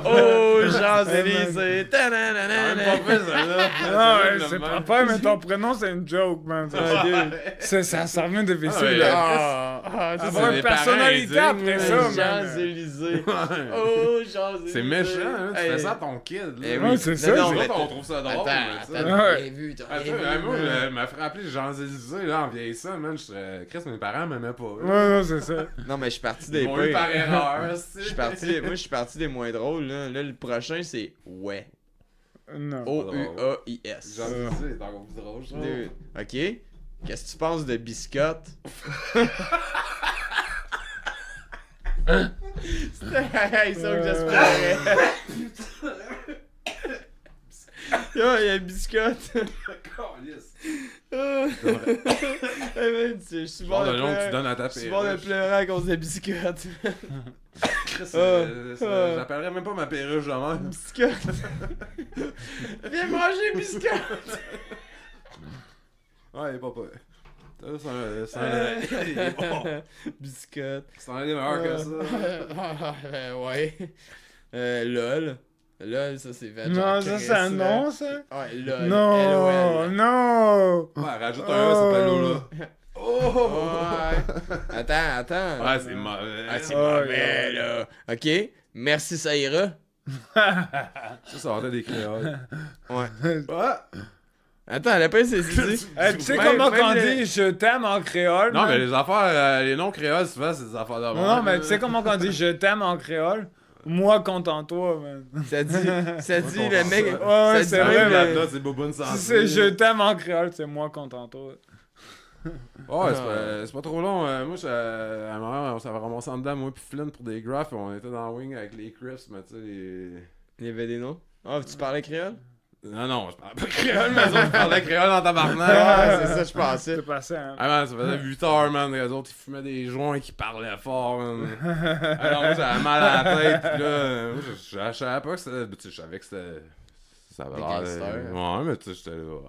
[SPEAKER 1] Oh, Jean-Élysée.
[SPEAKER 2] Ah, même pas fait, ça, là.
[SPEAKER 3] Non, ouais,
[SPEAKER 2] le
[SPEAKER 3] c'est
[SPEAKER 2] même.
[SPEAKER 3] pas, mais ton prénom, c'est une joke, man.
[SPEAKER 1] Ah, dude.
[SPEAKER 3] Ça revient de
[SPEAKER 2] Ah,
[SPEAKER 3] difficile.
[SPEAKER 2] ouais,
[SPEAKER 3] là.
[SPEAKER 1] Ça,
[SPEAKER 3] Avoir
[SPEAKER 2] c'est
[SPEAKER 3] une
[SPEAKER 2] des parents
[SPEAKER 3] personnalité
[SPEAKER 2] indignes,
[SPEAKER 3] après ça, man.
[SPEAKER 1] Jean-Élysée. Oh, Jean-Élysée.
[SPEAKER 2] C'est méchant, hein. Tu
[SPEAKER 1] Hey.
[SPEAKER 2] fais ça à ton kid,
[SPEAKER 1] Eh
[SPEAKER 2] là.
[SPEAKER 3] Ouais,
[SPEAKER 1] oui,
[SPEAKER 3] c'est
[SPEAKER 1] non,
[SPEAKER 3] ça,
[SPEAKER 1] non,
[SPEAKER 3] c'est
[SPEAKER 1] mais
[SPEAKER 2] Nous autres, on trouve ça drôle,
[SPEAKER 1] Attends,
[SPEAKER 2] mais tu sais.
[SPEAKER 1] t'as
[SPEAKER 3] Ouais.
[SPEAKER 1] rien vu, t'as
[SPEAKER 2] Attends,
[SPEAKER 1] rien vu.
[SPEAKER 2] moi, elle m'a fait appeler Jean-Élysée, là, en vieillissant, man. Je serais. Chris, mes parents m'aimaient pas. là.
[SPEAKER 3] Ouais, non, c'est ça.
[SPEAKER 1] Non, mais je suis parti
[SPEAKER 2] Ils
[SPEAKER 1] des
[SPEAKER 2] m'ont eu par
[SPEAKER 1] pires.
[SPEAKER 2] erreur,
[SPEAKER 1] Je suis parti, moi, je suis parti des moins drôles. Là, le prochain, c'est Ouais.
[SPEAKER 3] Non.
[SPEAKER 1] O-U-A-I-S.
[SPEAKER 2] Jean-Élysée est encore plus drôle, je trouve.
[SPEAKER 1] Dude, ok. Qu'est-ce que tu penses de biscotte? C'était ça que j'espérais. Yo, il y a biscotte.
[SPEAKER 2] Calisse.
[SPEAKER 1] Hey, man, je suis
[SPEAKER 2] Genre
[SPEAKER 1] mort
[SPEAKER 2] de
[SPEAKER 1] de
[SPEAKER 2] nom que tu
[SPEAKER 1] pleurer.
[SPEAKER 2] donnes à ta
[SPEAKER 1] Je suis mort de
[SPEAKER 2] perruche.
[SPEAKER 1] pleurer à cause de biscotte.
[SPEAKER 2] Chris,
[SPEAKER 1] Ah.
[SPEAKER 2] j'appellerais même pas ma perruche de même.
[SPEAKER 1] Biscotte. Viens manger biscotte.
[SPEAKER 2] Ouais, il est pas pire. Il est bon.
[SPEAKER 1] Biscotte.
[SPEAKER 2] C'est un des meilleurs que ça.
[SPEAKER 1] Ouais. LOL. LOL, ça c'est veg.
[SPEAKER 3] Non, ça, c'est un nom, ça?
[SPEAKER 1] Ouais, LOL.
[SPEAKER 3] Non,
[SPEAKER 1] LOL.
[SPEAKER 3] non!
[SPEAKER 2] Ouais, rajoute un A, c'est pas Lola.
[SPEAKER 1] Ouais. Attends.
[SPEAKER 2] Ouais, c'est mauvais.
[SPEAKER 1] Ah, c'est
[SPEAKER 3] Oh,
[SPEAKER 1] mauvais, là. Ok. Merci, ça ira.
[SPEAKER 2] Ça va être des créoles.
[SPEAKER 1] Ouais.
[SPEAKER 2] Ouais.
[SPEAKER 1] Attends, elle a pas essayé de dire.
[SPEAKER 3] Tu sais
[SPEAKER 1] Même-
[SPEAKER 3] comment
[SPEAKER 1] même
[SPEAKER 3] qu'on
[SPEAKER 1] le-
[SPEAKER 3] dit je t'aime en créole?
[SPEAKER 2] Non,
[SPEAKER 3] man?
[SPEAKER 2] mais les affaires, les noms créoles, souvent, c'est des affaires de
[SPEAKER 3] Non, mais tu sais comment qu'on dit je t'aime en créole? Moi contre toi, man.
[SPEAKER 1] Ça dit le mec.
[SPEAKER 2] comprends
[SPEAKER 3] Ouais,
[SPEAKER 1] ça
[SPEAKER 3] c'est
[SPEAKER 1] dit
[SPEAKER 3] vrai,
[SPEAKER 1] même
[SPEAKER 3] mais-
[SPEAKER 1] le-
[SPEAKER 2] Là, c'est Boboune
[SPEAKER 3] Si
[SPEAKER 2] Santé.
[SPEAKER 3] c'est je t'aime en créole, c'est moi contre toi.
[SPEAKER 2] Ouais, c'est pas trop long. Moi, à un moment, on s'avait ramassé en dedans, moi puis Flynn, pour des graphes. On était dans Wing avec les Crips, mais tu sais, les...
[SPEAKER 1] Il y avait des noms. Ah, tu parlais créole?
[SPEAKER 2] Non, je parlais pas créole, mais eux autres, ils parlaient créole en tabarnak.
[SPEAKER 1] Ouais, c'est ça, je pensais.
[SPEAKER 3] C'est passé, hein.
[SPEAKER 2] Ah man, ça faisait 8 heures, man. Les autres, ils fumaient des joints qui parlaient fort, man. Alors, moi, j'avais mal à la tête. Pis là, moi, je savais pas que c'était. Tu sais, je savais que c'était. Ça avait
[SPEAKER 1] Des
[SPEAKER 2] l'air.
[SPEAKER 1] gangsters.
[SPEAKER 2] Ouais, mais tu sais, j'étais là.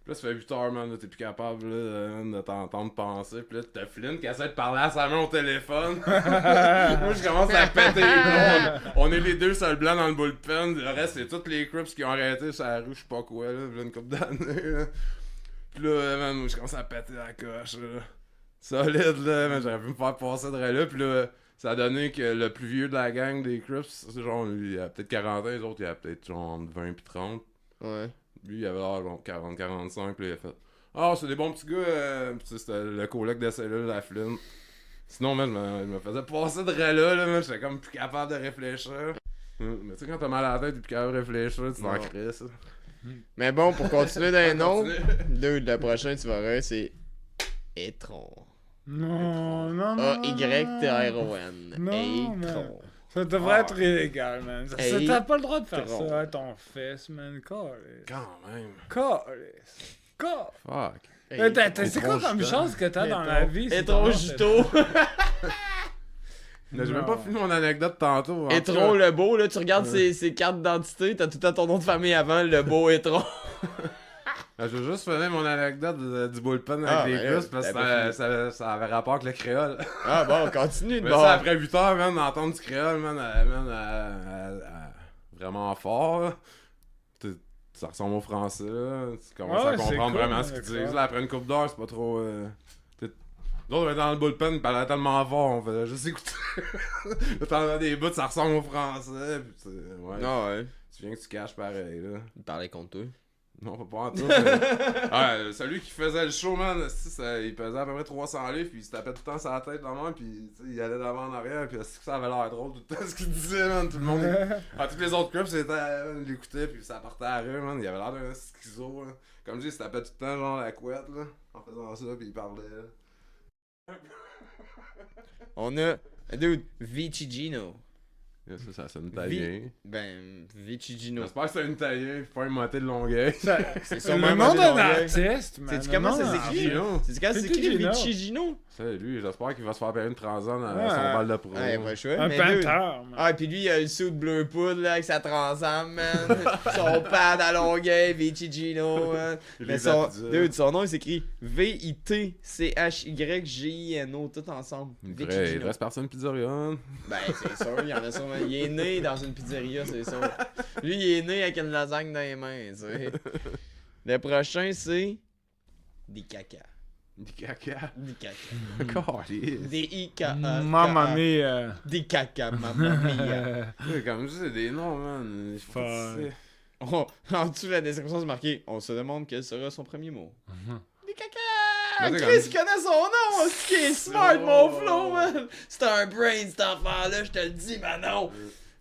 [SPEAKER 2] Puis là, ça fait 8 heures, man. Là, t'es plus capable là, de t'entendre penser. Puis là, t'as Flynn qui essaie de parler à sa main au téléphone. Moi, je commence à péter les plombs. On est les deux seuls blancs dans le bullpen. Le reste, c'est tous les Crips qui ont arrêté sur la rue, je sais pas quoi, là. Puis là, une couple d'années, là. Puis là, man, moi, je commence à péter la coche, là. Solide, là, man, j'aurais pu me faire passer de là. Puis là, ça a donné que le plus vieux de la gang des Crips, c'est genre, il a peut-être 40 ans, les autres, il a peut-être genre entre 20 et 30.
[SPEAKER 1] Ouais.
[SPEAKER 2] Lui, il avait l'air genre 40-45, puis il a fait « Ah, c'est des bons petits gars. Puis c'était le coloc de cellule, la Flynn. Sinon, man, je me faisais passer de là, man. J'étais comme plus capable de réfléchir. Mais tu sais, quand t'as mal à la tête et plus capable de réfléchir, tu t'en crées, ça.
[SPEAKER 1] Mais bon, pour continuer d'un nom,
[SPEAKER 2] Continue.
[SPEAKER 1] dude, le prochain, tu vas rire, c'est Etron.
[SPEAKER 3] Non.
[SPEAKER 1] A-Y-T-R-O-N.
[SPEAKER 3] Non,
[SPEAKER 1] Etron.
[SPEAKER 3] Ça devrait être illégal, man.
[SPEAKER 1] Hey,
[SPEAKER 3] T'as pas le droit de faire
[SPEAKER 1] tron.
[SPEAKER 3] ça à ton fesse, man. Calisse.
[SPEAKER 2] Quand même.
[SPEAKER 3] Calisse.
[SPEAKER 2] Fuck.
[SPEAKER 3] C'est quoi comme chose que t'as dans la vie? si
[SPEAKER 1] Etron
[SPEAKER 3] t'as-
[SPEAKER 1] Juto.
[SPEAKER 2] J'ai même
[SPEAKER 3] Non.
[SPEAKER 2] pas fini mon anecdote tantôt. en tout
[SPEAKER 1] Etron
[SPEAKER 2] cas.
[SPEAKER 1] le beau, là, tu regardes ses cartes d'identité, t'as tout le temps ton nom de famille avant, le beau Etron.
[SPEAKER 2] Je veux juste finir mon anecdote du bullpen avec
[SPEAKER 1] Ah,
[SPEAKER 2] les
[SPEAKER 1] ben
[SPEAKER 2] Crips
[SPEAKER 1] là,
[SPEAKER 2] parce que
[SPEAKER 1] t'avais
[SPEAKER 2] ça avait rapport avec le créole.
[SPEAKER 1] Ah bon, continue de
[SPEAKER 2] Mais
[SPEAKER 1] bord.
[SPEAKER 2] ça, après 8 heures, man, d'entendre du créole, man, vraiment fort, là. Ça ressemble au français, là. Tu commences
[SPEAKER 3] Ouais,
[SPEAKER 2] à
[SPEAKER 3] c'est
[SPEAKER 2] comprendre
[SPEAKER 3] cool,
[SPEAKER 2] vraiment ce qu'ils
[SPEAKER 3] d'accord.
[SPEAKER 2] disent. Là, après une couple d'heures, c'est pas trop... Nous autres, on était dans le bullpen, ils parlaient tellement fort, on faisait juste écouter. Là, t'en as des bouts, ça ressemble au français, pis ouais.
[SPEAKER 1] Non, ouais.
[SPEAKER 2] Tu viens que tu caches pareil, là.
[SPEAKER 1] Il parlait contre toi.
[SPEAKER 2] Non, pas en tout. Ouais, celui qui faisait le show, man, il pesait à peu près 300 livres, puis il se tapait tout le temps sur la tête dans moi, puis il allait d'avant en arrière, puis ça avait l'air drôle tout le temps ce qu'il disait, man. Tout le monde. Tous les autres clubs, il l'écoutait, puis ça partait à rire, man. Il avait l'air d'un schizo, là. Comme je dis, il se tapait tout le temps, genre, la couette, là, en faisant ça, puis il parlait, là.
[SPEAKER 1] On a, dude, Vici Gino.
[SPEAKER 2] Ça sonne italien.
[SPEAKER 1] Ben, Vici Gino.
[SPEAKER 2] J'espère que c'est un italien, puis pas un moté de Longueuil.
[SPEAKER 1] C'est
[SPEAKER 3] Le
[SPEAKER 1] sûrement
[SPEAKER 3] nom d'un
[SPEAKER 1] Longueuil.
[SPEAKER 3] artiste, man.
[SPEAKER 1] Sais-tu
[SPEAKER 3] Le
[SPEAKER 1] comment
[SPEAKER 3] nom
[SPEAKER 1] ça
[SPEAKER 3] d'un
[SPEAKER 1] s'écrit?
[SPEAKER 2] Gino.
[SPEAKER 1] C'est quand c'est
[SPEAKER 3] C'est
[SPEAKER 1] écrit
[SPEAKER 3] Gino.
[SPEAKER 1] Vici Gino?
[SPEAKER 2] C'est lui, j'espère qu'il va se faire payer une transane à
[SPEAKER 3] Ouais.
[SPEAKER 2] son bal de pro.
[SPEAKER 1] Ouais, pas le choix.
[SPEAKER 3] Un
[SPEAKER 1] mais dude.
[SPEAKER 3] peintre, man.
[SPEAKER 1] Ah, et puis lui, il a le suit de bleu poudre, là, avec sa transam, man. Son pad à Longueuil, Vici Gino, man.
[SPEAKER 2] Il
[SPEAKER 1] Mais
[SPEAKER 2] les
[SPEAKER 1] son,
[SPEAKER 2] applaudit.
[SPEAKER 1] dude, son nom, il s'écrit V-I-T-C-H-Y-G-I-N-O, tout ensemble. Vici
[SPEAKER 2] Il
[SPEAKER 1] Gino.
[SPEAKER 2] reste parti à une pizzeria. Hein?
[SPEAKER 1] Ben, c'est sûr, il y en a sûrement. Il est né dans une pizzeria, c'est sûr. Lui, il est né avec une lasagne dans les mains, tu sais. Le prochain, c'est. Des caca.
[SPEAKER 2] Du caca.
[SPEAKER 1] Des caca.
[SPEAKER 2] Calisse.
[SPEAKER 1] Des I-K-A.
[SPEAKER 3] Mamma mia.
[SPEAKER 1] Des caca, mamma mia.
[SPEAKER 2] Comme je dis, c'est des noms, man. Faut
[SPEAKER 3] Fuck.
[SPEAKER 2] pas que tu sais.
[SPEAKER 1] En dessous de la description, c'est marqué on se demande quel sera son premier mot. Des caca!
[SPEAKER 2] Mais c'est
[SPEAKER 1] Chris
[SPEAKER 2] comme-
[SPEAKER 1] connaît son nom! C'est qui est smart, mon flow, man! C'est un brain, cet enfant-là, je te le dis, Manon!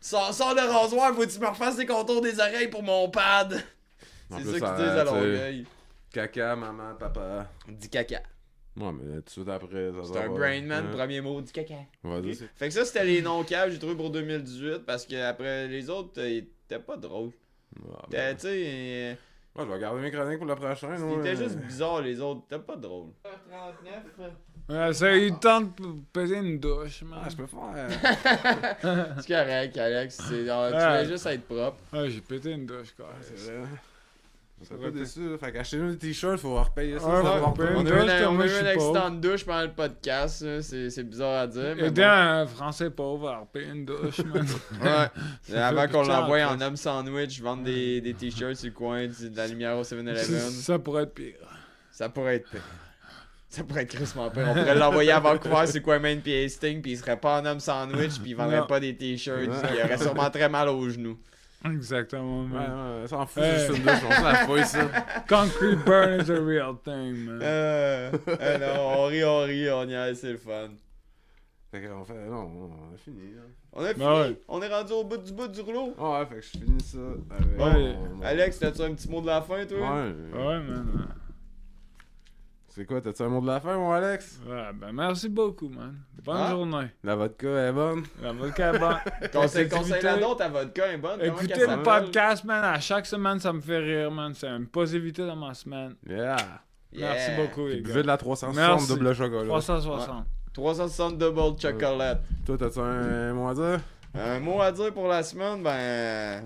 [SPEAKER 1] Sors le rasoir, faut que tu me refasses les contours des oreilles pour mon pad!
[SPEAKER 2] En
[SPEAKER 1] C'est
[SPEAKER 2] plus,
[SPEAKER 1] ça qu'ils
[SPEAKER 2] ça,
[SPEAKER 1] disent à
[SPEAKER 2] tu sais,
[SPEAKER 1] Longueuil.
[SPEAKER 2] Caca, maman, papa.
[SPEAKER 1] Dis caca.
[SPEAKER 2] Ouais, mais tout de suite après, ça
[SPEAKER 1] C'est
[SPEAKER 2] va
[SPEAKER 1] un
[SPEAKER 2] pas.
[SPEAKER 1] brain, man.
[SPEAKER 2] Ouais.
[SPEAKER 1] Premier mot, dis caca.
[SPEAKER 2] Vas-y, c'est.
[SPEAKER 1] Fait que ça, c'était les noms caves, j'ai trouvé pour 2018, parce que après les autres, ils étaient pas drôles.
[SPEAKER 2] Ah, ben,
[SPEAKER 1] Tu sais,
[SPEAKER 2] ouais, je vais garder mes chroniques pour le prochain.
[SPEAKER 1] ils
[SPEAKER 2] ouais.
[SPEAKER 1] étaient juste bizarres, les autres. T'es pas drôle. 39.
[SPEAKER 3] Ouais, ça a eu le temps de peser une douche, man.
[SPEAKER 2] Ah, je peux faire.
[SPEAKER 1] C'est correct, Alex. Tu
[SPEAKER 3] Ouais.
[SPEAKER 1] vas juste être propre.
[SPEAKER 3] Ouais, j'ai pété une douche, quoi.
[SPEAKER 2] C'est vrai. Je serais pas déçu, là. Fait qu'acheter des t-shirts, faut repayer ça.
[SPEAKER 3] Ouais,
[SPEAKER 2] ça
[SPEAKER 3] ouais,
[SPEAKER 2] va
[SPEAKER 3] repayer
[SPEAKER 2] pas.
[SPEAKER 1] On
[SPEAKER 3] une
[SPEAKER 1] a eu
[SPEAKER 3] douche,
[SPEAKER 1] un,
[SPEAKER 3] moi,
[SPEAKER 1] on a eu
[SPEAKER 3] je
[SPEAKER 1] un
[SPEAKER 3] suis
[SPEAKER 1] accident
[SPEAKER 3] pauvre.
[SPEAKER 1] de douche pendant le podcast. là. C'est bizarre à dire. Mais
[SPEAKER 3] Aider
[SPEAKER 1] bon.
[SPEAKER 3] un Français pauvre à repayer une douche, man.
[SPEAKER 1] Ouais. Avant qu'on
[SPEAKER 3] pitié,
[SPEAKER 1] l'envoie
[SPEAKER 3] en
[SPEAKER 1] en homme sandwich, vendre des t-shirts sur le coin de la lumière au 7-Eleven.
[SPEAKER 3] Ça pourrait être pire.
[SPEAKER 1] Ça pourrait être pire. Ça pourrait être crissement pire. On pourrait l'envoyer à Vancouver sur le coin Main puis Hastings, puis il serait pas en homme sandwich, puis il vendrait
[SPEAKER 3] Non.
[SPEAKER 1] pas des t-shirts.
[SPEAKER 2] Ouais.
[SPEAKER 1] Il aurait sûrement très mal aux genoux.
[SPEAKER 3] Exactement,
[SPEAKER 2] Ouais,
[SPEAKER 3] man.
[SPEAKER 2] ouais, ça en fout, c'est juste une douche, on s'en la fouille, ça.
[SPEAKER 3] Concrete burn is a real thing, man.
[SPEAKER 1] Non, on rit, on y a, c'est le fun.
[SPEAKER 2] Fait qu'on fait. Non, on a fini, là.
[SPEAKER 1] On a fini,
[SPEAKER 3] Ouais.
[SPEAKER 1] on est rendu au bout du rouleau.
[SPEAKER 2] Ah ouais, fait que je finis ça avec.
[SPEAKER 3] Ouais.
[SPEAKER 1] Alex, t'as-tu un petit mot de la fin, toi?
[SPEAKER 2] Ouais.
[SPEAKER 3] Ouais, man.
[SPEAKER 2] C'est quoi, t'as-tu un mot de la fin, mon Alex?
[SPEAKER 3] Ouais, ben merci beaucoup, man. Bonne
[SPEAKER 1] Ah.
[SPEAKER 3] journée.
[SPEAKER 2] La vodka est bonne.
[SPEAKER 3] La vodka est bonne.
[SPEAKER 1] Conseil
[SPEAKER 3] Activité.
[SPEAKER 1] la nôtre, ta vodka est bonne. Comment
[SPEAKER 3] Écoutez
[SPEAKER 1] qu'elle
[SPEAKER 3] le
[SPEAKER 1] s'appelle?
[SPEAKER 3] podcast, man. À chaque semaine, ça me fait rire, man. C'est une positivité dans ma semaine.
[SPEAKER 2] Yeah.
[SPEAKER 3] Merci
[SPEAKER 1] Yeah.
[SPEAKER 3] beaucoup, les
[SPEAKER 2] Puis
[SPEAKER 3] gars.
[SPEAKER 2] buvez de la 360
[SPEAKER 3] Merci.
[SPEAKER 2] double chocolat.
[SPEAKER 3] 360.
[SPEAKER 1] 360 double chocolate.
[SPEAKER 2] Toi, t'as-tu un mot à dire?
[SPEAKER 1] Un mot à dire pour la semaine, ben.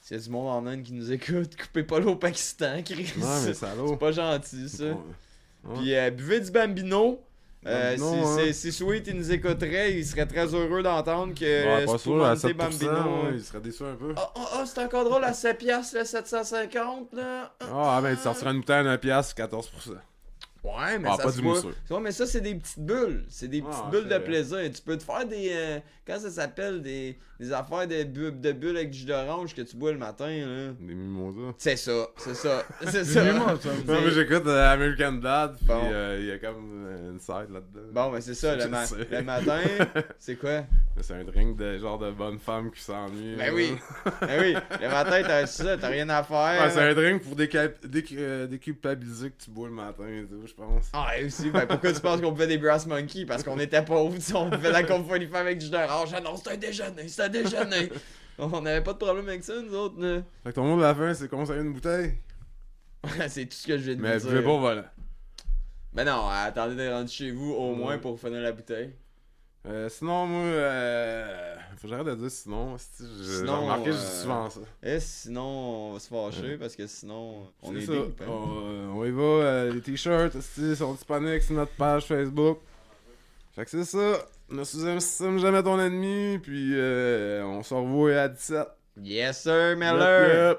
[SPEAKER 1] S'il y a du monde en Inde qui nous écoute, coupez pas l'eau au Pakistan, Chris.
[SPEAKER 2] Non, mais salaud.
[SPEAKER 1] C'est pas gentil, ça.
[SPEAKER 2] Ouais.
[SPEAKER 1] Puis buvez du Bambino.
[SPEAKER 2] Bambino, hein.
[SPEAKER 1] Si Sweet il nous écouterait, il serait très heureux d'entendre que
[SPEAKER 2] Ouais, pas sûr, à
[SPEAKER 1] Spumante
[SPEAKER 2] 7%,
[SPEAKER 1] Bambino.
[SPEAKER 2] ouais, il serait déçu un peu.
[SPEAKER 1] C'est encore drôle à 7$, le 750, là.
[SPEAKER 2] Ah, ben, tu sortirais une bouteille à 1$, 14%.
[SPEAKER 1] Ouais, mais
[SPEAKER 2] Ah,
[SPEAKER 1] ça
[SPEAKER 2] pas
[SPEAKER 1] se
[SPEAKER 2] du
[SPEAKER 1] boit.
[SPEAKER 2] mousseux.
[SPEAKER 1] Ouais, mais ça, c'est des petites bulles. C'est des petites
[SPEAKER 2] Ah,
[SPEAKER 1] bulles
[SPEAKER 2] c'est
[SPEAKER 1] de
[SPEAKER 2] vrai.
[SPEAKER 1] plaisir. Tu peux te faire des. Quand ça s'appelle des affaires de bulles avec du jus d'orange que tu bois le matin, là.
[SPEAKER 2] Des mimosas.
[SPEAKER 1] C'est ça. C'est ça.
[SPEAKER 3] Dis-moi, ça.
[SPEAKER 2] Non, mais j'écoute American Dad, pis
[SPEAKER 1] Bon.
[SPEAKER 2] il y a comme une side là-dedans.
[SPEAKER 1] Bon, ben c'est ça.
[SPEAKER 2] Je
[SPEAKER 1] Le
[SPEAKER 2] sais.
[SPEAKER 1] matin, c'est quoi?
[SPEAKER 2] Mais c'est un drink de genre de bonne femme qui s'ennuie.
[SPEAKER 1] Ben
[SPEAKER 2] là.
[SPEAKER 1] oui. Ben oui. Le matin, t'as ça. T'as rien à faire.
[SPEAKER 2] Ouais, c'est un drink pour déculpabiliser que tu bois le matin et tout, je pense.
[SPEAKER 1] Ah, et aussi, ben pourquoi tu penses qu'on buvait des Brass Monkey? Parce qu'on était pauvres, tu sais, on buvait la Compagnie Femme avec du jus d'orange. Ah non, c'est un déjeuner. On n'avait pas de problème avec ça, nous autres, là.
[SPEAKER 2] Fait que ton mot de la fin, c'est conseiller une bouteille.
[SPEAKER 1] C'est tout ce que je viens de
[SPEAKER 2] Mais
[SPEAKER 1] vous
[SPEAKER 2] buvez
[SPEAKER 1] dire.
[SPEAKER 2] pas au volant.
[SPEAKER 1] Ben non, attendez de rentrer chez vous au moins pour finir la bouteille.
[SPEAKER 2] Sinon, moi, faut que j'arrête de dire sinon. J'ai
[SPEAKER 1] Sinon,
[SPEAKER 2] remarqué, je dis souvent ça.
[SPEAKER 1] Et sinon, on va se fâcher parce que sinon, on est
[SPEAKER 2] ça.
[SPEAKER 1] deep, hein.
[SPEAKER 2] On y va, les t-shirts sont disponibles sur notre page Facebook. Fait que c'est ça. Ne sous-estime jamais ton ennemi, puis on se revoit à 17.
[SPEAKER 1] Yes sir, Miller!
[SPEAKER 2] Yep, yep.